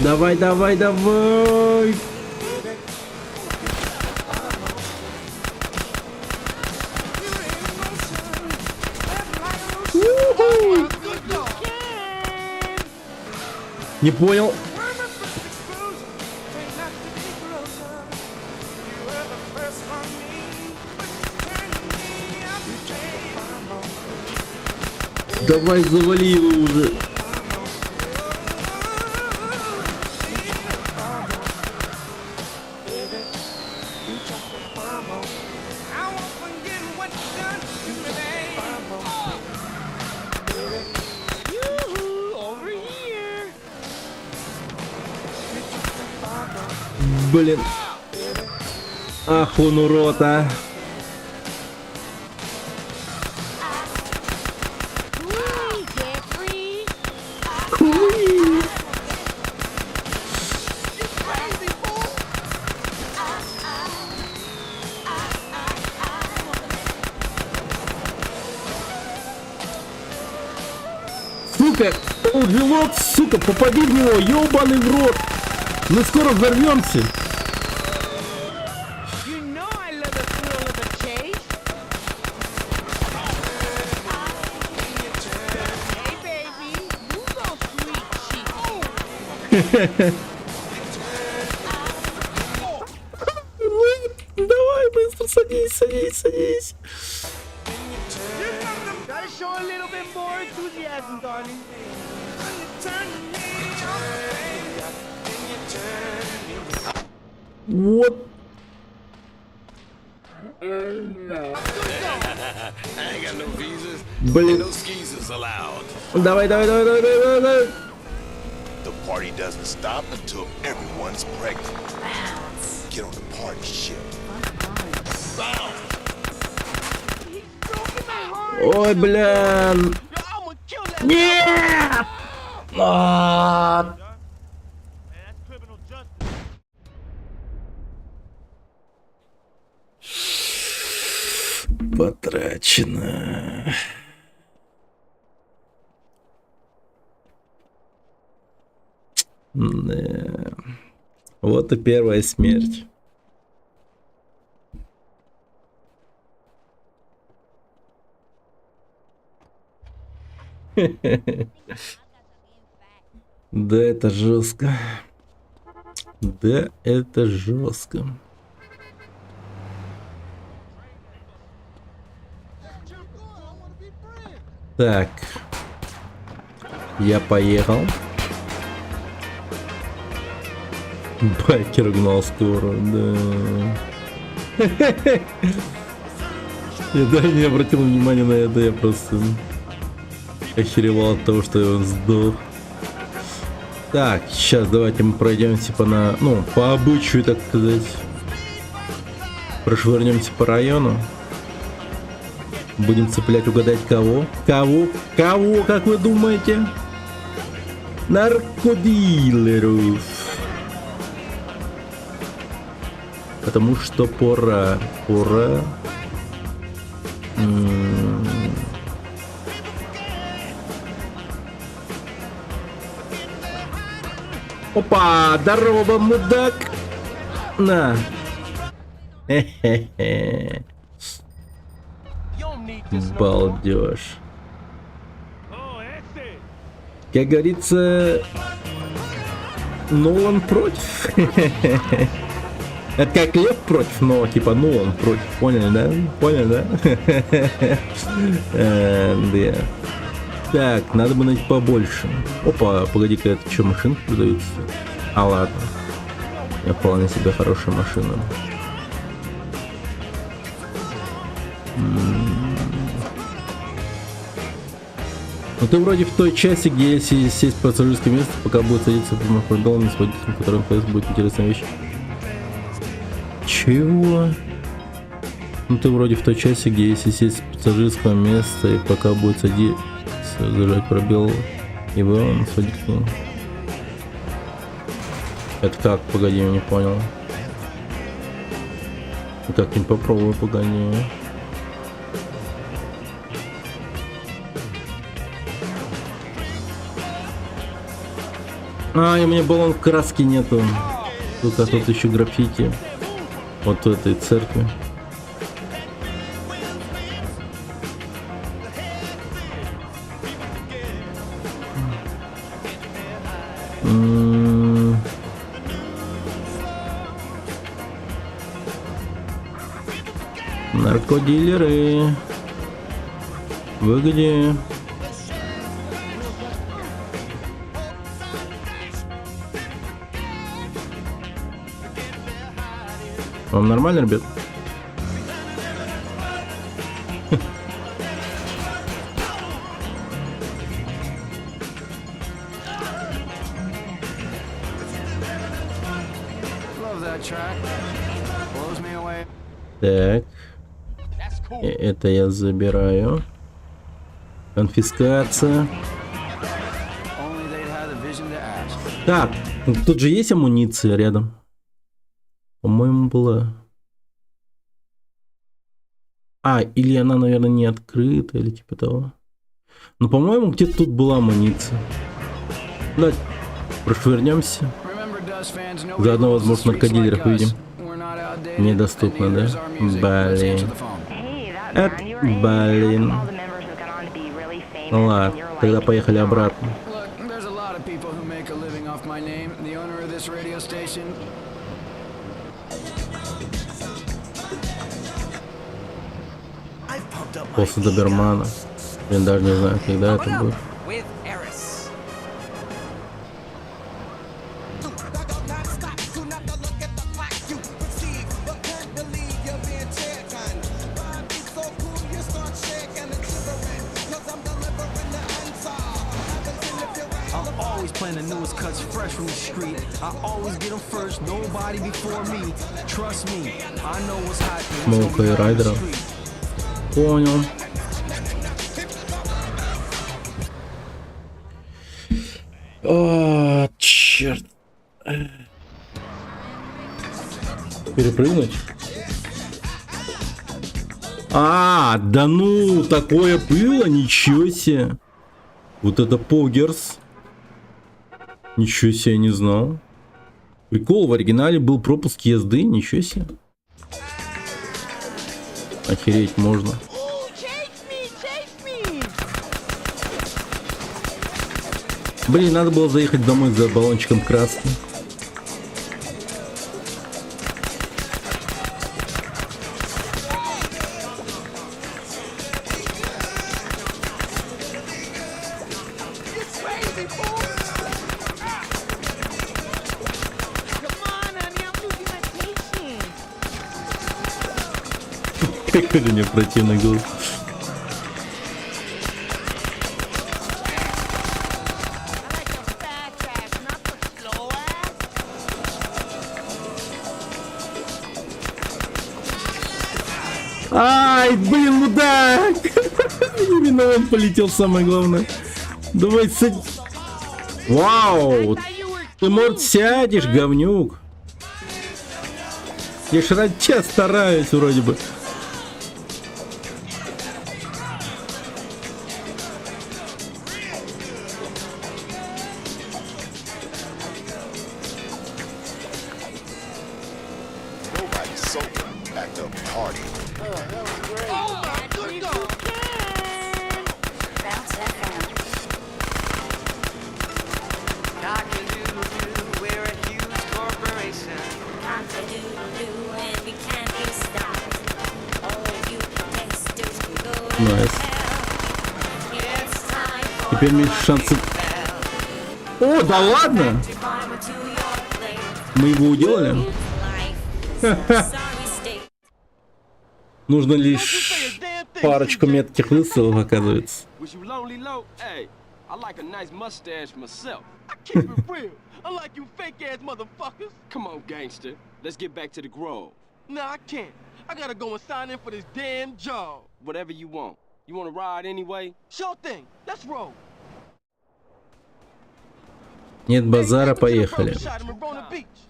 Давай, давай, давай. Не понял. Давай, завали его уже. Блин. Ах, он урод, а. Хуй. Сука, жилок, сука, попади в него, ёбаный в рот. Мы скоро взорвемся. Давай, быстро садись, садись, садись.
Gotta show a little bit more enthusiasm, darling.
Вот. Блин. Давай, давай, давай, давай, давай, давай.
The party doesn't stop until everyone's pregnant. Get on the party ship.
Ой, блин. Нет! А! Потрачено. Да. Вот и первая смерть. Да, это жестко. Да, это жестко. Так. Я поехал. Байкер гнал скоро, да. Я даже не обратил внимания на это, я просто охеревал от того, что он сдох. Так, сейчас давайте мы пройдемся по обычаю, так сказать. Прошвырнемся по району. Будем цеплять, угадать кого? Кого, как вы думаете? Наркодилеров. Потому что пора. Опа, здорово, мудак. На. Хе-хе-хе. Балдеж. Как говорится, Нолан против. Это как Лев против, но типа Нолан против. Поняли, да? Да. Так, надо бы найти побольше. Опа, погоди-ка, это что, машинки продаются? А ладно. Я вполне себе хорошая машина. Ну ты вроде в той части, где если сесть в пассажирское место, пока будет садиться в Махмадалме с водителем, который находится, будет интересная вещь. Чего? Ну ты вроде в той части, где если сесть с пассажирского места и пока будет садиться, зажать пробел и вон с водителем. Это как? Погоди, я не понял. Так, не попробую, погоди. А, и у меня баллон краски нету. Тут еще граффити. Вот в этой церкви. Наркодилеры. Вы где? Вам нормально, ребят? Так. Это я забираю. Конфискация. Так, тут же есть амуниция рядом. По-моему, была. Или она, наверное, не открыта, или типа того. Но, по-моему, где-то тут была амуниция. Давайте прошвырнемся. Заодно, возможно, наркодилеров увидим. Недоступно, да? Блин. Блин. Ну ладно, тогда поехали обратно. После Добермана. Я даже не знаю, когда это будет. Смоука и Райдера. Понял. О, черт. Перепрыгнуть? Да ну, такое было? Ничего себе. Вот это Погерс. Ничего себе, не знал. Прикол, в оригинале был пропуск езды, ничего себе. Охереть можно. Блин, надо было заехать домой за баллончиком краски. Какой же мне противный голос. Ай, блин, мудак! Именно он полетел, самое главное. Давай садись. Вау! Ты, может, сядешь, говнюк? Я ж ради тебя стараюсь, вроде бы.
Nobody's sober at the party.
We're a huge corporation.
Найс. Теперь меньше шансов. О, да ладно! Мы его уделали? Нужно лишь парочку метких выстрелов, оказывается.
Was you lonely low? Hey, I like a nice mustache myself.
I keep it real. Unlike you fake ass motherfuckers.
Come on, gangster. Let's get back to the Grove.
Nah, I can't. I gotta go and sign in for this damn job.
Whatever you want. You want to ride anyway?
Sure thing. Let's roll.
Нет базара, поехали.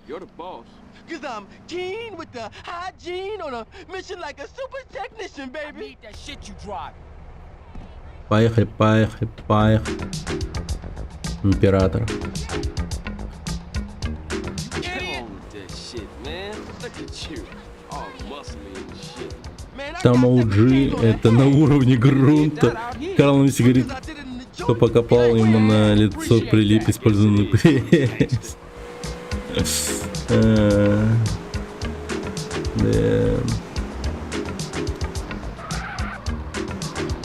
You're the boss.
Cause I'm keen with the hygiene on a mission like a super technician, baby. I need that shit you drive.
Поехали, поехали, поехали. Император. Там OG, это на уровне грунта. Карл Мисси говорит, что покопал ему на лицо прилип использованный пресс.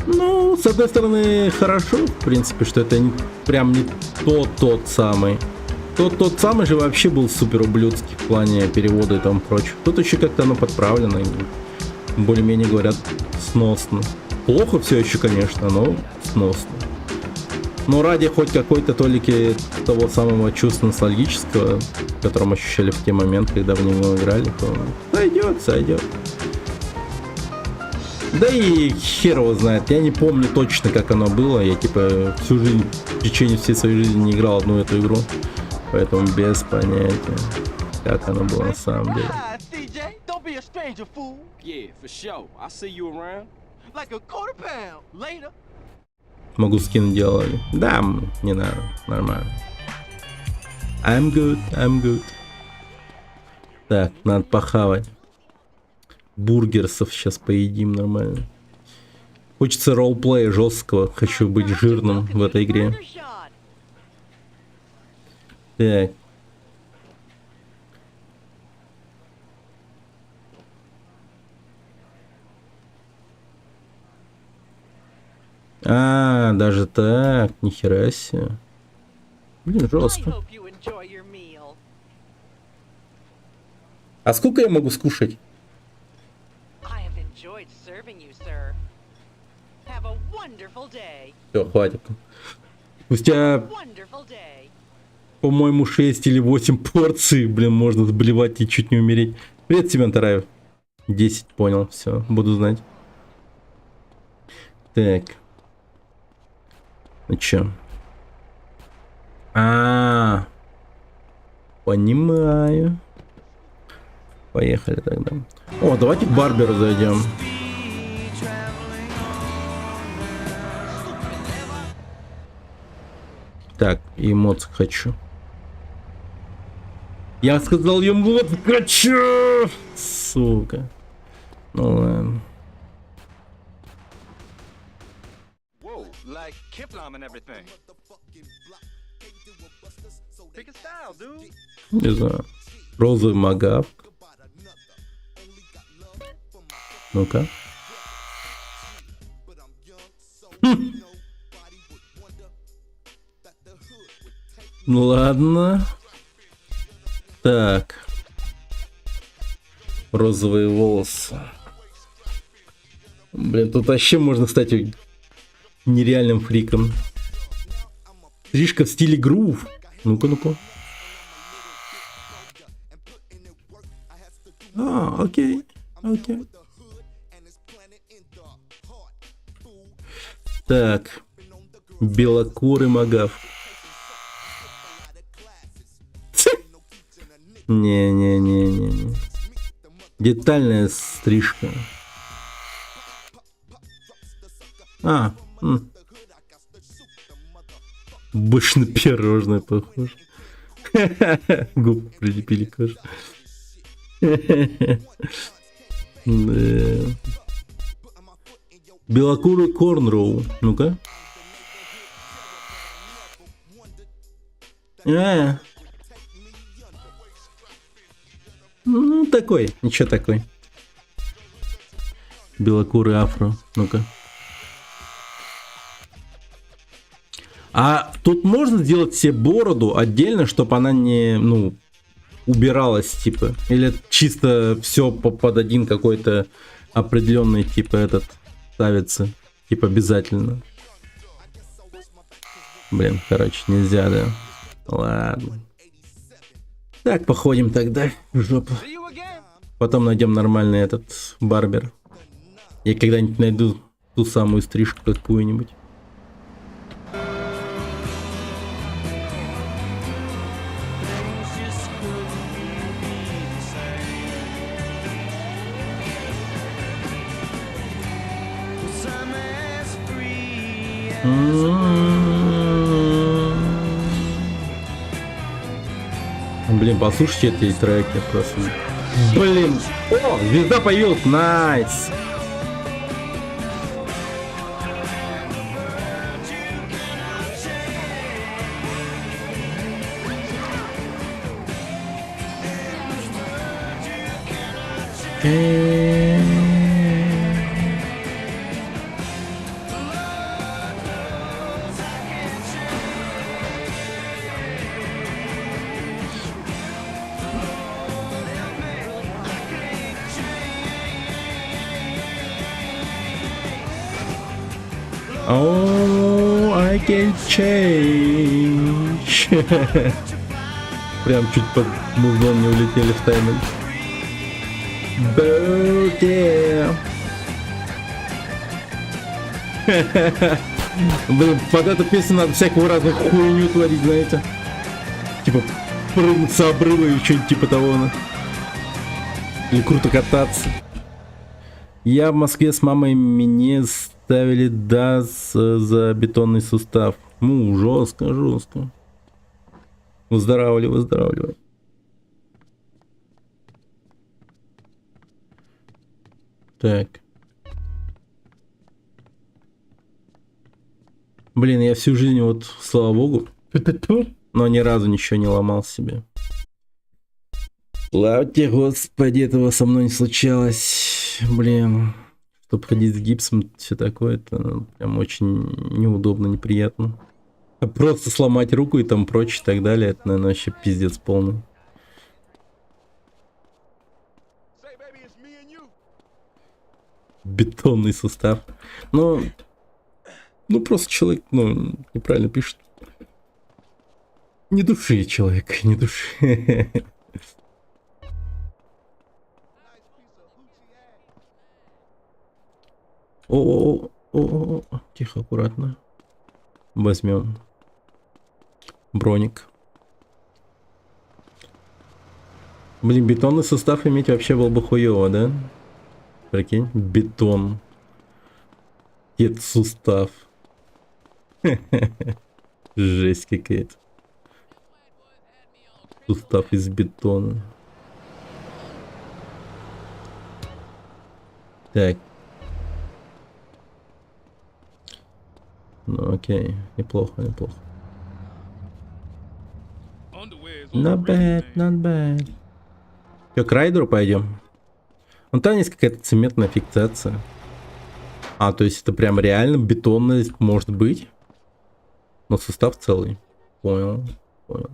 Ну, с одной стороны, хорошо, в принципе, что это прям не тот самый. Тот самый же вообще был супер ублюдский в плане перевода и тому прочего. Тут еще как-то оно подправлено, более-менее говорят, сносно. Плохо все еще, конечно, но сносно. Но ради хоть какой-то толики того самого чувства ностальгического, которое мы ощущали в те моменты, когда в него играли, то сойдет. Да и хер его знает, я не помню точно, как оно было. Я типа всю жизнь, в течение всей своей жизни не играл одну эту игру. Поэтому без понятия, как оно было на самом деле. Могу скин делали. Да, не надо, нормально. I'm good. Так, надо похавать. Бургерсов сейчас поедим нормально. Хочется ролплея жесткого. Хочу быть жирным в этой игре. Так. А, даже так, нихера себе. Блин, жестко. А сколько я могу скушать? Все, хватит. Спустя, по-моему, 6 или 8 порций, блин, можно сблевать и чуть не умереть. Привет, Семен Тараев. 10, понял, все, буду знать. Так. Ну чё? Понимаю. Поехали тогда. О, давайте к барберу зайдем. Так, эмоций хочу. Я сказал эмоций хочу! Сука. Ну ладно.
Like Kiplam and everything. Pick a style, dude.
Не знаю. Розовый магав. Ну-ка. Ну ладно. Так. Розовые волосы. Блин, тут вообще можно стать нереальным фриком. Стрижка в стиле грув. Ну-ка, ну-ка. А, окей. Окей. Так. Белокурый Магав. Не-не-не-не-не. Детальная стрижка. А. Больше на пирожное похож. Губы прилепили к коже. Белокурый корнроу. Ну-ка. Ну, такой. Ничего такой. Белокурый афро. Ну-ка. А тут можно сделать себе бороду отдельно, чтобы она не, ну, убиралась, типа? Или чисто все под один какой-то определенный, типа, этот ставится? Типа обязательно. Блин, короче, нельзя, да? Ладно. Так, походим тогда в жопу. Потом найдем нормальный этот барбер. Я когда-нибудь найду ту самую стрижку какую-нибудь. Блин, послушайте эти треки просто. Блин, о, звезда появилась, найс. Oh, I can change. Прям чуть под музлом не улетели в тайминг. Birthday. Блин, под эту песню надо всякую разную хуйню творить, знаете. Типа прыгнуть с обрыва или что-нибудь типа того. Или круто кататься. Я в Москве с мамой мне ставили ДАЗ за бетонный сустав. Ну, жестко, жестко. Выздоравливай, выздоравливай. Так. Блин, я всю жизнь вот, слава богу, но ни разу ничего не ломал себе. Слава тебе, Господи, этого со мной не случалось. Блин. Чтобы ходить с гипсом, все такое, это прям очень неудобно, неприятно. А просто сломать руку и там прочее и так далее, это, наверное, вообще пиздец полный. Бетонный сустав. Ну просто человек, ну, неправильно пишет. Не души, человек, не души. О, тихо, аккуратно. Возьмем броник. Блин, бетонный состав иметь вообще было бы хуёво, да? Прикинь, бетон. Это сустав. Жесть какая-то. Сустав из бетона. Так. Ну окей, неплохо, неплохо. Not bad, not bad. Че, к райдеру пойдем? Ну там есть какая-то цементная фиксация. А, то есть это прям реально бетонность может быть. Но сустав целый. Понял, понял.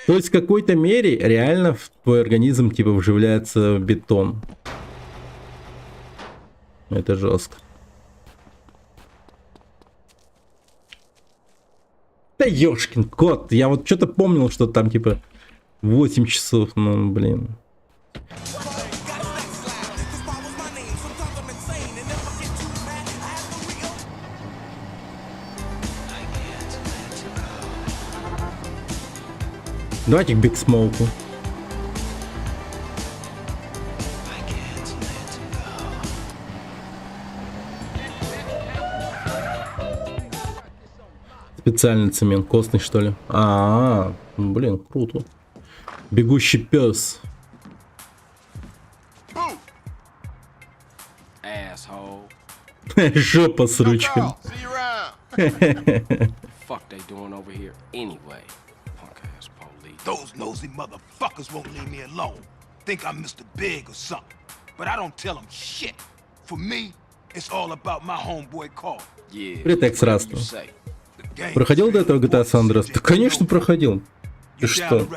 То есть в какой-то мере реально в твой организм типа вживляется бетон. Это жестко. Да ёшкин кот, я вот что-то помнил, что там типа 8 часов, ну блин. Давайте к Биг Смоуку. Специальный цемент, костный что ли? Блин, круто. Бегущий пес. Жопа с ручкой.
Those nosy motherfuckers won't leave me alone. Think I'm Mr. Big or something. But I don't tell them shit. For me, it's all about my homeboy Carl.
Претекст раста. Проходил до этого GTA San Andreas? Да, конечно, проходил. Ты что?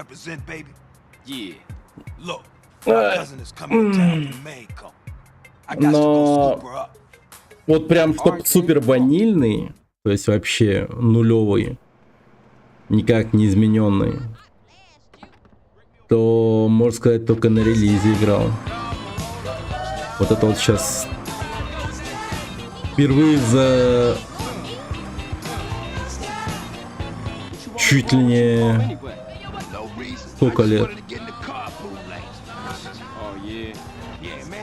Но вот прям чтоб супер ванильный, то есть вообще нулевый, никак не измененный, то, можно сказать, только на релизе играл. Вот это вот сейчас впервые за чуть ли не сколько лет?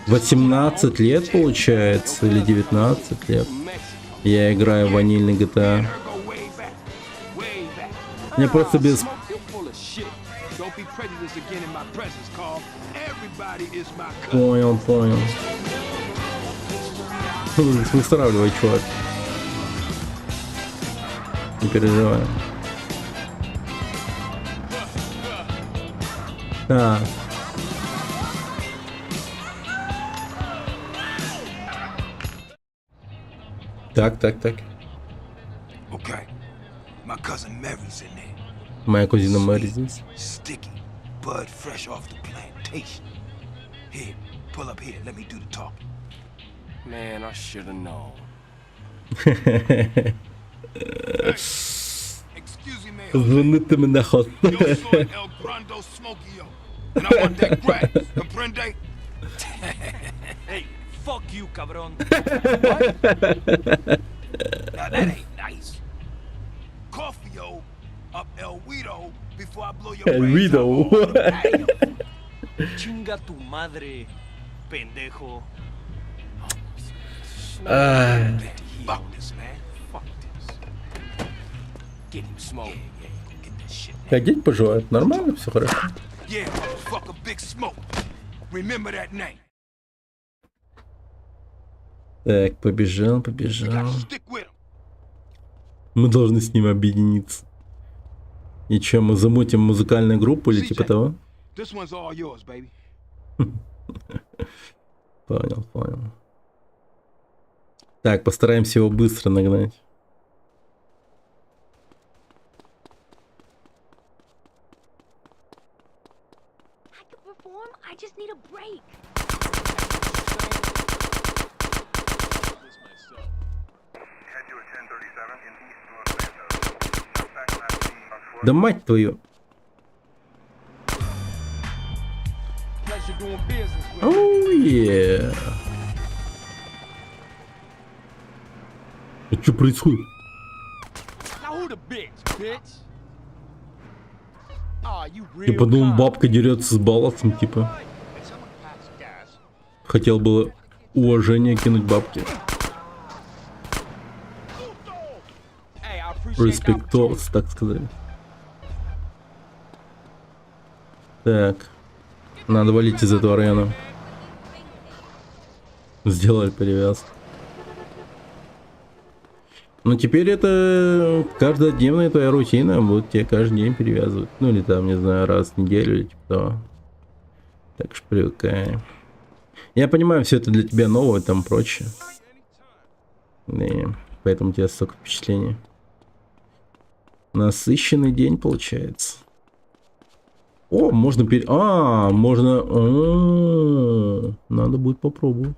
18 лет получается, или 19 лет. Я играю в ванильный GTA. Мне просто без... Понял. Выстраивай, чувак. Не переживай. Так. Моя кузина Мэри здесь. Звонит мене ход.
Fuck you, cabrón.
Now that ain't nice. Coffee-o up El Guido before I blow your brains out.
Chinga tu madre, pendejo.
Fuck this, man. Fuck this.
Get him smoke.
Get this shit.
Ходить пожелает. Нормально, все хорошо.
Yeah, motherfucker, Big Smoke. Remember that name.
Так, побежал. Мы должны с ним объединиться. И что, мы замутим музыкальную группу или типа того? Понял. Так, постараемся его быстро нагнать. Да мать твою. Оу, yeah. А что происходит? Я подумал, бабка дерется с балласом, типа. Хотел было уважение кинуть бабке. Респектос, так сказать. Так. Надо валить из этого района. Сделали перевязку. Ну теперь это каждодневная твоя рутина. Будут тебе каждый день перевязывать. Ну или там, не знаю, раз в неделю или типа того. Так что привыкай. Я понимаю, все это для тебя новое, там прочее. И поэтому у тебя столько впечатлений. Насыщенный день получается. О, можно можно... Надо будет попробовать.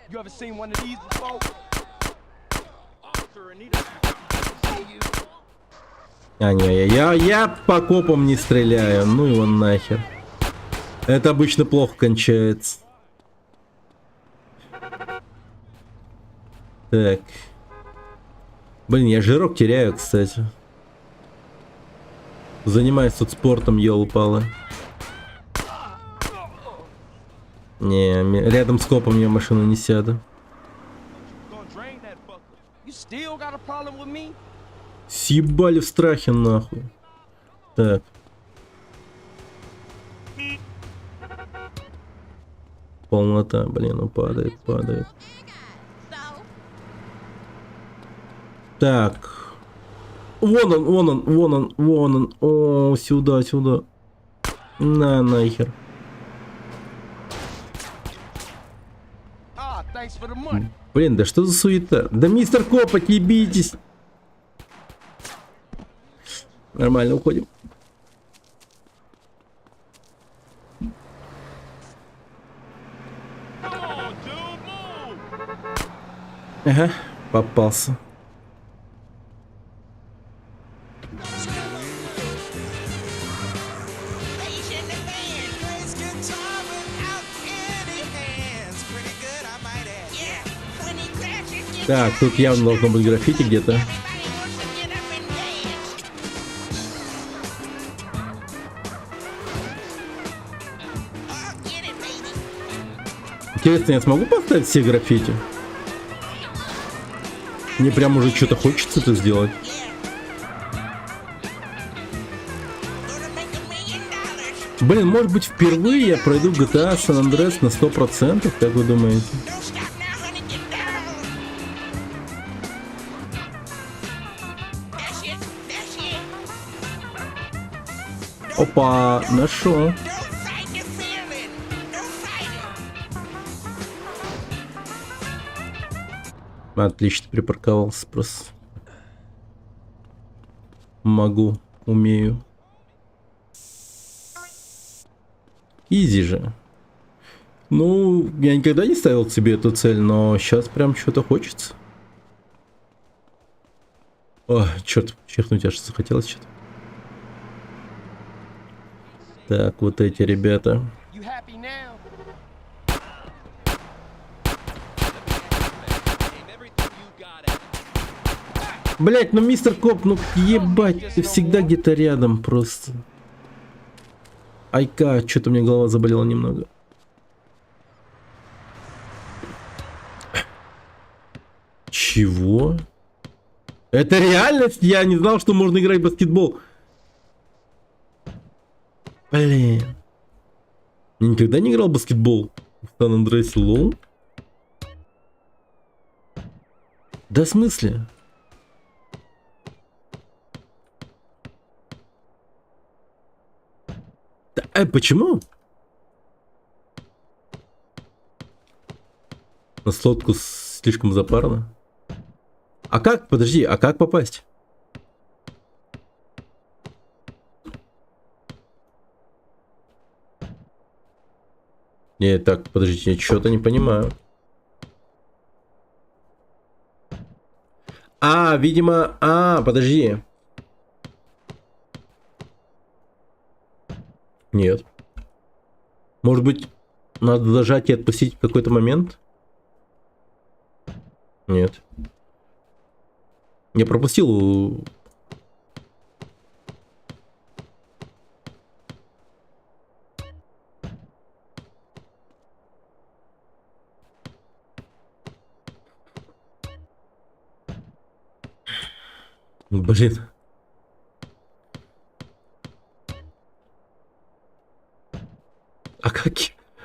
You ever seen one of these before? Officer Anita. See you.
А, не, я по копам не стреляю, ну его нахер. Это обычно плохо кончается. Так. Блин, я жирок теряю, кстати. Занимаюсь тут спортом, ёлы-палы. Не, рядом с копом я в машину не сяду.
You still got a problem with me?
Съебали в страхе, нахуй. Так. Полнота, блин, ну падает, падает. Так. Вон он, вон он, вон он, вон он. О, сюда, сюда. На, нахер.
Ah, thanks for the money.
Блин, да что за суета? Да мистер Коп, отъебитесь. Нормально, уходим. Ага, попался. Так, тут явно должно быть граффити где-то. Интересно, я смогу поставить все граффити? Мне прям уже что-то хочется это сделать. Блин, может быть впервые я пройду GTA San Andreas на 100%, как вы думаете? Опа, нашел. Отлично, припарковался просто. Могу, умею. Изи же. Ну, я никогда не ставил себе эту цель, но сейчас прям что-то хочется. О, черт, чихнуть аж захотелось что-то. Так, вот эти ребята. Блять, ну мистер Коп, ну ебать, ты всегда где-то рядом просто. Айка, что-то мне голова заболела немного. Чего? Это реальность? Я не знал, что можно играть в баскетбол. Блин. Я никогда не играл в баскетбол в San Andreas, лол. Да в смысле? Почему? На слотку слишком запарно. А как? Подожди, а как попасть? Не, так, подождите, я что-то не понимаю. А, видимо... А, подожди. Нет. Может быть, надо зажать и отпустить в какой-то момент? Нет. Я пропустил... Блин.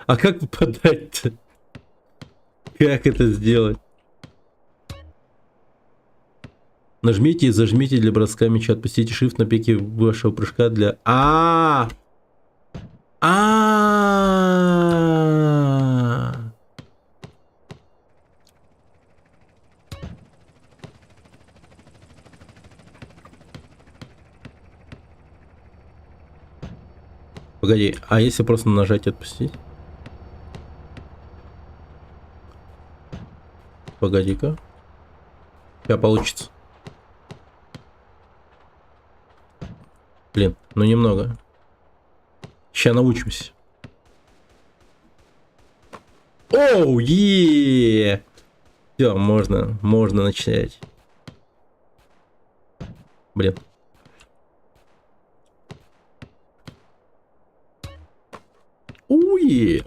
А как попадать-то? Как это сделать? Нажмите и зажмите для броска мяча. Отпустите Shift на пике вашего прыжка для... Погоди, а если просто нажать и отпустить? Погоди-ка. Сейчас получится. Блин, ну немного. Сейчас научимся. Оу, е! Все, можно начинать. Блин. Уе!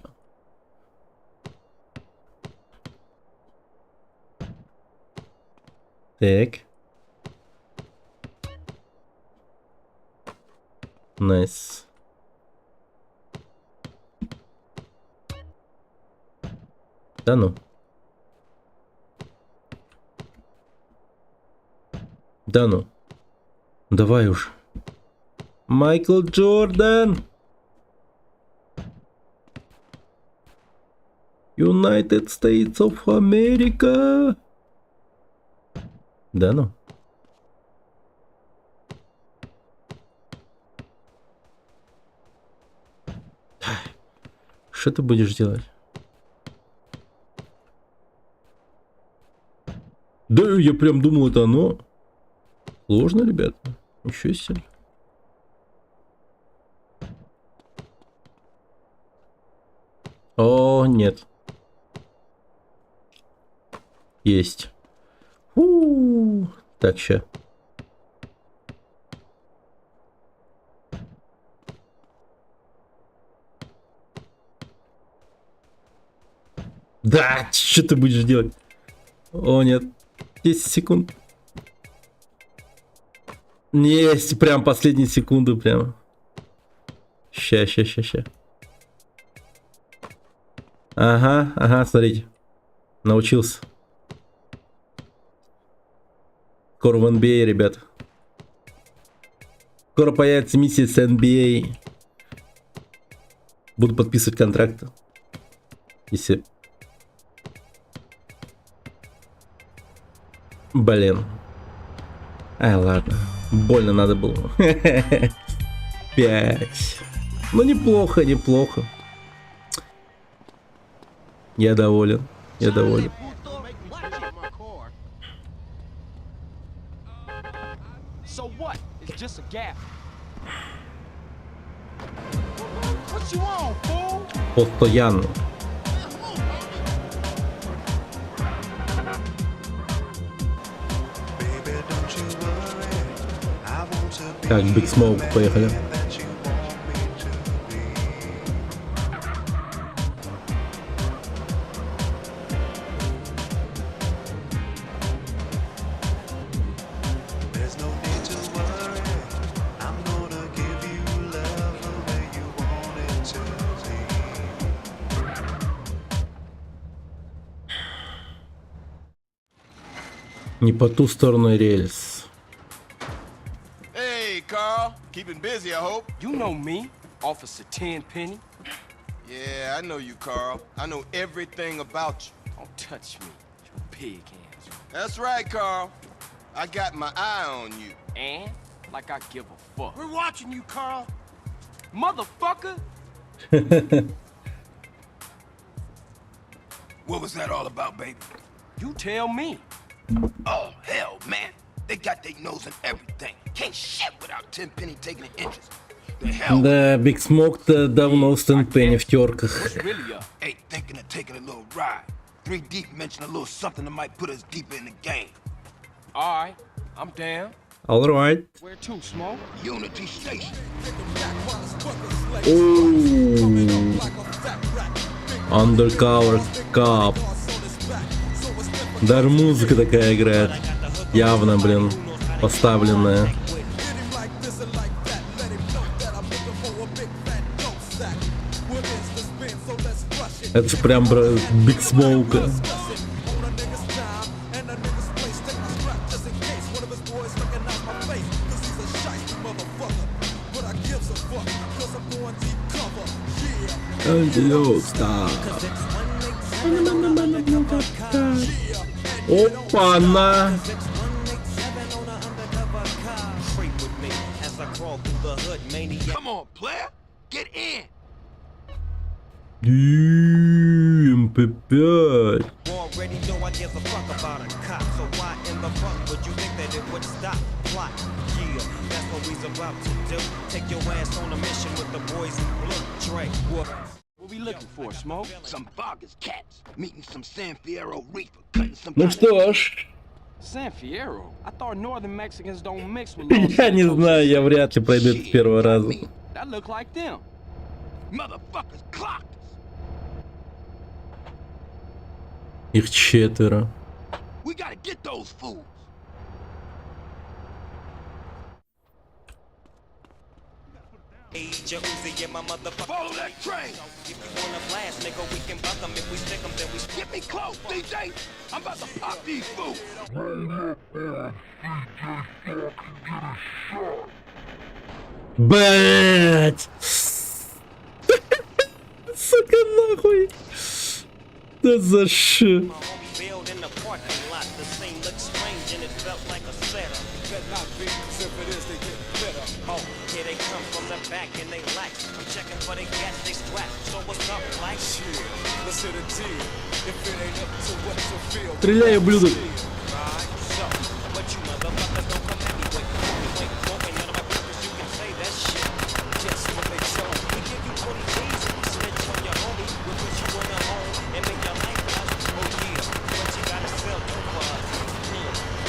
Так. Найс. Да ну. Да ну. Давай уж. Майкл Джордан. United States of America. Да ну. Что ты будешь делать? Да, я прям думал, это оно. Сложно, ребята. Ничего себе. О, нет. Есть. Так, ща. Да, что ты будешь делать? О, нет. 10 секунд. Есть, прям последние секунды, прям. Ща. Ага, смотрите. Научился. Скоро в NBA, ребят. Скоро появится миссия с NBA. Буду подписывать контракты. Если... Блин. Ай, ладно. Больно надо было. 5. Ну, неплохо. Я доволен.
So what? It's just a gap. What you on, fool?
Постоянно. Так, Big Smoke, поехали. Не по ту сторону рельс.
Hey, Carl. Keeping busy, I hope.
You know me, Officer Tenpenny.
Yeah, I know you, Carl. I know everything about you.
Don't touch me, you pig hands.
That's right, Carl. I got my eye on you.
And like I give a fuck.
We're watching you, Carl.
Motherfucker!
What was that all about, baby?
You tell me.
Oh, hell, man. They got their nose in everything. Can't shit without Tenpenny taking an interest. The hell?
Да, Big Smoke-то давно с Tenpenny в терках.
Hey, thinking of taking a little ride. 3 Deep mentioned a little something that might put us deeper in the game.
Alright, I'm down.
Alright.
Where to, Smoke?
Unity Station.
Undercover Cop. Даже музыка такая играет. Явно, блин, поставленная. Это же прям Big Smoke. Опа-на!
Come on, player. Get in.
MP5.
already know I give a fuck about a cop. So why in the fuck would you think that it would stop? Plot, yeah, that's what we's about to do. Take your ass on a mission with the boys in blue. Dre, what?
What we looking for, Smoke? Some Vargas cats. Meeting some San Fierro reefer. Cutting some...
Ну что ж.
San Fierro? I thought northern Mexicans don't mix with...
Я не знаю, я вряд ли пройду это с первого раза.
That look like them. Motherfuckers clocked us.
Их 4.
We gotta get those fools. Follow that train.
If you wanna blast, nigga, we can buck them. If we stick them, then we
Get me close, DJ. I'm about to pop these fools.
Блять! Сука, нахуй! Да за что?
build in the parking lot. The scene looks strange and it felt like a setup. Could not be, if it is, they get better. Oh, here they come from the back and they lack. I'm checking for they gas, they strap. So what's up, like? Shit, let's hit a G. If it ain't up to what you feel.
Стреляй, ублюдок!
Right, so, what you motherfuckers don't come heavyweight. Wait, smoking none of my business, you can say that shit. Just what they show. We give you 20 days if you snitch on your homie. We'll put you in a home and make your life last. Oh yeah, but you gotta sell two for us.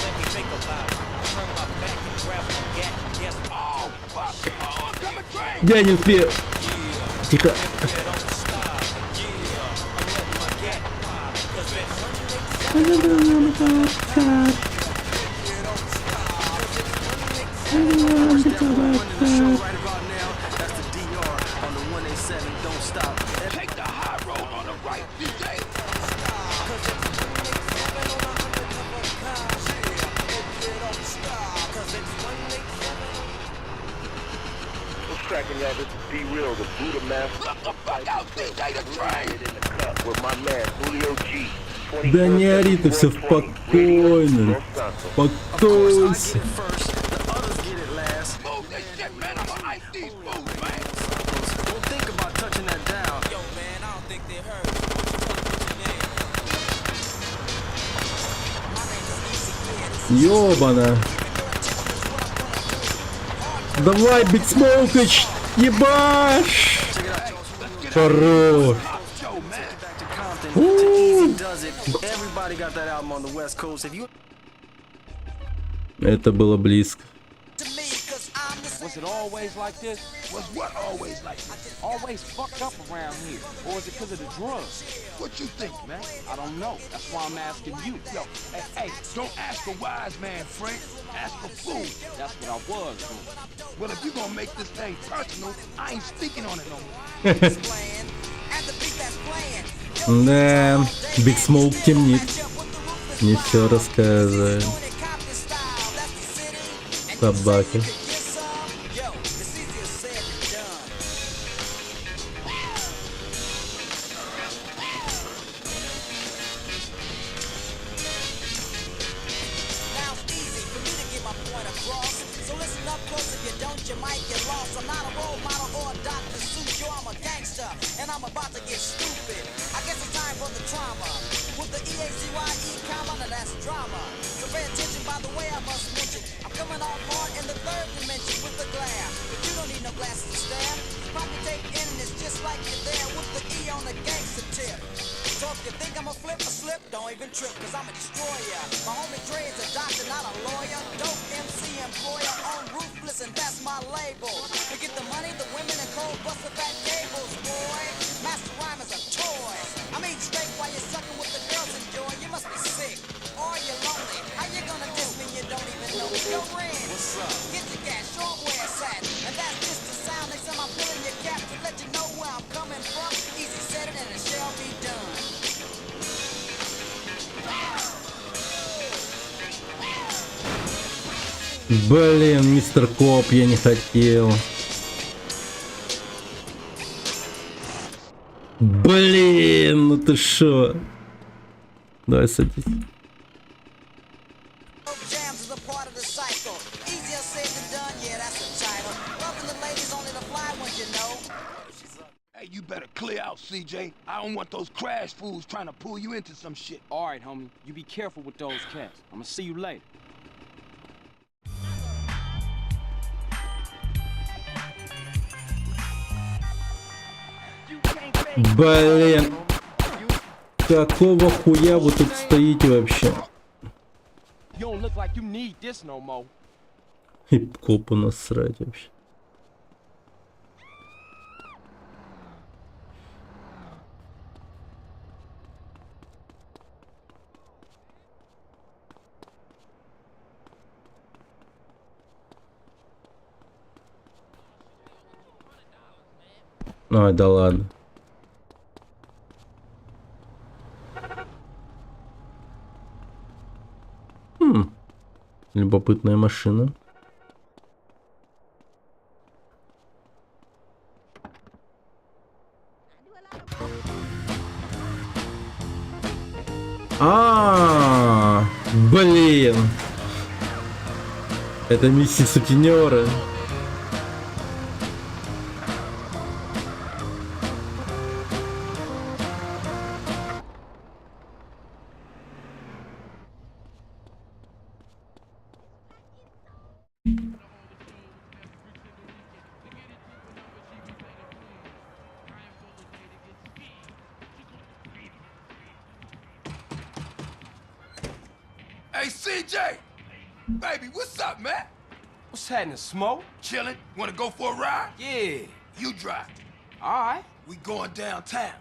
Let me think about it. Turn my back and grab one gat. Yes, oh, fuck. Oh, I'm coming train.
Я не успею. Тихо.
Take the high road on the right, DJ.
What's cracking, y'all? This is B-Real, the Buddha Master.
Look the fuck out, DJ, the train.
In the cup with my man, Julio G.
Да не ори ты, все спокойно. Успокойся.
Move this shit, man. I'ma ice these fools, man.
Don't think about touching that down.
Yo, man, I don't think they heard.
Ёбана. Давай, Биг Смоукач, ебашь! Хорош. Это было близко.
Was it always like this? Was what always like this? Always fucked up around here? Or is it because of the drugs? What you think, man? I don't know. That's why I'm asking you. Yo, hey, don't ask a wise man, Frank. Ask a fool. That's what I was doing. Well, if you're gonna make this thing personal, I ain't speaking on it no more.
Да, Биг Смоук темнит. Не все рассказывает. Собаки. Блин, мистер Коп, я не хотел. Блин, ну ты шо? Давай садись.
Hey, you better clear out, CJ. I don't want those crash fools trying to pull you into some shit.
All right, homie. You be careful with those cats. I'm gonna see you later.
Блин. Какого хуя вы тут стоите вообще?
You don't look like you need this no more.
И копу насрать вообще. Ой, да ладно. Любопытная машина. Блин. Это миссия сутенера.
Hey, CJ! Baby, what's up, man?
What's happening, Smoke?
Chillin'? Wanna go for a ride?
Yeah.
You drive.
All right.
We going downtown.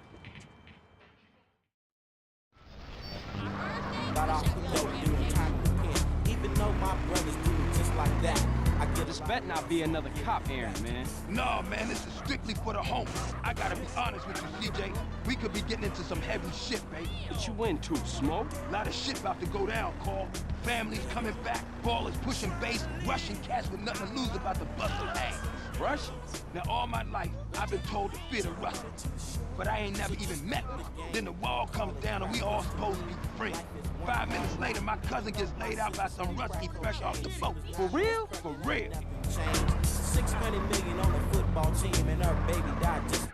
Even though my brothers do it just like that, I get this better not be another cop errand, man.
No, man, this is strictly for the homies. I gotta be honest with you, CJ. We could be getting into some heavy shit, baby.
What you into, Smoke?
A lot of shit about to go down, Carl. Families coming back, ballers pushing base, Russian cats with nothing to lose about to bust their ass.
Russians?
Now, all my life, I've been told to fear the Russians. But I ain't never even met them. Then the wall comes down and we all supposed to be friends. 5 minutes later, my cousin gets laid out by some Rusky fresh off the boat.
For real?
For real.
600 million on a football team and her baby died just...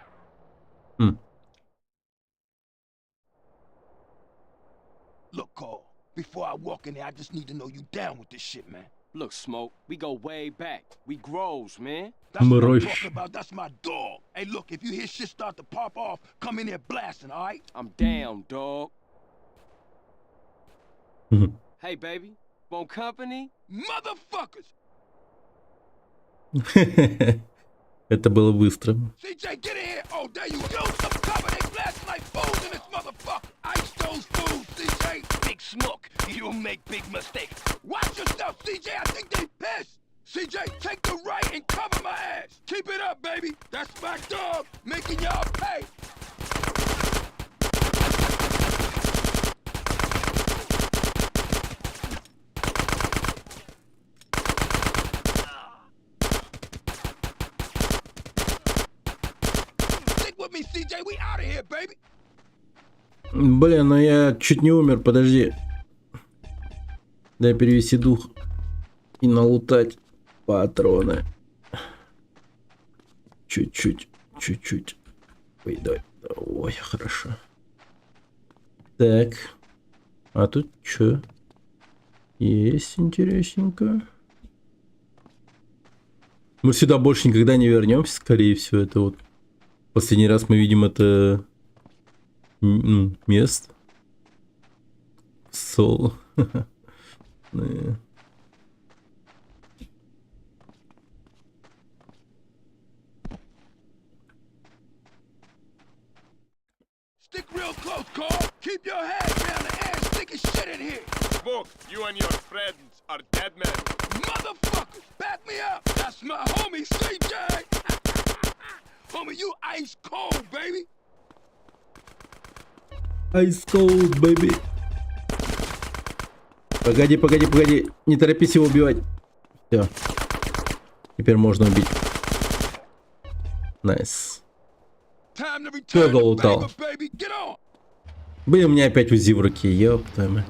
Look, Carl, before I walk in there, I just need to know you down with this shit, man.
Look, Smoke, we go way back. We grows, man.
That's what I'm talking about. That's my dog. Hey, look, if you hear shit start to pop off, come in there blasting, all right?
I'm down, dog. Hey, baby, want company?
Motherfuckers!
Это было быстро.
CJ, get in here! Oh, there you go! Some cover, they blasting like fools in this motherfucker! Ice those fools, CJ! Big Smoke, you'll make big mistakes. Watch yourself, CJ! I think they pissed! CJ, take the right and cover my ass! Keep it up, baby! That's my dog, making y'all pay! CJ, we out of here, baby.
Блин, ну я чуть не умер, подожди. Дай перевести дух и налутать патроны. Чуть-чуть. Ой, давай. Ой, хорошо. Так. А тут что? Есть интересненько. Мы сюда больше никогда не вернемся, скорее всего. Это вот последний раз мы видим это место. Соло.
Stick real close, Carl. Keep your head down the air, sticking shit in here.
Smoke, you and your friends are dead men.
Motherfuckers, back me up. That's my homie, CJ. Homie, you ice cold, baby.
Ice cold, baby. Погоди. Не торопись его убивать. Все. Теперь можно убить. Найс. Все, залутал. Блин, у меня опять УЗИ в руке, ёптамы.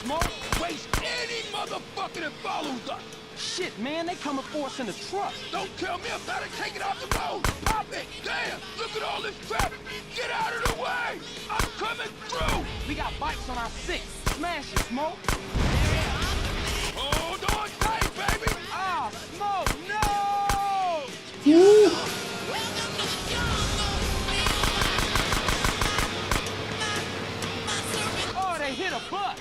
Smoke. Waste any motherfucker that follows us.
Shit, man, they coming for us in the truck.
Don't tell me about it. Take it off the road. Pop it. Damn. Look at all this traffic. Get out of the way. I'm coming through.
We got bikes on our six. Smash it, Smoke.
Hold on tight, baby.
Ah, Smoke, no! Oh, they hit a bus.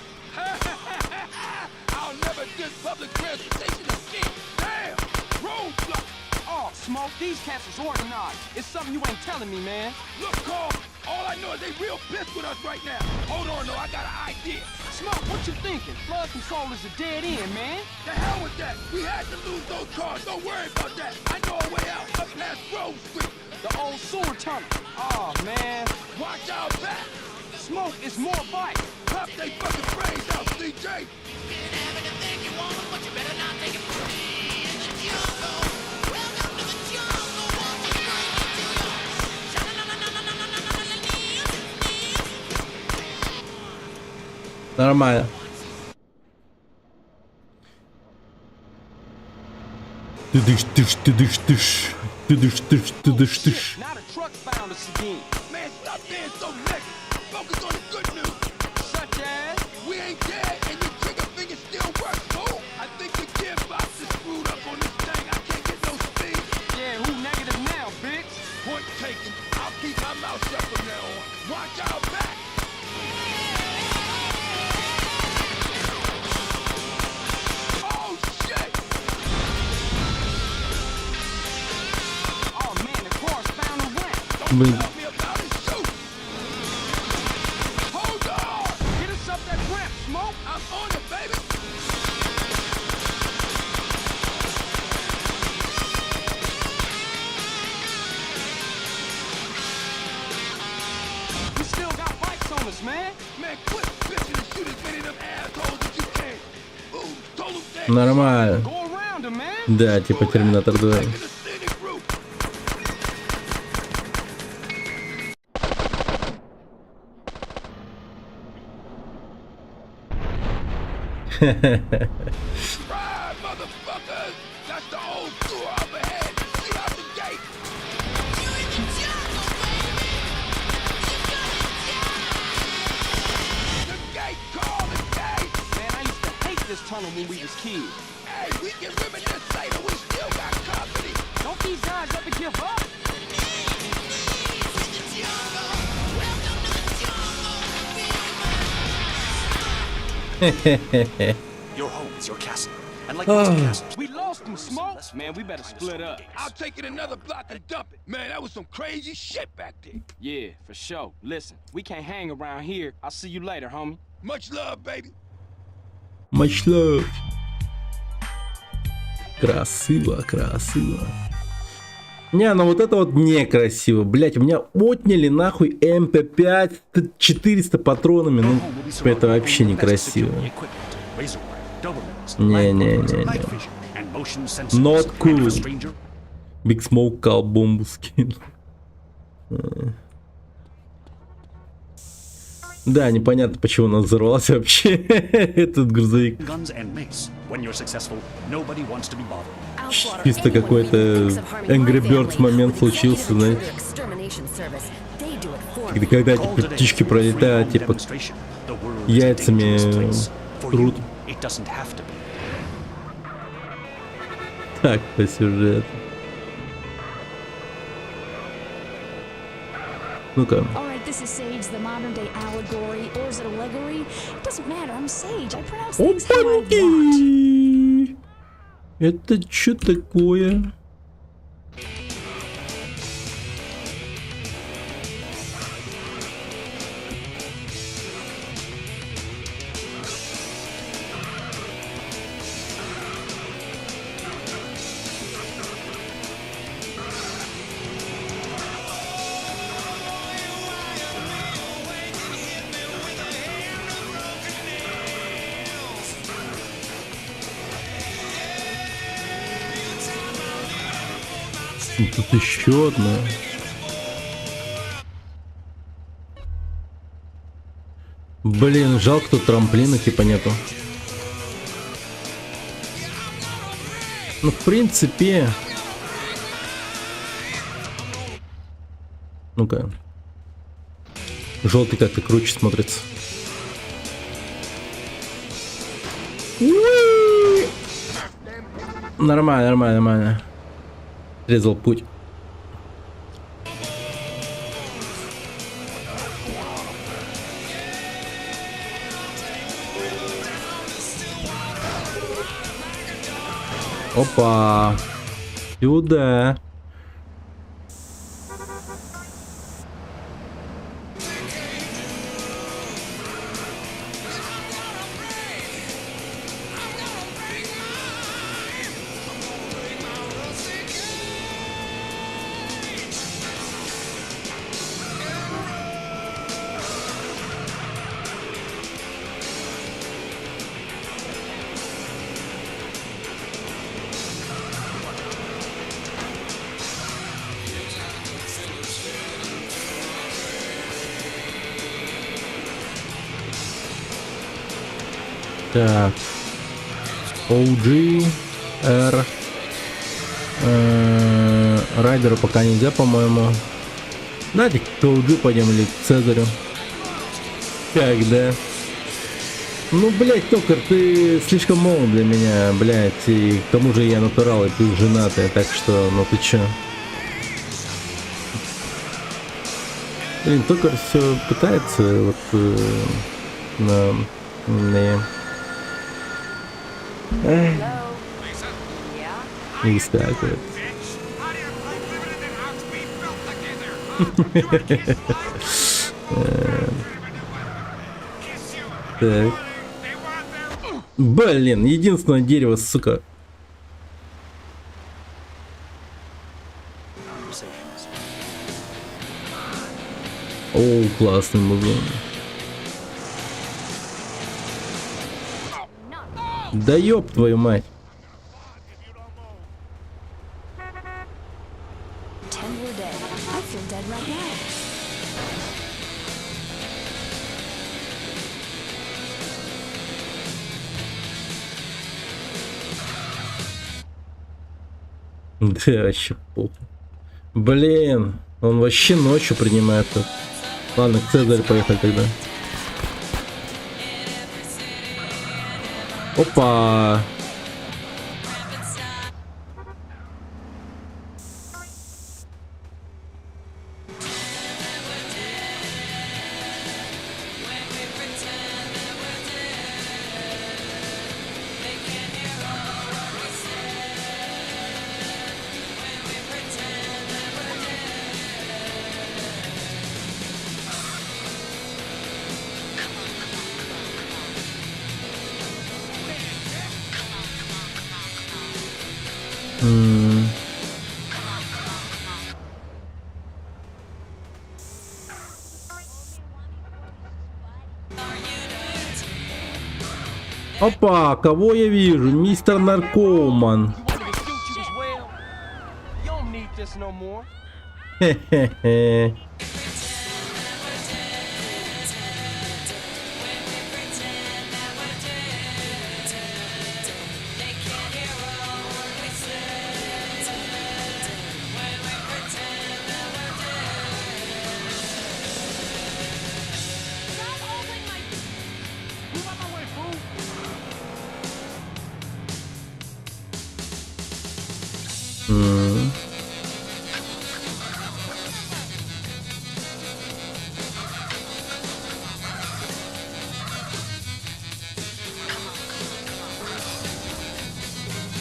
I'll never diss public transportation again. Damn. Roadblock.
Oh, Smoke, these cats is organized. It's something you ain't telling me, man.
Look, Carl, all I know is they real pissed with us right now. Hold on, though, I got an idea.
Smoke, what you thinking? Flood control is a dead end, man.
The hell with that. We had to lose those cars. Don't worry about that. I know a way out up past Grove Street.
The old sewer tunnel. Oh, man.
Watch out back.
Smoke is more bikes.
Pop they fucking brains out, CJ.
Нормально. Ты-дыш.
Now the truck found us again.
Man, stop being so negative. Focus on the good news.
Such as?
We ain't dead and your trigger finger still works, fool. I think the gearbox is screwed up on this thing. I can't get no speed.
Yeah, who negative now, bitch?
Point taken. I'll keep my mouth shut from now on. Watch out back. Oh, shit.
Oh, man, the car's found a ramp.
Блин.
Tell me about it, shoot. Hold on.
Get us up that ramp, Smoke.
I'm on it, baby.
We still got bikes on us, man.
Man, quit bitching and shoot as many of them assholes as you can. Ooh, total damage.
Нормально.
Go around him, man.
Да, типа Терминатор 2.
Taking the scenic route. Ride, motherfuckers! That's the old tour up ahead. Shoot out the gate. The gate, call the gate.
Man, I used to hate this tunnel when we was kids.
Hey, we can reminisce later. We still got company.
Don't these guys ever give up?
Your home is your castle. And like most castles,
We lost them, Smoke. Man, we better split up.
I'll take it another block and dump it. Man, that was some crazy shit back there.
Yeah, for sure. Listen, we can't hang around here. I'll see you later, homie.
Much love, baby.
Much love. Красиво, красиво. Не, ну вот это вот некрасиво. Блять, у меня отняли нахуй МП5 400 патронами. Ну, это вообще некрасиво. Не-не-не-не. Not cool. Big Smoke кал бомбу скинул. Да, непонятно, почему у нас взорвался вообще этот грузовик. Чисто какой-то Angry Birds момент случился, знаете. Когда типа птички пролетают, типа яйцами трут. Так, по сюжету. Ну-ка.
This is Sage, the modern day allegory, or is it allegory? It doesn't matter, I'm Sage, I pronounce things how I want.
Это что такое? Тут еще одна. Блин, жалко, тут трамплина типа нету. Ну, в принципе... Ну-ка. Желтый как-то круче смотрится. Нормально, нормально, нормально. Срезал путь. Опа. Сюда. Так. OG, R. Райдеру пока нельзя, по-моему. Давайте к OG пойдем или к Цезарю. Как, да? Ну, блять, Токар, ты слишком молод для меня, блять. И к тому же я натурал, и ты женатый, так что, ну ты чё? Блин, Токар все пытается вот не выскакивает. Так. Блин, единственное дерево, сука. О, классный музон. Да ёб твою мать. Да, вообще похуй. Блин, он вообще ночью принимает. Ладно, к Цезарю поехали тогда. Опа! Опа, кого я вижу? Мистер Наркоман. Хе-хе-хе.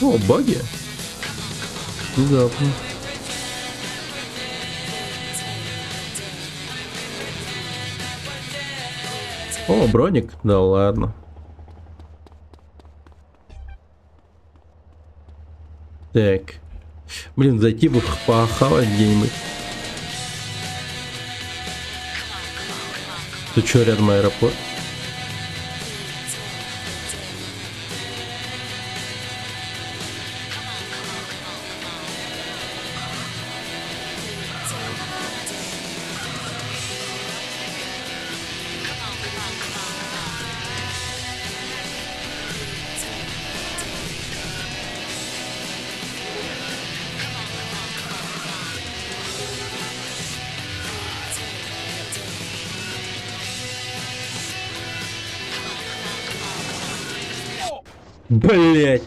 О, баги? Внезапно. О, броник? Да ладно. Так. Блин, зайти бы похавать где-нибудь. Тут что, рядом аэропорт? Блять.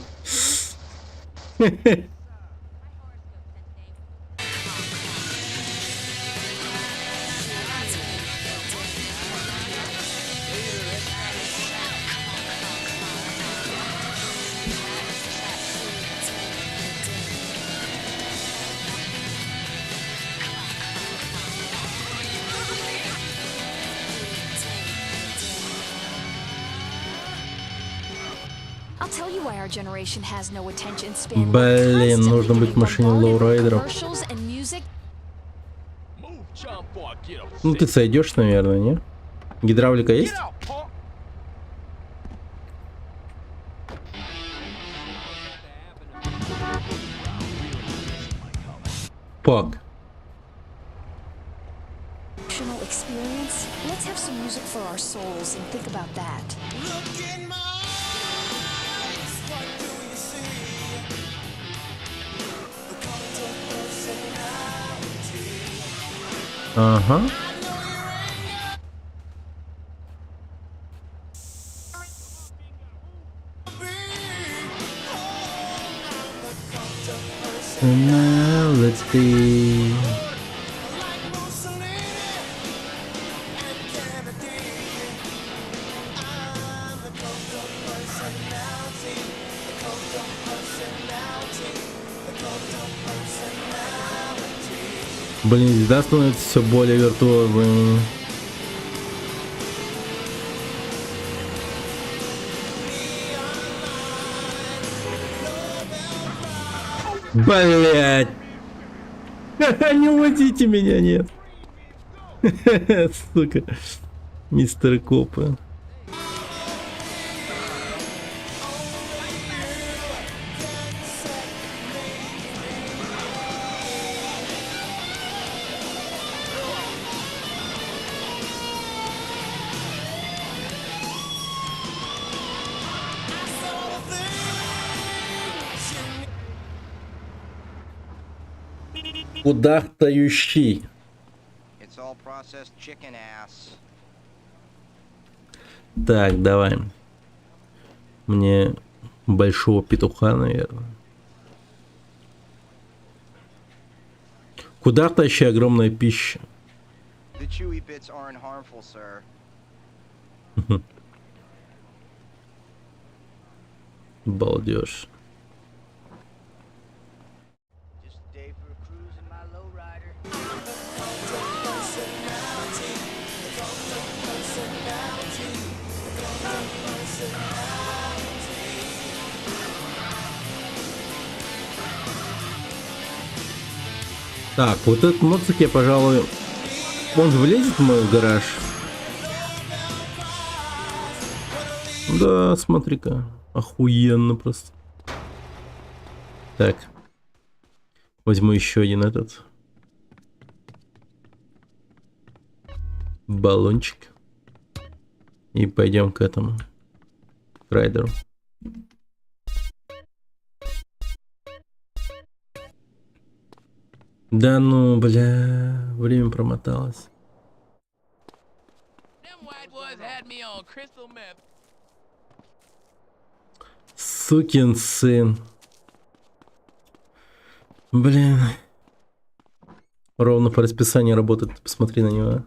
I'll tell you why our generation has no attention span.
Блин, нужно быть в машине лоурайдеров.
Commercials and music.
Ну ты сойдешь, наверное, не? Гидравлика есть? Пак.
Experience. Let's have some music for our souls and think about that.
Ага. Now let's be. Блин, еда становится все более виртуозной. Блять! Не уводите меня, нет. Сука. Мистер Копы. Кудахтающий. Так, давай. Мне большого петуха, наверное. Кудахтающая огромная пища. Балдеж. Так, вот этот моцик я, пожалуй... Он же влезет в мой гараж? Да, смотри-ка. Охуенно просто. Так. Возьму еще один этот. Баллончик. И пойдем к этому. К райдеру. Да ну, бля, время промоталось. Сукин сын. Блин. Ровно по расписанию работает, посмотри на него.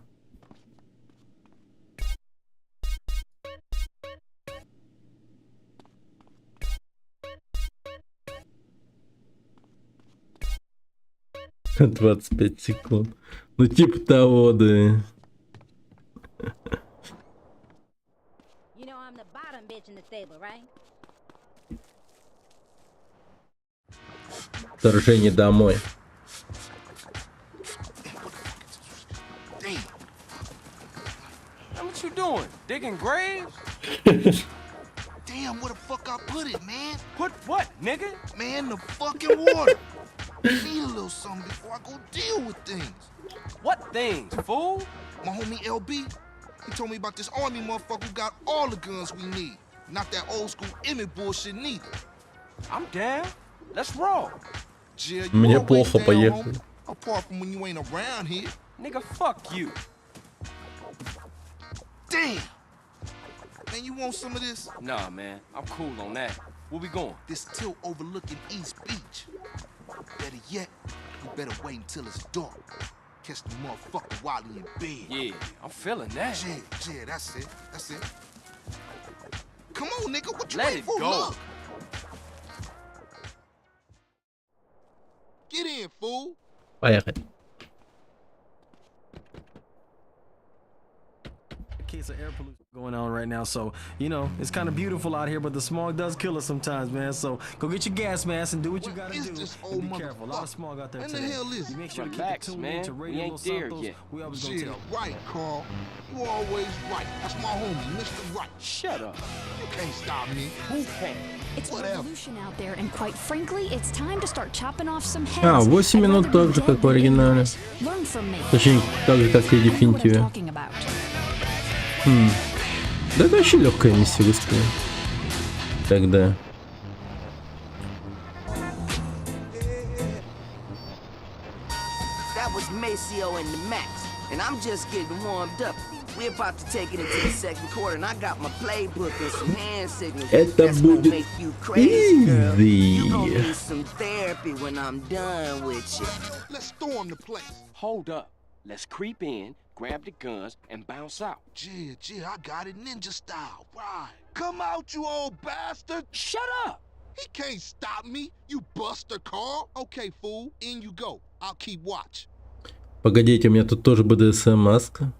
— 25 секунд. Ну типа того, да. Вторжение домой.
What you doing? Digging graves?
Damn, where the fuck I put it, man?
Put what, nigga?
Man, the fucking water. Need a little something before I go deal with things.
What things, fool?
My homie LB, he told me about this army motherfucker who got all the guns we need. Not that old school Emmett bullshit neither.
I'm down. Let's roll.
Jill,
Мне плохо, поехали.
Apart from when you ain't around here.
Nigga, fuck you.
Damn. Man, you want some of this?
Nah, man. I'm cool on that. Where we going?
This tilt overlooking East Beach. Better yet, you better wait until it's dark. Catch the motherfucker while he in bed.
Yeah, I'm feeling that.
Yeah, that's it. That's it. Come on, nigga, what you
Let
waiting
it
for?
go.
Look. Get in, fool.
Поехали.
Case of air pollution going on right now, so you know it's kind of beautiful out here, but the smog does kill us sometimes, man. So go get your gas mask and do what you gotta do. And be careful. A lot of smog out there
What the
today.
hell is
You
it?
make sure
Relax,
to keep it tuned
man.
in to
We
Radio
ain't
Los
there
Santos.
yet.
We always gonna
Shit,
tell.
right, Carl. You always right. That's my homie, Mr. Right.
Shut up.
You can't stop me.
Who can?
It's a
Whatever.
revolution out there, and quite frankly, it's time to start chopping off some heads.
А, 8 минут так же, как в оригинале.
Learn from me.
Точнее, так же, как и в
I know what I'm
дефинитиве.
talking about.
Да это вообще легкая миссия, господи. Тогда.
That was Maceo and the Max, and I'm just getting warmed up. We're about to take it into the second quarter, and I got my playbook and some hand signals.
Это
That's gonna
будет
make you crazy, girl. You gonna
easy.
need some therapy when I'm done with you.
Let's storm the place.
Hold up. Let's creep in, grab the guns, and bounce out.
Yeah, I got it ninja style. Right. Come out, you old bastard.
Shut up!
He can't stop me, you buster, Carl. Okay, fool, in you go. I'll keep watch.
Погодите, у меня тут тоже БДСМ маска.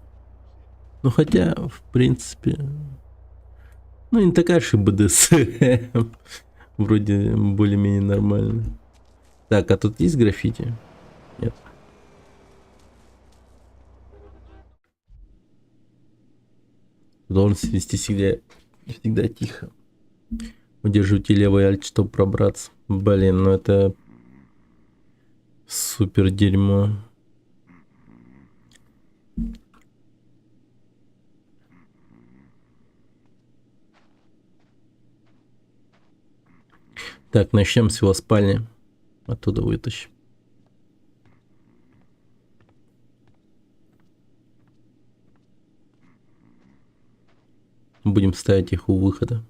Ну хотя, в принципе... Ну не такая же БДСМ. Вроде более-менее нормально. Так, а тут есть граффити? Нет. Должен вести всегда тихо. Удерживайте левый альт, чтобы пробраться. Блин, ну это... Супер дерьмо. Так, начнем с его спальни. Оттуда вытащим. Будем ставить их у выхода.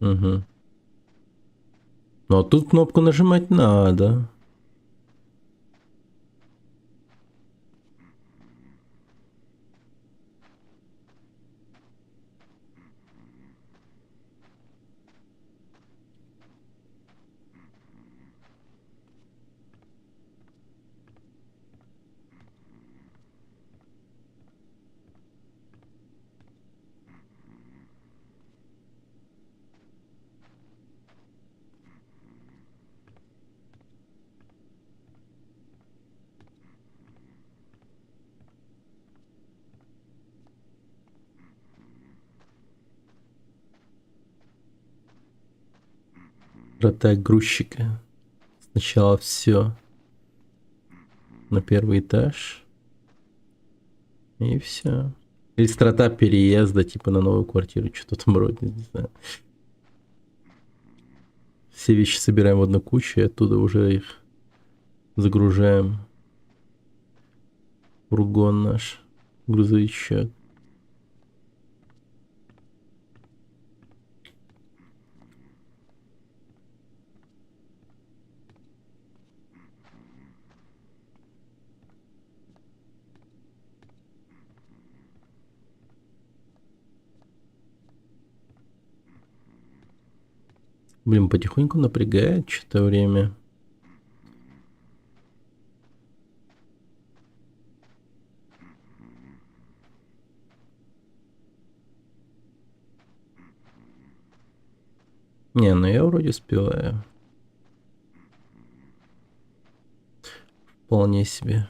Угу. Но тут кнопку нажимать надо. Врата грузчика. Сначала все на первый этаж. И все. Или страта переезда, типа на новую квартиру, что-то там вроде, не знаю. Все вещи собираем в одну кучу и оттуда уже их загружаем в фургон наш, грузовичок. Блин, потихоньку напрягает что-то время. Не, ну я вроде успеваю. Вполне себе.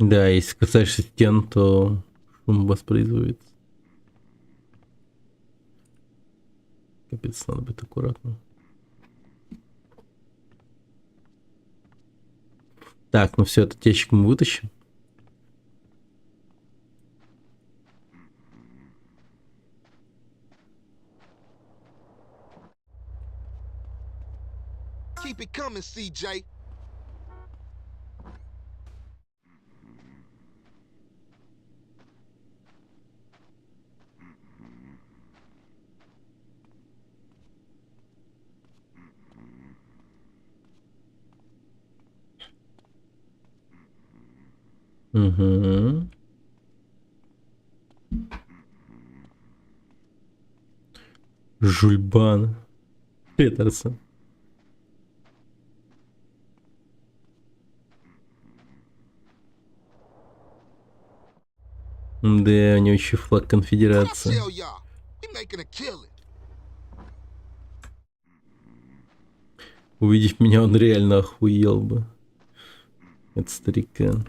Да, если касаешься стен, то шум воспроизводится. Капец, надо быть аккуратным. Так, ну все, этот ящик мы вытащим.
Keep it coming, CJ.
Угу. Жульбан. Петерсон. Да, у него еще флаг конфедерации. Увидев меня, он реально охуел бы. Это старикан.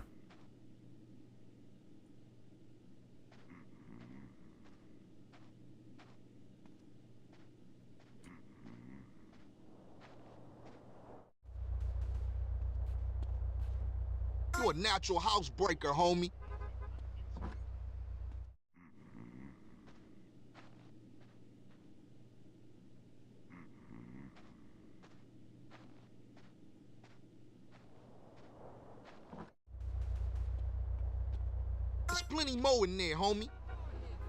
You're a natural housebreaker, homie. There's plenty more in there, homie.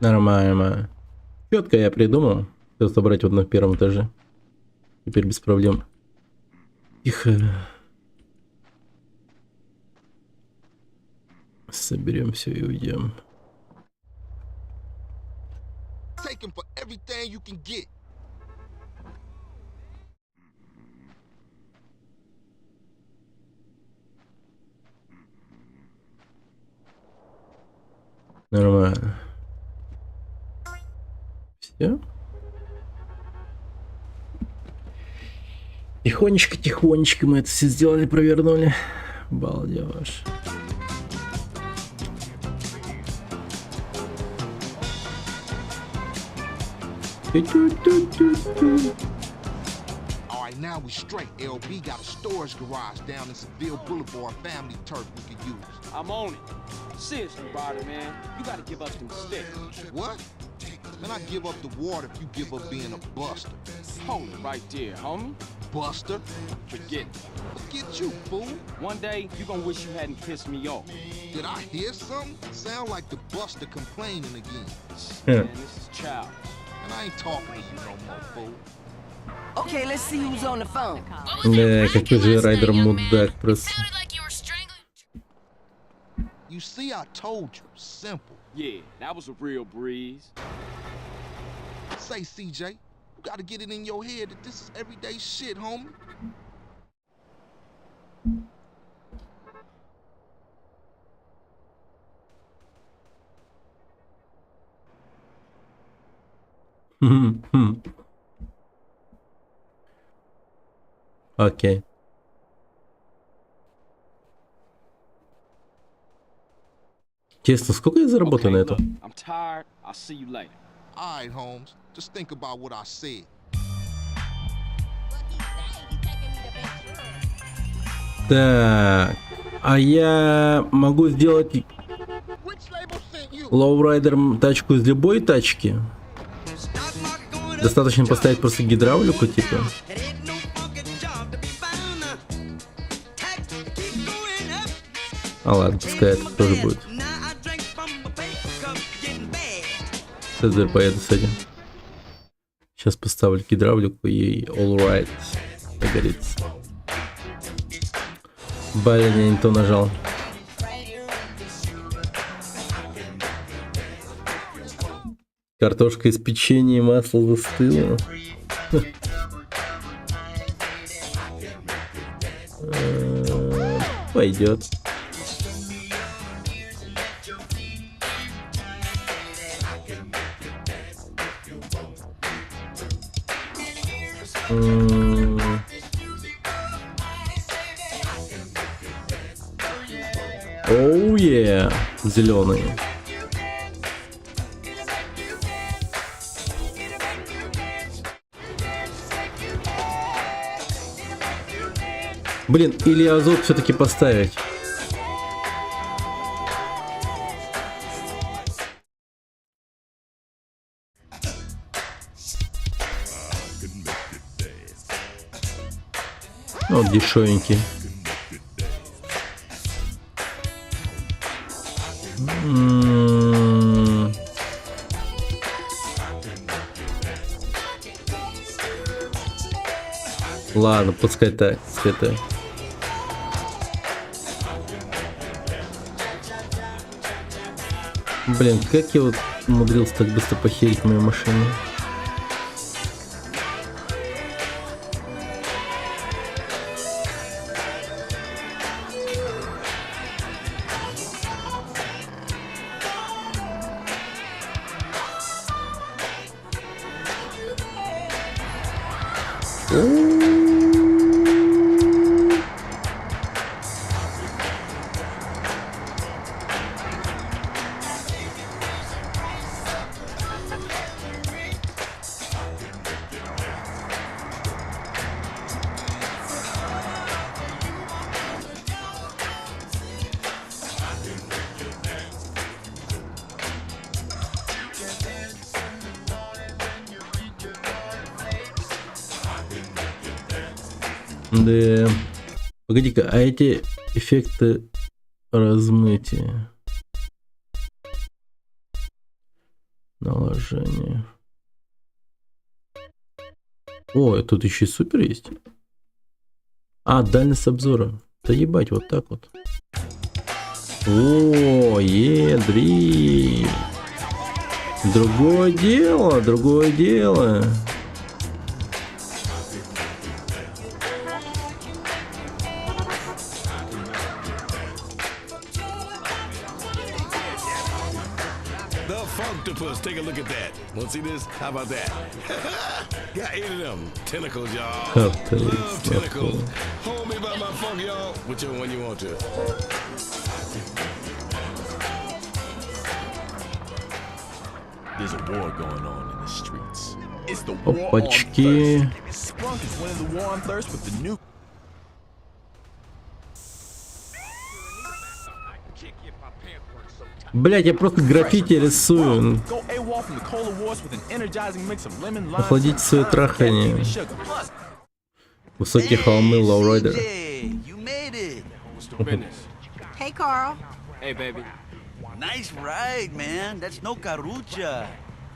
Нормально. Четко я придумал. Все собрать вот на первом этаже. Теперь без проблем. Тихо. Соберем все и уйдем.
Take him for everything you can get.
Нормально. Все. Тихонечко мы это все сделали, провернули. Балдеж.
Alright, now we straight. LB got a storage garage down in Seville Boulevard, family turf we could use.
I'm on it. Seriously, Ryder, man. You gotta give up them sticks.
What? Man, I give up the water if you give up being a buster.
Hold it right there, homie.
Buster?
Forget it.
Forget you, fool.
One day, you gonna wish you hadn't pissed me off.
Did I hear something? Sound like the buster complaining again.
Man, this is childish.
And I ain't talking to you no more, fool.
Okay, let's see who's on the phone.
Да, какой же Райдер мудак просто.
You see, I told you. Simple.
Yeah, that was a real breeze.
Say, CJ, you gotta get it in your head that this is everyday shit, homie.
Окей. Честно, сколько я заработаю на этом?
I'm tired. I'll see you later.
Alright, Holmes. Just think about what I said.
Так, а я могу сделать лоурайдер тачку из любой тачки? Достаточно поставить просто гидравлику, типа. А ладно, пускай это тоже будет. Сейчас поеду с этим. Сейчас поставлю гидравлику и all right. Загорится. Блин, я не то нажал. Картошка из печенья и масла застыла. Пойдет. Оу, Уе, зеленый. Блин, или азот все-таки поставить. Вот дешевенький. Ладно, пускай так, это. Блин, как я вот умудрился так быстро похерить мою машину. Да. Погоди-ка, а эти эффекты размытия, наложение. О, тут еще и супер есть. А, дальность обзора. Да ебать, вот так вот. О, едри. Другое дело, другое дело.
Take a look at that. Want to see this? How about that? Got 8 of them. Tentacles, y'all. Love tentacles. Hold me by my funk, y'all. Whichever one you want to.
There's a war going on in the streets. It's the war on
Опачки.
thirst. Sprunk is winning the war on thirst with the new.
Блять, я просто граффити рисую. Охладите свое трахание. Высокие холмы, лоурайдер.
Hey, Carl.
Hey, baby. Nice ride, man. That's no carucha.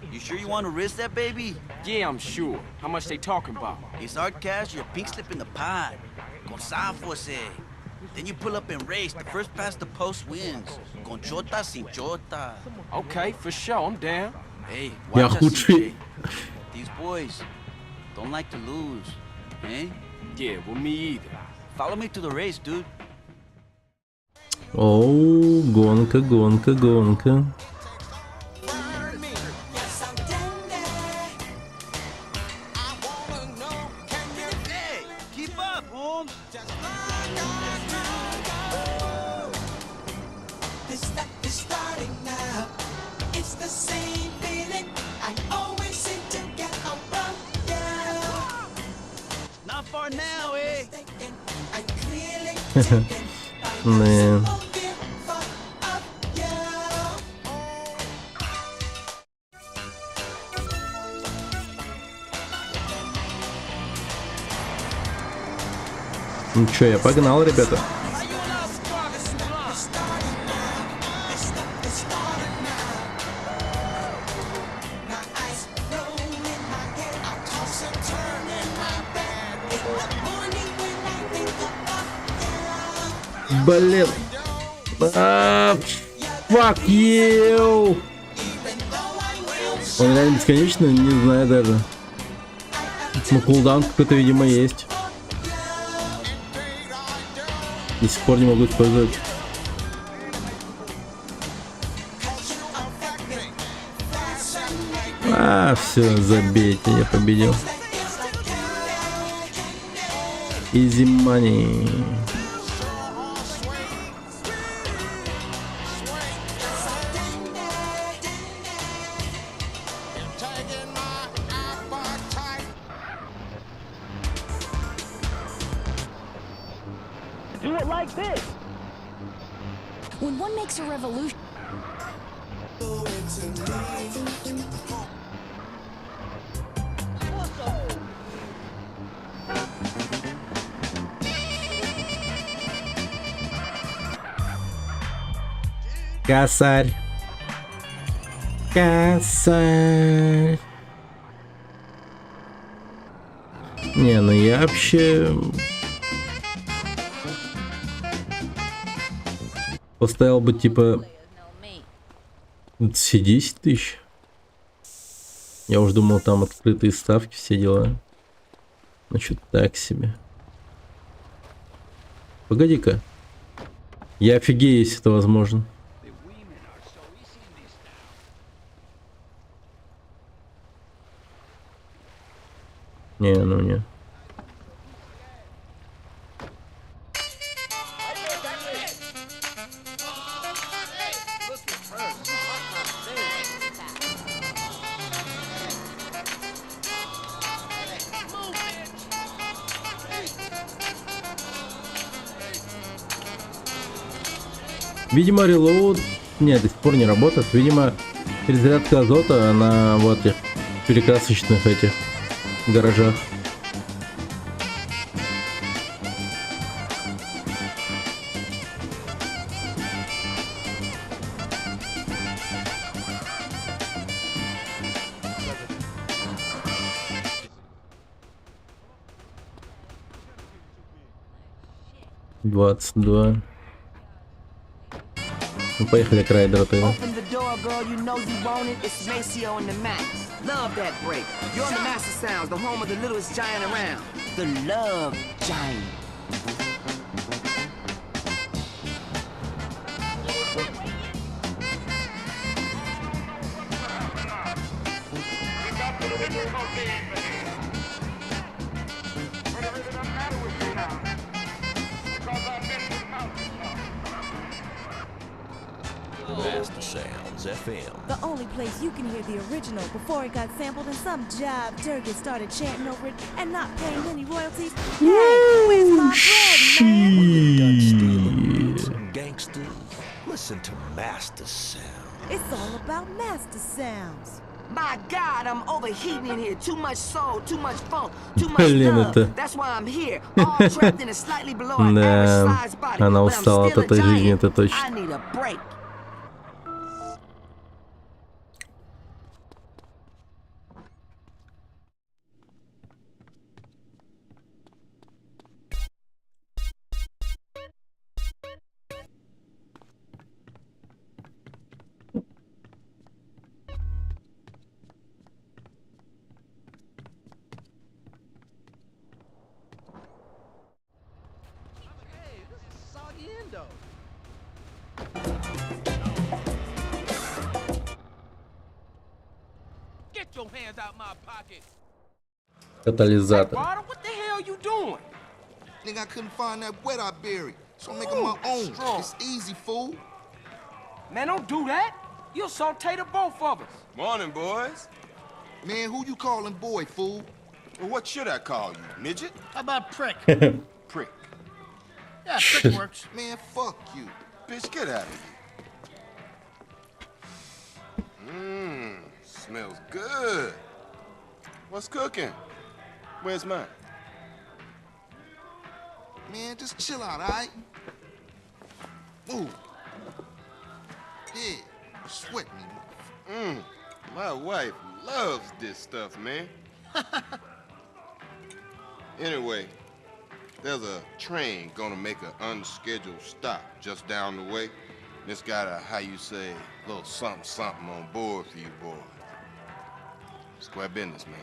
You sure you want to risk that, baby?
Yeah, I'm sure. How much they talking about?
It's our cash, your pink slip in the pot. Con Sanfose. Then you pull up and race. The first past the post wins. Con chota sin chota.
Okay, for sure. I'm down.
Hey,
Я
watch out,
худший.
CJ. These boys don't like to lose, eh?
Yeah, well, me either.
Follow me to the race, dude.
Оу, гонка, гонка, гонка.
Keep up, Holmes.
This stuff is starting now. It's the same feeling I always seem to get around you.
Not far now, eh?
I clearly
Man. Ну чё, я погнал, ребята. Блин. Fuck you. Он реально бесконечный, не знаю даже. Ну, кулдаун какой-то, видимо, есть. До сих пор не могу использовать. А, все, забейте, я победил. Easy money.
it like this.
When one makes a revolution.
Косарь. Косарь. Не, ну я вообще поставил бы типа все 10 тысяч. Я уже думал, там открытые ставки, все дела. Ну что-то так себе. Погоди-ка. Я офигею, если это возможно. Не, ну не. Видимо, релоуд... Нет, до сих пор не работает. Видимо, перезарядка азота на вот этих перекрасочных этих гаражах. Двадцать два. Ну, поехали к райдеру тогда.
Open the door, girl, you know you want it. It's Maceo and the Max. Love that break. You're on the Master Sounds, the home of the littlest giant around. The Love Giant.
Master Sounds FM.
The only place you can hear the original before it got sampled and some jive turkey started chanting over it and not paying any royalties. Hey, where's my bread, man?
Gangsters, listen to Master Sound.
It's all about Master Sounds.
My God, I'm overheating in here. Too much soul, too much funk, too much love. That's why I'm here, all trapped in a slightly below an average size body.
Она
But I'm
устала от
still a
этой жизни,
giant.
это точно.
I need a break.
Get your hands out my pocket.
Катализатор.
Ryder, what the hell you doing?
Nigga, I couldn't find that wet I buried, so I'm making my own. It's easy, fool.
Man, don't do that. You'll saute the both of us.
Morning, boys.
Man, who you calling boy, fool?
Well, what should I call you, midget?
How about prick?
Prick.
Yeah, prick works.
Man, fuck you.
Bitch, get out of here. Smells good. What's cooking? Where's mine?
Man, just chill out, all right? Move. Yeah, sweat me.
My wife loves this stuff, man. Anyway, there's a train gonna make an unscheduled stop just down the way. It's got a, how you say, little something on board for you boys. Square business, man.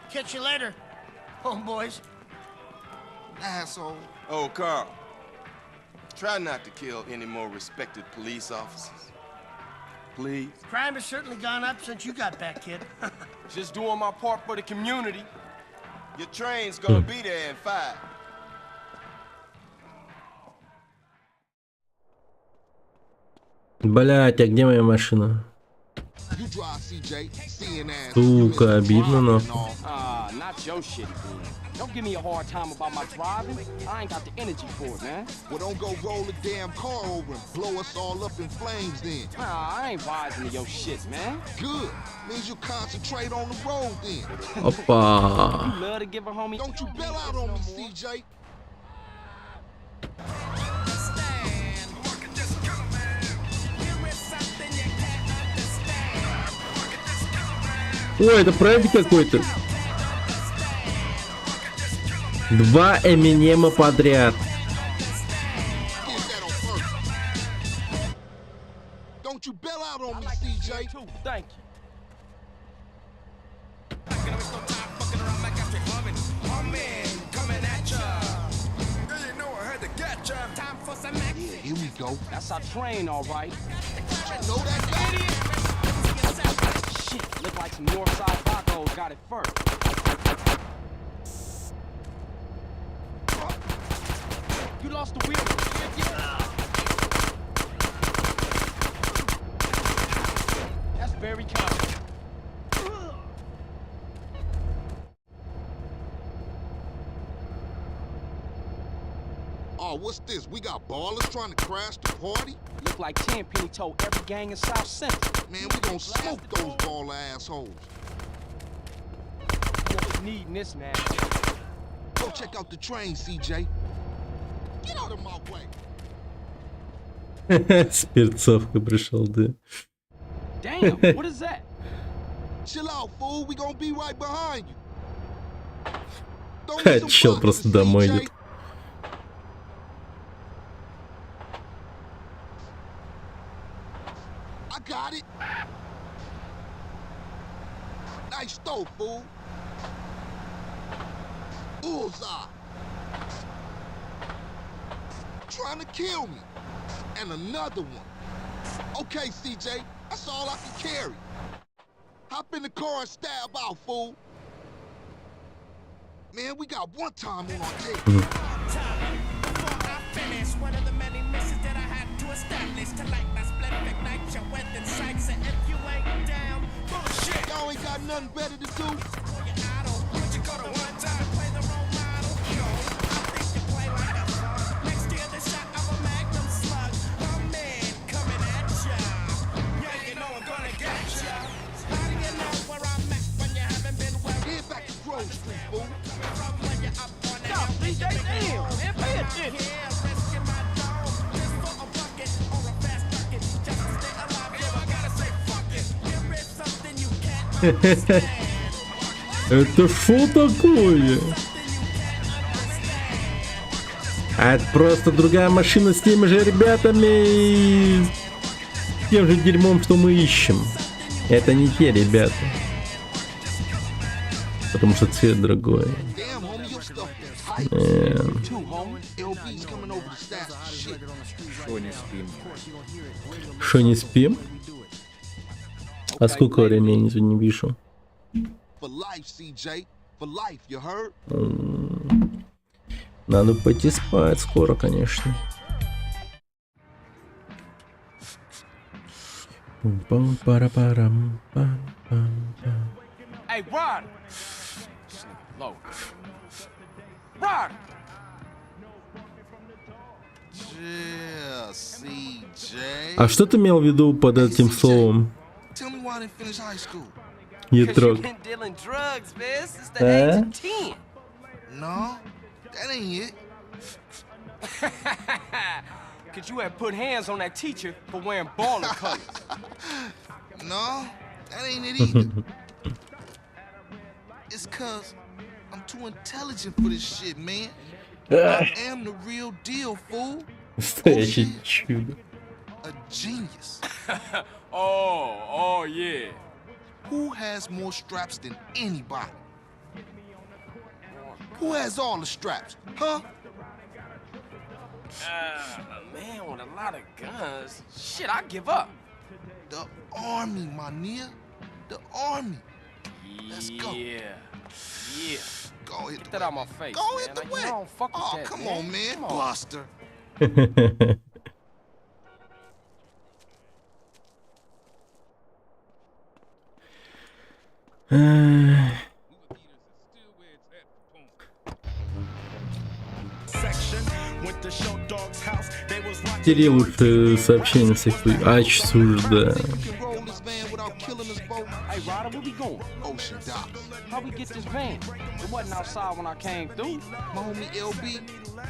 Catch you later, homeboys.
Asshole.
Oh, Carl, try not to kill any more respected police officers. Please.
Crime has certainly gone up since you got back, kid.
Just doing my part for the community.
Your train's gonna be there in 5.
Блять, а где моя машина? Сука, обидно, но.
not your shit again. Don't give me a hard time about my driving. I ain't got the energy for it, man.
Well, don't go roll the damn car over and blow us all up in flames then.
Nah, I ain't rising to your shit, man.
Good. Means you concentrate on the road then.
Опа.
You love to give a homie.
Don't you bail out on me, CJ.
Ой, это проект какой-то. 2 Эминема подряд.
Don't you bail out on me, CJ.
Thank you.
Yeah, here we go.
That's our train, all right.
You know that guy?
Shit, look like some Northside Vagos got it first. You lost the wheel. That's very common.
Oh, what's this? We got ballers trying to crash the party?
Look like Tenpenny told every gang in South Central.
Man, we gonna smoke those baller assholes.
What's needing this, man?
Go check out the train, CJ. Get out of my way.
С перцовкой пришел, да.
Damn, what is that?
Chill out, fool. We gonna be right behind you.
Чел просто домой идет.
I got it. Nice throw, fool. Bullseye. Trying to kill me. And another one. Okay, CJ, that's all I can carry. Hop in the car and stab out, fool. Man, we got one time on our tape.
One of the many missions that I had to establish to light my split ignite your weapon sights. And if you ain't down, bullshit.
Y'all ain't got nothing better to do.
Would you go to one time play the role model? No, I think you play like a frog. Next year the shot of a magnum slug. A man coming at ya. Yeah, you know I'm gonna get ya. How do you know where I'm at when you haven't been where?
Get back to Grove Street, fool.
From when you're up on the
Stop, DJ, damn, man, pay attention.
Это шо такое? А это просто другая машина с теми же ребятами, с тем же дерьмом, что мы ищем. Это не те ребята. Потому что цвет другой. Шо не спим? А сколько времени не вижу? Надо пойти спать скоро, конечно.
Hey, Rod! Low. Rod!
Yeah, CJ.
А что ты имел в виду под этим словом?
Tell me why I didn't finish high school.
Ядрок.
Been dealing drugs, man, since the age of 10.
No, that ain't it.
Cause you had put hands on that teacher for wearing baller colors.
No, that ain't it either. It's cause I'm too intelligent for this shit, man. I am the real deal, fool.
Настоящее чудо.
A genius.
Oh, yeah.
Who has more straps than anybody? Who has all the straps, huh?
A man with a lot of guns. Shit, I give up.
The army, my nigga. The army. Let's go.
Yeah.
Go hit
Get
the
that out my face,
Go
man.
hit the
Like,
way.
you don't fuck with
Oh,
that,
come
man.
on, man.
Come on.
Buster.
Тери лучше сообщения всех. Отсюда.
Hey, Ryder, where we going?
Ocean Docks.
How we get this van? It wasn't outside when I came through.
My homie LB,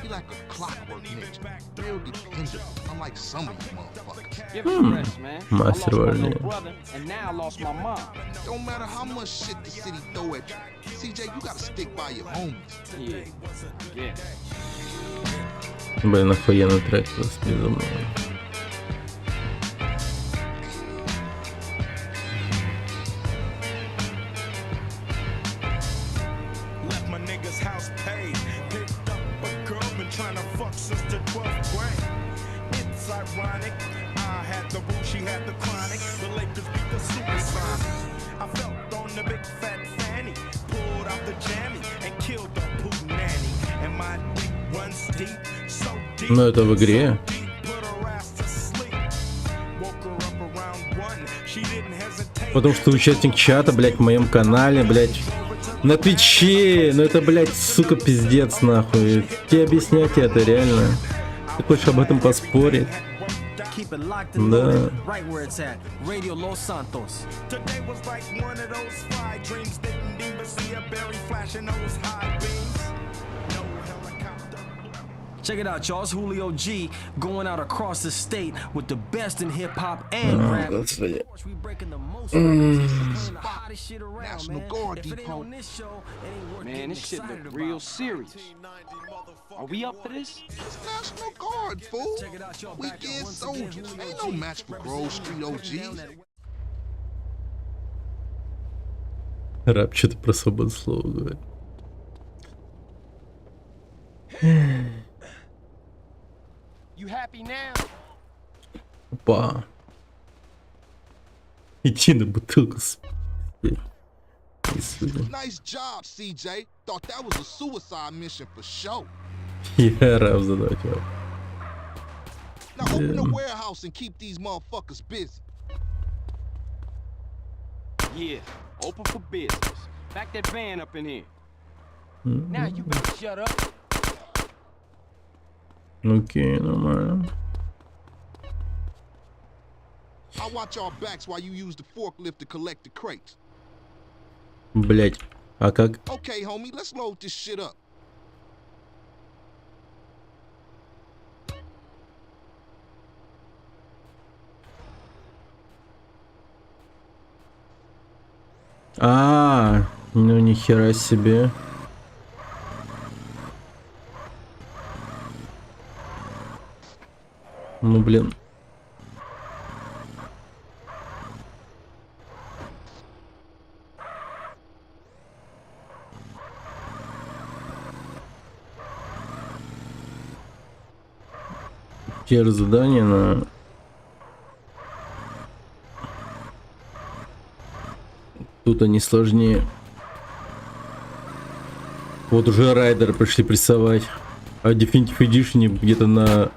he like a clockwork ninja. Real dependable, unlike some of you motherfuckers.
Give it rest, man. I lost my little brother, and now I lost my mom.
Don't matter how much shit the city throw at you. CJ, you gotta stick by your homies.
Yeah.
Блин, охуенный трек просто безумно. Но это в игре. Потому что участник чата, блядь, в моем канале, блядь, на Твиче. Ну это, блядь, сука, пиздец, нахуй. Тебе объяснять это реально. Ты хочешь об этом поспорить? Да.
Check it out, y'all. It's Julio G going out across the state with the best in hip hop and rap. We breaking the most hottest shit around,
National
man.
Guard
If it ain't
Depot.
on this show, it ain't worth
Man, this shit look real serious. Are we up for this?
It's National Guard, fool. Weekend soldiers. Ain't no match for Grove Street OGs.
Раб что-то про свободу слова говорит.
You happy now?
Опа. Иди на бутылку.
Nice job, CJ. Thought that was a suicide mission for sure.
Я раб задать вам.
Now open the warehouse and keep these motherfuckers busy.
Yeah, open for business. Back that van up in here. Now you better shut up.
Окей, нормально.
I'll watch our backs while you use the forklift to collect the crates.
Блять, а как?
Okay, homie, let's load this shit up.
Ну нихера себе. Ну блин. Те же задания на... Тут они сложнее. Вот уже райдеры пришли прессовать. А Definitive Edition где-то на...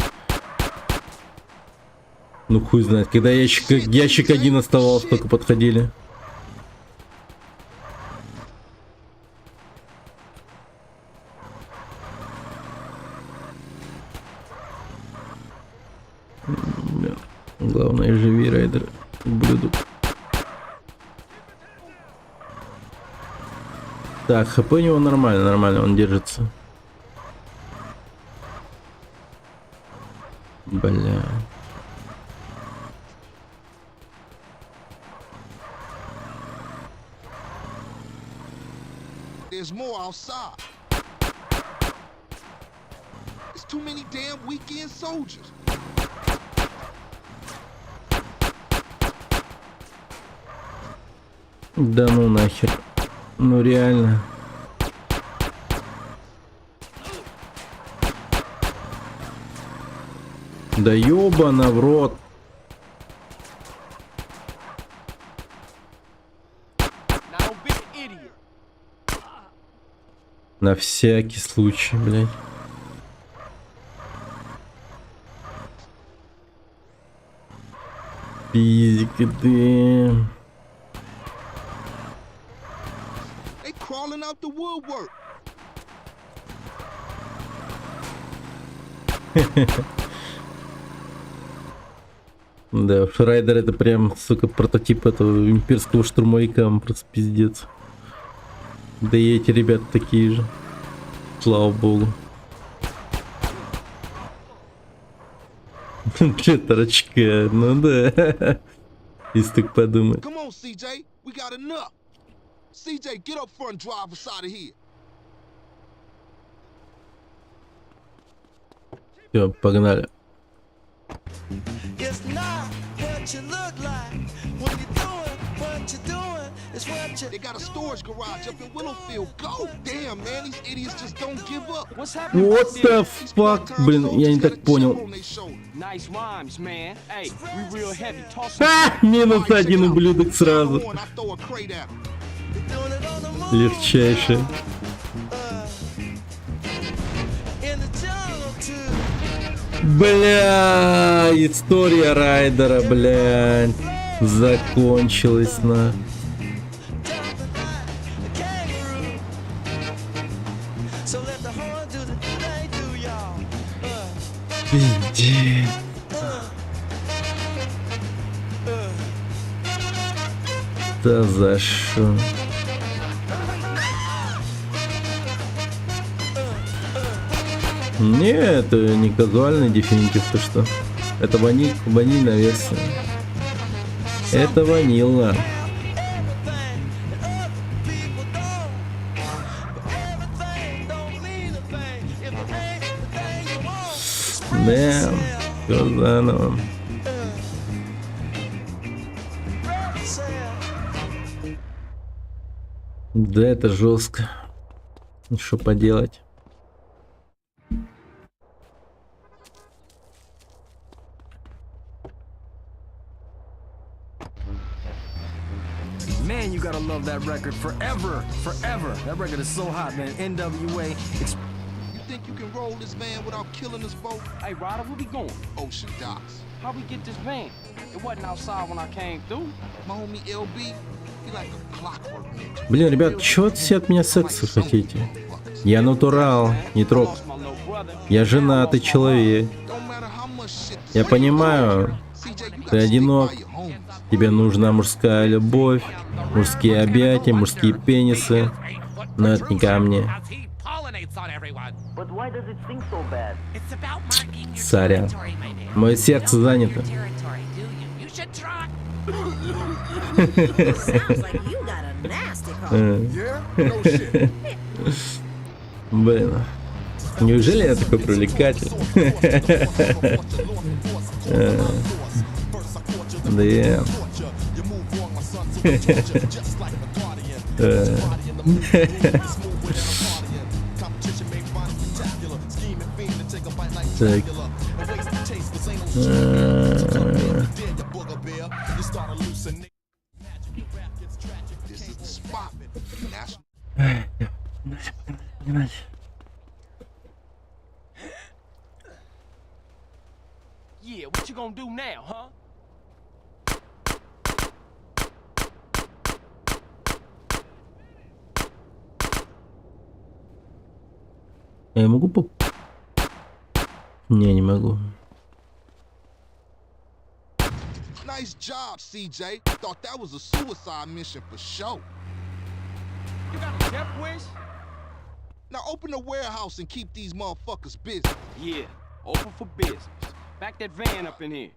Ну хуй знает. Когда ящик один оставался, только подходили. Главное, живи, райдеры. Блюдут. Так, хп у него нормально, он держится. Бля.
There's more outside. There's too many damn weekend soldiers.
Да ну нахер. Ну реально. Да ёбана в рот. На всякий случай, блядь. Пиздик ты.
Crawling out the woodwork.
Да, Райдер это прям, сука, прототип этого имперского штурмовика, просто пиздец. Да и эти ребята такие же. Слава богу. Четверочка, ну да. Если так подумать.
Come on, CJ. We got enough. CJ, get up front, drive us out of here.
Все, погнали.
It's not what you look like when you're doing what you're doing. It's what you.
They got a storage garage up in Willowfield. Go! Damn, man, these idiots just don't give up.
What's happening?
What the fuck? Блин, я не так понял.
Nice rhymes, man. Hey, we real heavy. Toss
Минус один ублюдок сразу. Легчайшее. Бля, история Райдера, блядь, закончилась на. Пиздец. Да за что? Не, это не казуальный дефинитив, то что. Это ванильная версия. Это ванилла. Да, все заново. Да, это жестко. Что поделать?
Man, you gotta love that record forever, forever. That record is so hot, man. NWA.
You think you can roll this van without killing us both?
Hey, Ryder, where we going?
Ocean docks.
How we get this van? It wasn't outside when I came through.
My homie LB, he like a clockwork ninja.
Блин, ребят, чё все от меня секса хотите? Я натурал, не трог. Я женатый человек. Я понимаю, ты одинок. Тебе нужна мужская любовь, мужские объятия, мужские пенисы. Но это не ко мне. Сорян. Мое сердце занято. Блин. Неужели я такой привлекательный? Да. Так.
Yeah, what you gonna do now, huh?
Я могу Не могу.
Nice job, CJ. Thought that was a suicide mission for sure.
You got a death wish?
Now open the warehouse and keep these motherfuckers busy.
Yeah, open for business. Back that van up in here.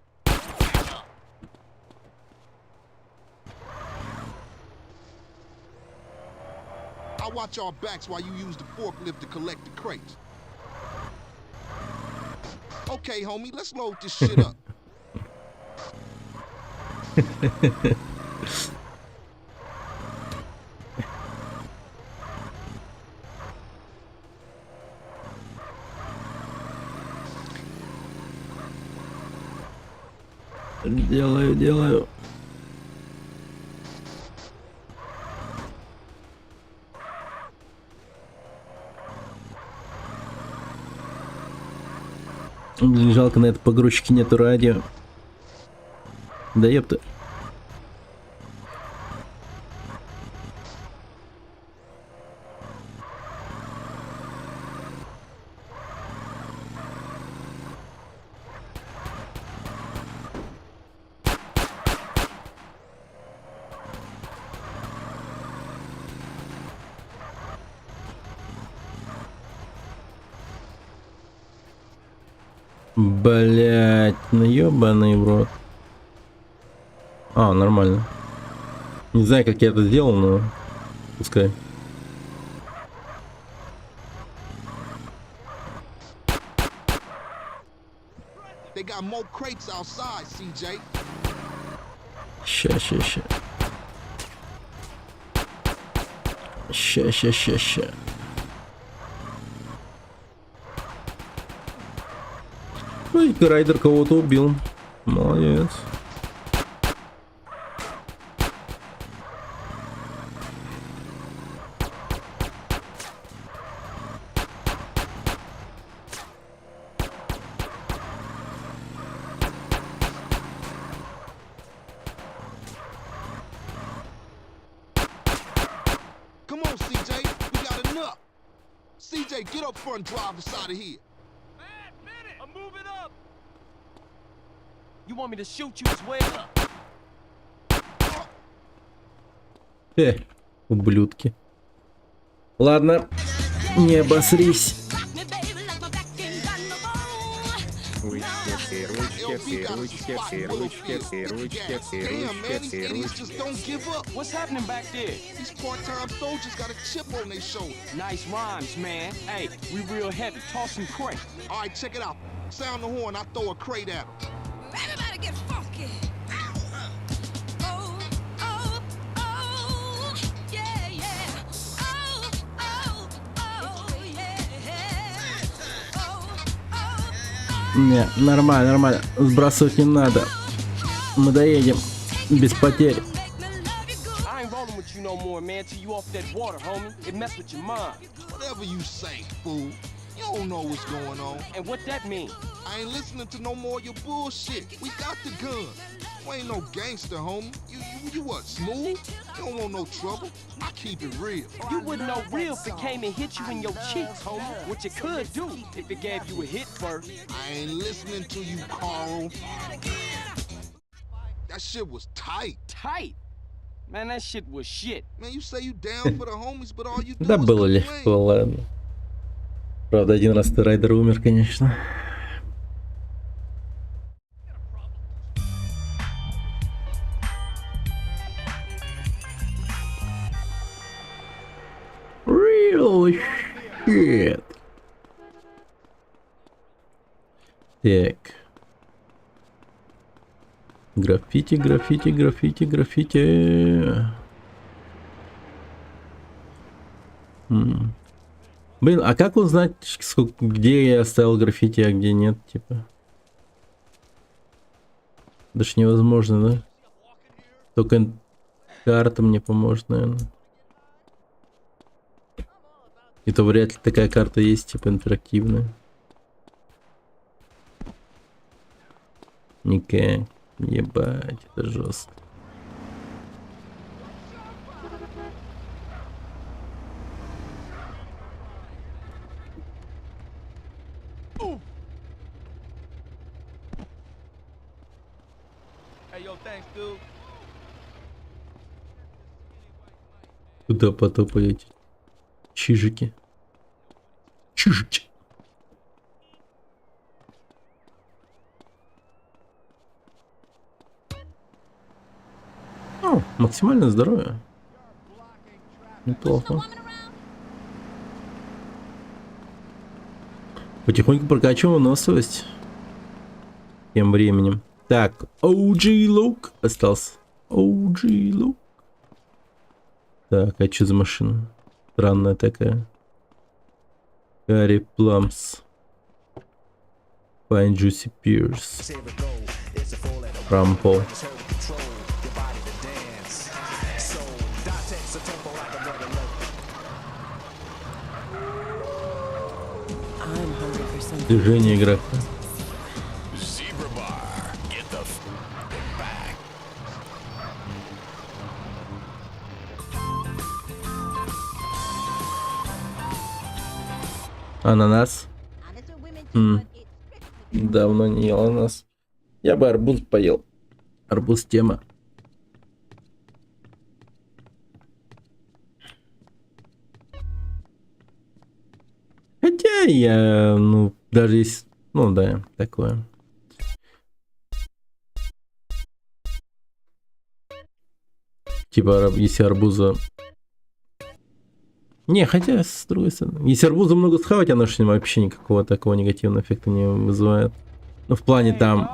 I'll watch our backs while you use the forklift to collect the crates. Okay, homie, let's load this shit up.
Делаю. Блин, жалко, на этой погрузчике нету радио. Да ёпта. Блять, ну ёбаный в рот. А, нормально. Не знаю, как я это сделал, но пускай.
They got more crates outside, CJ.
Ща. Ой, Райдер кого-то убил. Молодец.
Come on, CJ. We got enough. CJ, get up front and drive us out of here.
I'm moving up. You want me to shoot you as well?
Ублюдки. Ладно, не обосрись.
What's happening back there?
These part-time soldiers got a chip on their shoulder.
Nice rhymes, man. Hey, we real heavy. Toss some crate.
All right, check it out. Sound the horn, I throw a crate at them.
Everybody get funky.
Не, нормально. Сбрасывать не надо. Мы доедем без потерь.
I ain't rolling with you no more, man, till you off that water, homie. It mess with your mind.
Whatever you say, fool. You don't know what's going on.
And what that mean?
I ain't listening to no more of your bullshit. We got the gun. You ain't no gangster, homie. You what, smooth? You don't want no trouble. I keep it real.
You wouldn't know real if it came and hit you in your cheeks, homie. What you could do if it gave you a hit first.
I ain't listening to you, Carl. That shit was tight.
Tight? Man, that shit was shit.
Man, you say you down for the homies, but all you do
Да
is
было
complain.
легко, ладно. Правда, один раз ты Райдер умер, конечно. Real shit. Так. Граффити. Блин, а как узнать, где я оставил граффити, а где нет, типа? Даже невозможно, да? Только карта мне поможет, наверное. И то вряд ли такая карта есть, типа интерактивная. Никак. Ебать, это жестко.
Hey, yo, thanks, dude.
Куда потопаете? Чижики. О, максимальное здоровье. Неплохо. Потихоньку прокачиваем выносливость. Тем временем. Так, OG Look остался. OG Look. Так, а что за машина? Странная такая. Harry Plums. Fine Juicy Pierce. Рампо. Движение игрока. Ананас. Давно не ел ананас. Я бы арбуз поел. Арбуз тема. Хотя я, ну, даже если Ну да, такое. Типа, если арбуза... Не, хотя, с другой стороны... Если арбуза много схавать, она же вообще никакого такого негативного эффекта не вызывает. Ну, в плане там...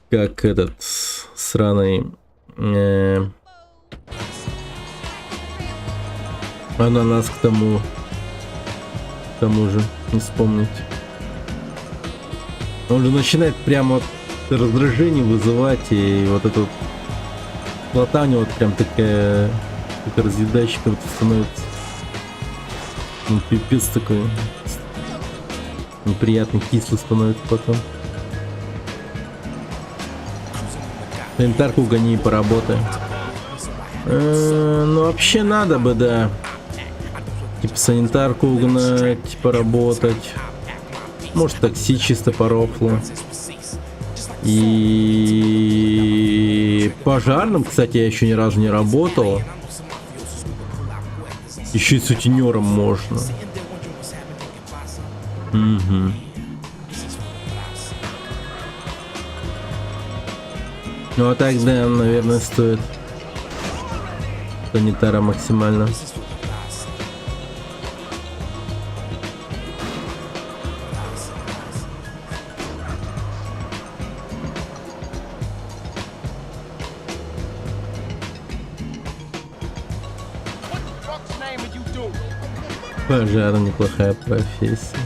Как этот сраный... Ананас к тому же, не вспомнить. Он же начинает прямо вот раздражение вызывать, и вот это вот плота у него вот прям такая разъедающая как-то становится. Ну, пипец такой. Неприятный, кислый становится потом. Санитарку гони и поработай. Ну вообще надо бы, да. Типа санитарку угнать, поработать. Может такси чисто по рофлу. И пожарным, кстати, я еще ни разу не работал. Еще и сутенером можно. Угу. Ну а так, да, наверное, стоит. Санитара максимально. Пожар, неплохая профессия.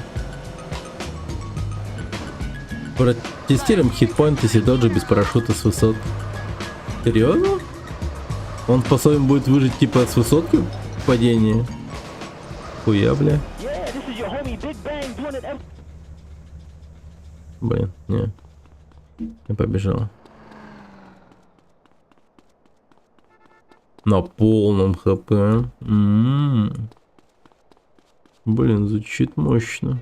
Протестируем хитпоинт, если тот же без парашюта с высот. Серьезно? Он способен будет выжить типа с высотки падения? Хуя, бля. Блин, не. Я побежал. На полном хп. Блин, звучит мощно.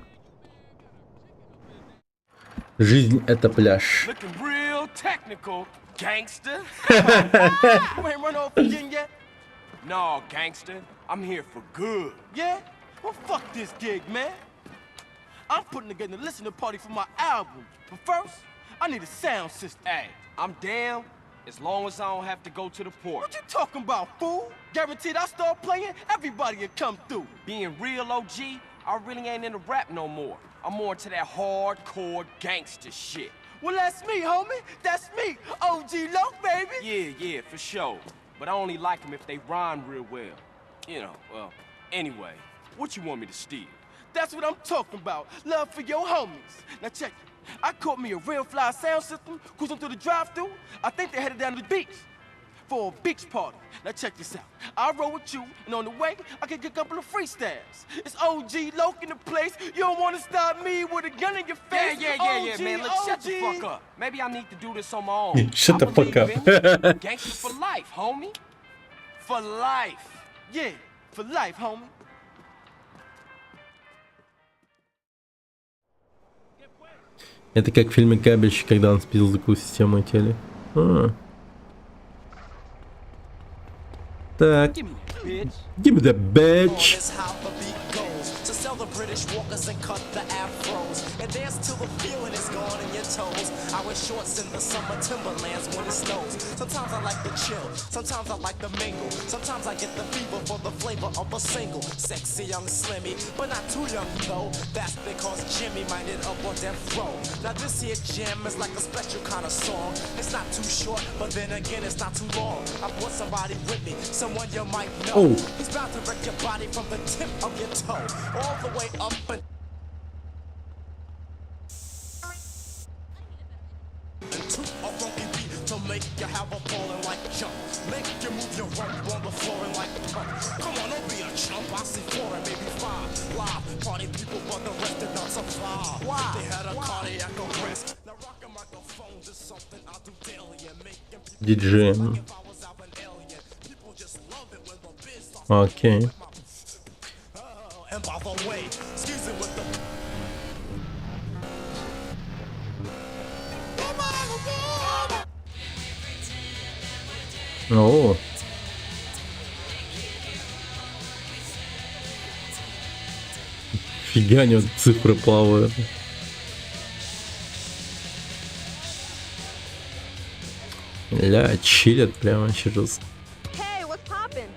Жизнь — это пляж.
Gangster? You ain't run off again yet? No, gangster. I'm here for good. Yeah? Well, fuck this gig, man. I'm putting together a listening party for my album. But first, I need a sound system. Hey, I'm down as long as I don't have to go to the port. What you talking about, fool? Guaranteed I start playing, everybody will come through. Being real OG, I really ain't into rap no more. I'm more into that hardcore gangster shit. Well, that's me, homie. That's me. OG Loc, baby. Yeah, for sure. But I only like them if they rhyme real well. You know, well, anyway, what you want me to steal? That's what I'm talking about. Love for your homies. Now check it. I caught me a real fly sound system, cruising through the drive-thru. I think they headed down to the beach for a beach party. Now check this out. I roll with you, and on the way, I can get a couple of freestyles. It's OG Loc in the place. You don't want to stop me with a gun in your face. Yeah, man. Look, shut the fuck up. Maybe I need to do this on my own.
Shut the fuck up.
Gangsters for life, homie. For life. Yeah, for life, homie.
Это как в фильме «Кабельщик», когда он спил звуковую систему теле. Так. Give me the bitch.
To sell the British walkers and cut the afros. And dance till the feeling is gone in your toes. I wear shorts in the summer timberlands when it snows. Sometimes I like to chill, sometimes I like to mingle. Sometimes I get the fever for the flavor of a single. Sexy young Slimmy, but not too young though. That's because Jimmy might end up on death row. Now this here jam is like a special kind of song. It's not too short, but then again it's not too long. I brought somebody with me, someone you might know. He's about to wreck your body from the tip of your toe all the way up and to a funky beat to make you have a falling like jump. Make you move your rump on the floor and like pump. Come on, don't be a chump. I see 4 and maybe 5 live party people, but the rest did not survive. Why? They had a cardiac arrest. Now rocking microphones is something I do daily and making people
Диджеем. Окей.
And by the way, excuse me with the
О. Фига, у него цифры плавают. Ля, чилят прямо через.
Hey, what's poppin'?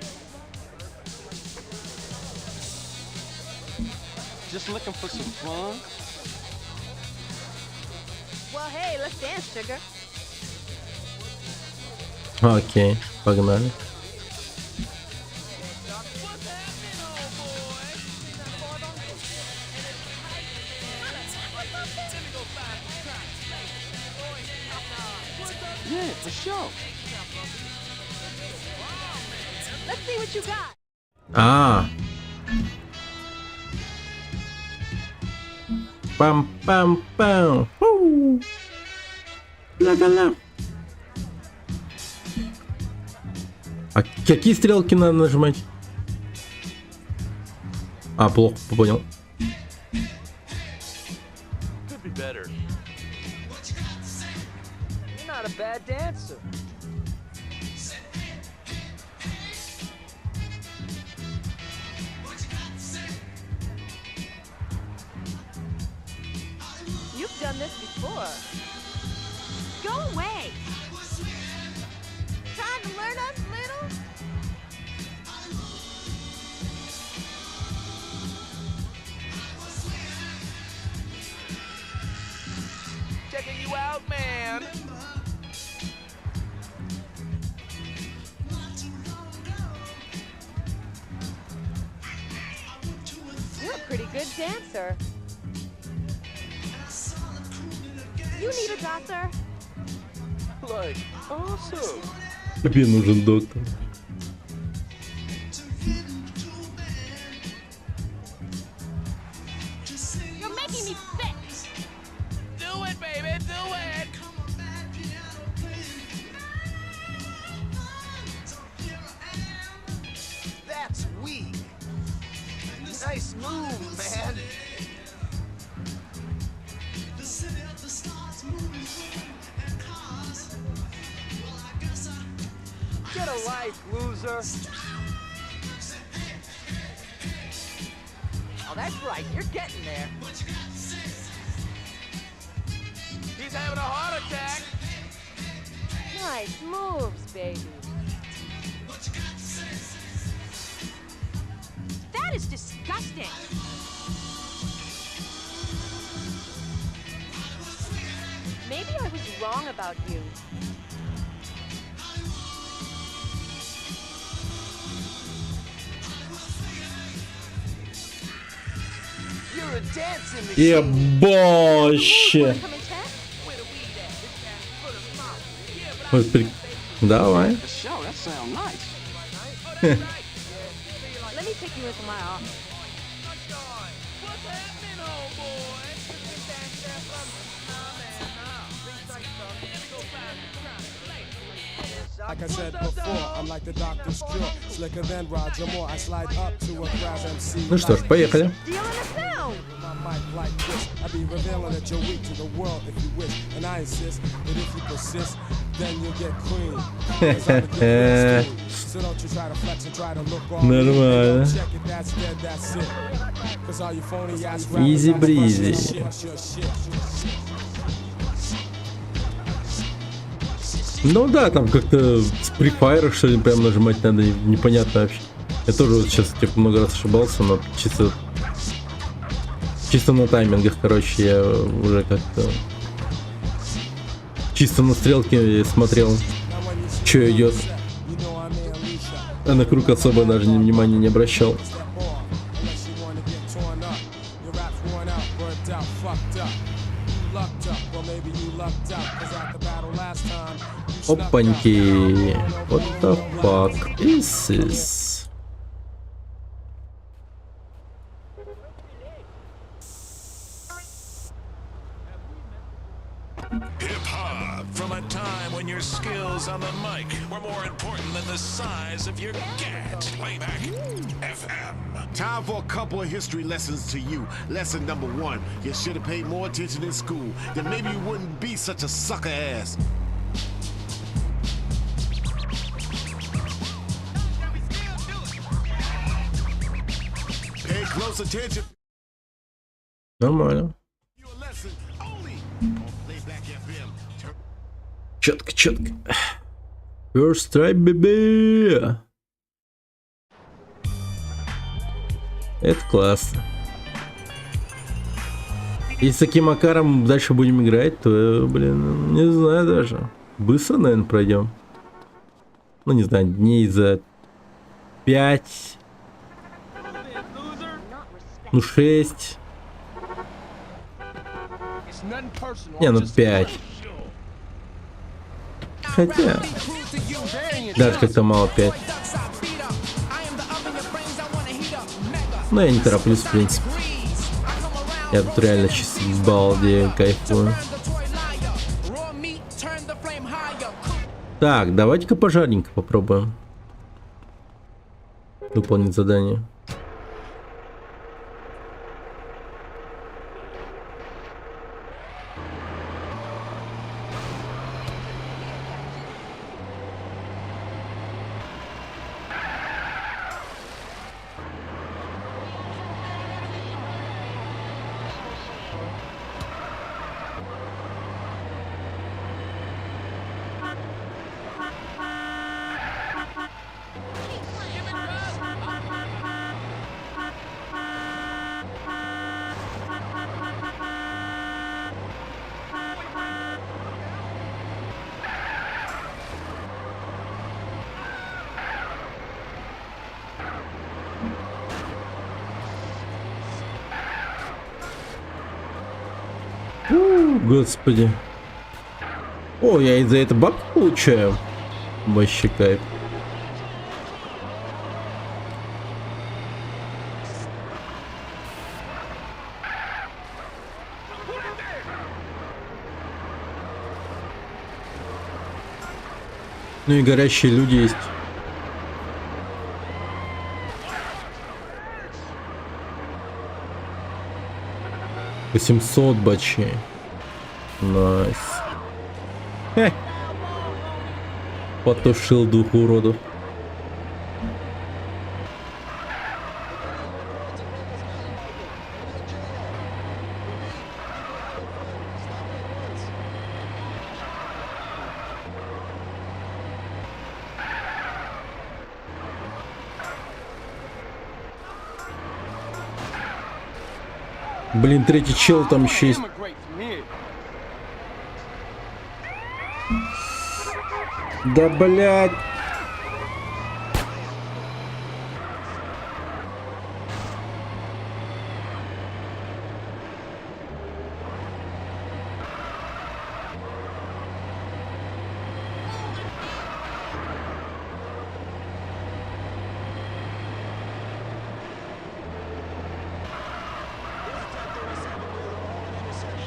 Just looking for some fun?
Well, hey, let's dance, sugar.
Окей, погнали.
Yeah, for sure.
Let's see what you got.
А. Пам-пам-пам. Ля-ля-ля. А какие стрелки надо нажимать? А, плохо понял.
Could be better.
You're not a bad dancer.
You've done this before. Go away. Trying to learn us little?
Checking you out, man.
You're a pretty good dancer. You need a doctor?
Like, awesome.
Тебе нужен доктор.
You're making me sick.
Do it, baby, do it.
That's weak. Nice move, man.
Get a life, loser. Oh, that's right. You're getting there.
He's having a heart attack.
Nice moves, baby.
That is disgusting.
Maybe I was wrong about you.
You're a dancing machine.
Ебаще. Вот давай.
The show, that sounds nice.
Let me take you into my office.
Like I said before, I'm like the doctor's cure. Slicker than Roger Moore. I slide up to a crowd MC.
Ну что ж, поехали.
I be revealing that you're weak to the world if you wish. And I insist that if you persist, then you'll get cream. So don't you try to flex and try to look all
Нормально.
check it, that's dead, that's it. Cause all you phony ass
Easy breezy. Ну да, там как-то с префайра что ли прям нажимать надо, непонятно вообще. Я тоже вот сейчас типа много раз ошибался, но чисто на таймингах, короче, я уже как-то чисто на стрелке смотрел, что идет. А на круг особо даже внимания не обращал. Опаньки. What the fuck is this?
Hip-hop, from a time when your skills on the mic were more important than the size of your gat. Playback FM.
Time for a couple of history lessons to you. Lesson number 1, you should have paid more attention in school. Then maybe you wouldn't be such a sucker ass. Pay close attention.
Нормально. Четко, четко. First try, baby. Это классно. Если с таким макаром дальше будем играть, то, блин, не знаю даже. Быстро, наверное, пройдем. Ну, не знаю, дней за 5. Ну, 6. Не, ну 5. Хотя... Даже как-то мало 5. Но я не тороплюсь, в принципе. Я тут реально чисто балдею, кайфую. Так, давайте-ка пожарненько попробуем выполнить задание. Господи. О, я из-за этого бабки получаю. Вообще кайф. Ну и горящие люди есть. По 700 бачей. Найс. Потушил двух уродов. Блин, третий чел там еще есть. Да, блядь.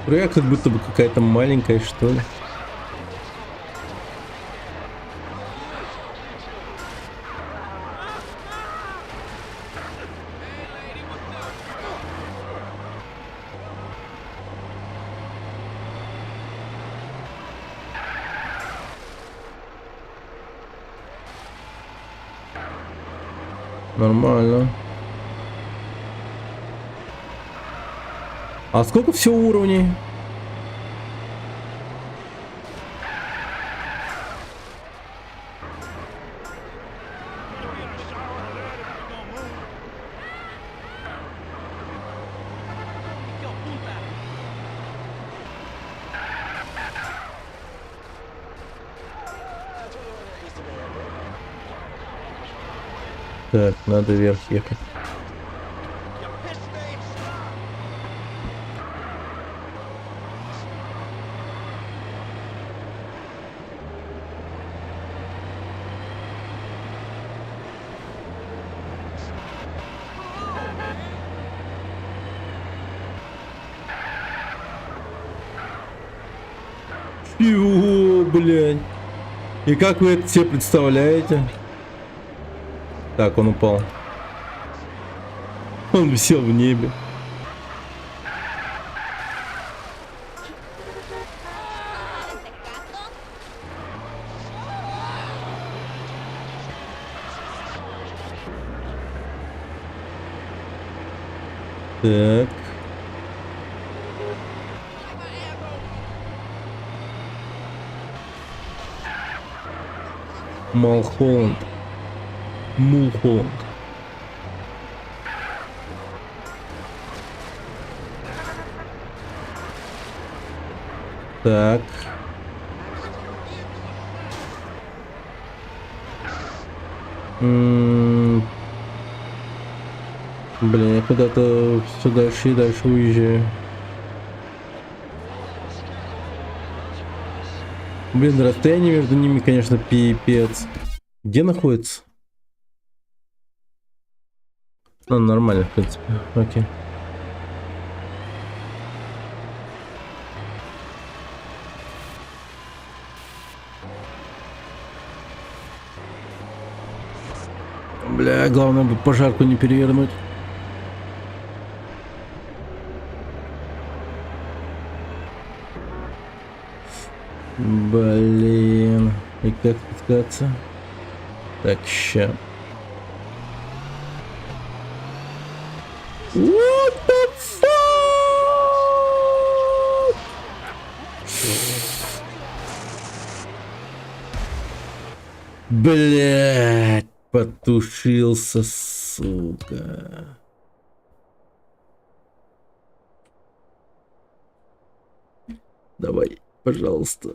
Я как будто бы какая-то маленькая, что ли. Нормально. А сколько всего уровней? Так, надо вверх ехать. Чего, блядь? И как вы это себе представляете? Так, он упал. Он висел в небе. Так. Малхолланд. Мулхолланд. Так. Блин, я куда-то все дальше и дальше уезжаю. Блин, расстояние между ними, конечно, пипец. Где находится? Ну, нормально, в принципе. Окей. Бля, главное бы пожарку не перевернуть. Блин. И как спускаться? Так, ща. What the fuck? Блять, потушился, сука. Давай, пожалуйста,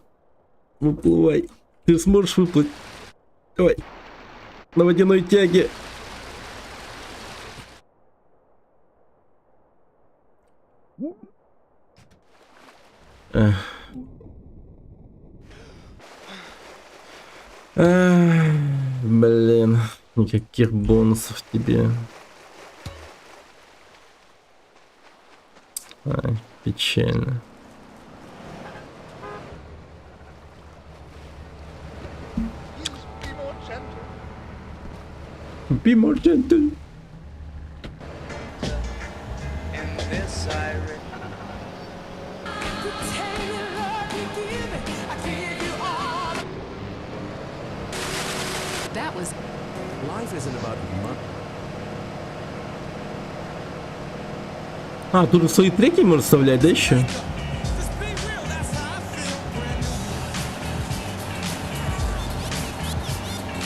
выплывай. Ты сможешь выплыть? Давай, на водяной тяге. Блин, никаких бонусов тебе. Ай, печально. Be more gentle.
That was. Life isn't about money.
А, тут свои треки можно вставлять, да, еще?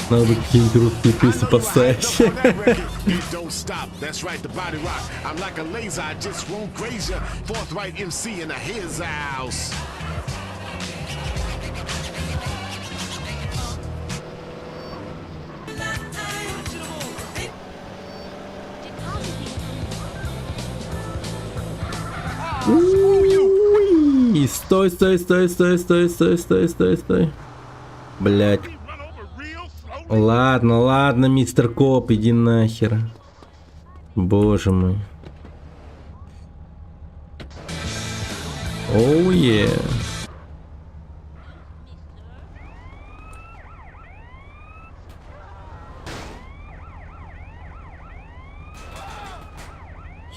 Надо бы какие-нибудь русские песни поставить.
Don't stop, that's right, the body rock. I'm like a laser, I just won't graze ya. Forthright MC in his house.
Стой, стой, стой, стой, стой, стой, стой, стой, стой. Блять. Ладно, ладно, мистер Коп, иди нахер. Боже мой. Оу, е.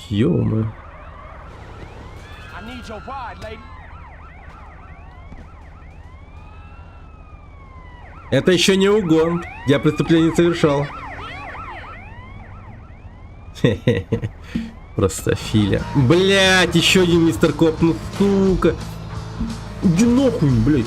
Ё-моё. Это еще не угон. Я преступление не совершал. Просто филя. Блять, еще один мистер Коп, ну сука. Иди нахуй, блять.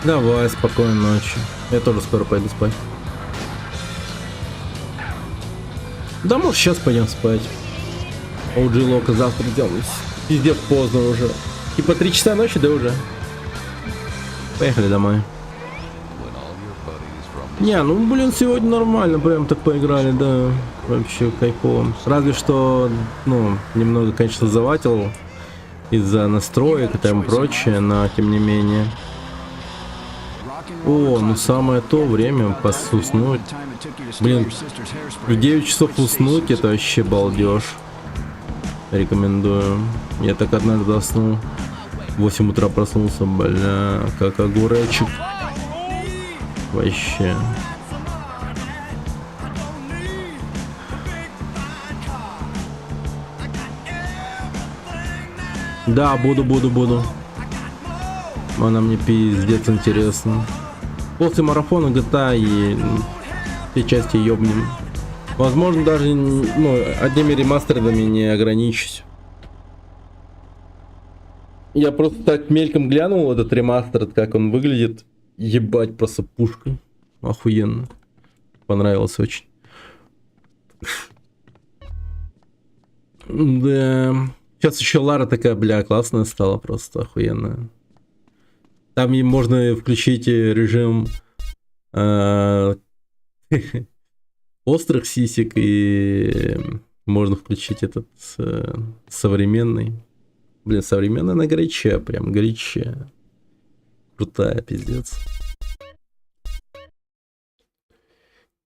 Давай, спокойной ночи. Я тоже скоро пойду спать. Да, может, сейчас пойдем спать. OG Лока завтра делаюсь. Пиздец, поздно уже. Типа 3 часа ночи, да уже? Поехали домой. Не, ну блин, сегодня нормально, прям так поиграли, да. Вообще кайфово. Разве что, ну, немного, конечно, заватил из-за настроек и там прочее, но тем не менее. О, ну самое то время уснуть. Блин, в 9 часов уснуть, это вообще балдеж. Рекомендую. Я так однажды заснул. В 8 утра проснулся, бля, как огуречек. Вообще. Да, буду. Она мне пиздец интересна. После марафона GTA и все части ёбнем. Возможно, даже одними ремастерами не ограничусь. Я просто так мельком глянул этот ремастер, как он выглядит. Ебать, просто пушка. Охуенно. Понравилось очень. Да. Сейчас еще Лара такая, бля, классная стала, просто охуенная. Там и можно включить режим острых сисек, и можно включить этот современный. Блин, современная она горячая, прям горячая. Крутая, пиздец.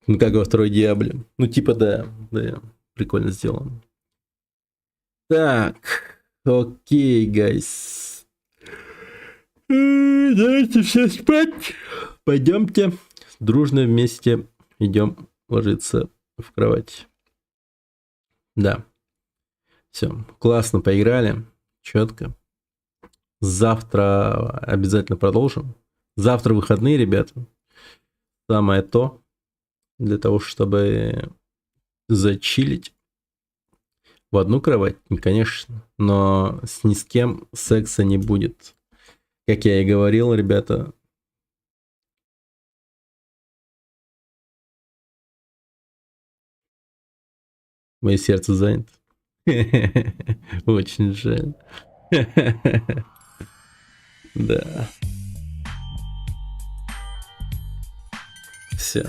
Ну как во второй Диабле. Ну типа да, прикольно сделано. Так, окей, гайс. Давайте все спать. Пойдемте дружно вместе идем ложиться в кровать. Да. Все, классно поиграли. Четко. Завтра обязательно продолжим. Завтра выходные, ребята. Самое то. Для того, чтобы зачилить. В одну кровать, конечно. Но ни с кем секса не будет. Как я и говорил, ребята. Мое сердце занято. Очень жаль. Да. Все.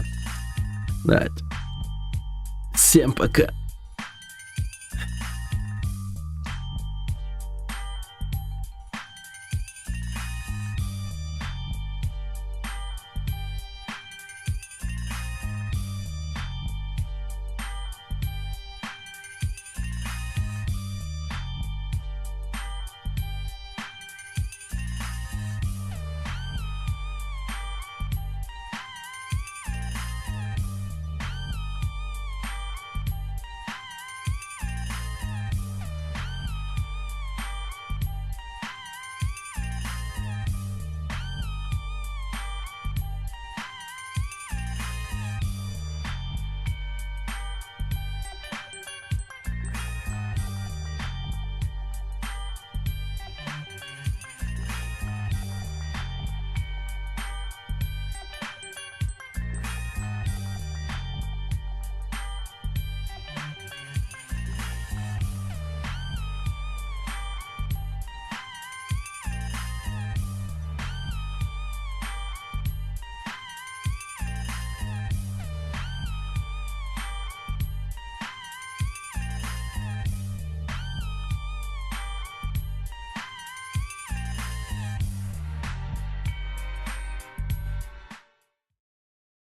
Давайте. Всем пока.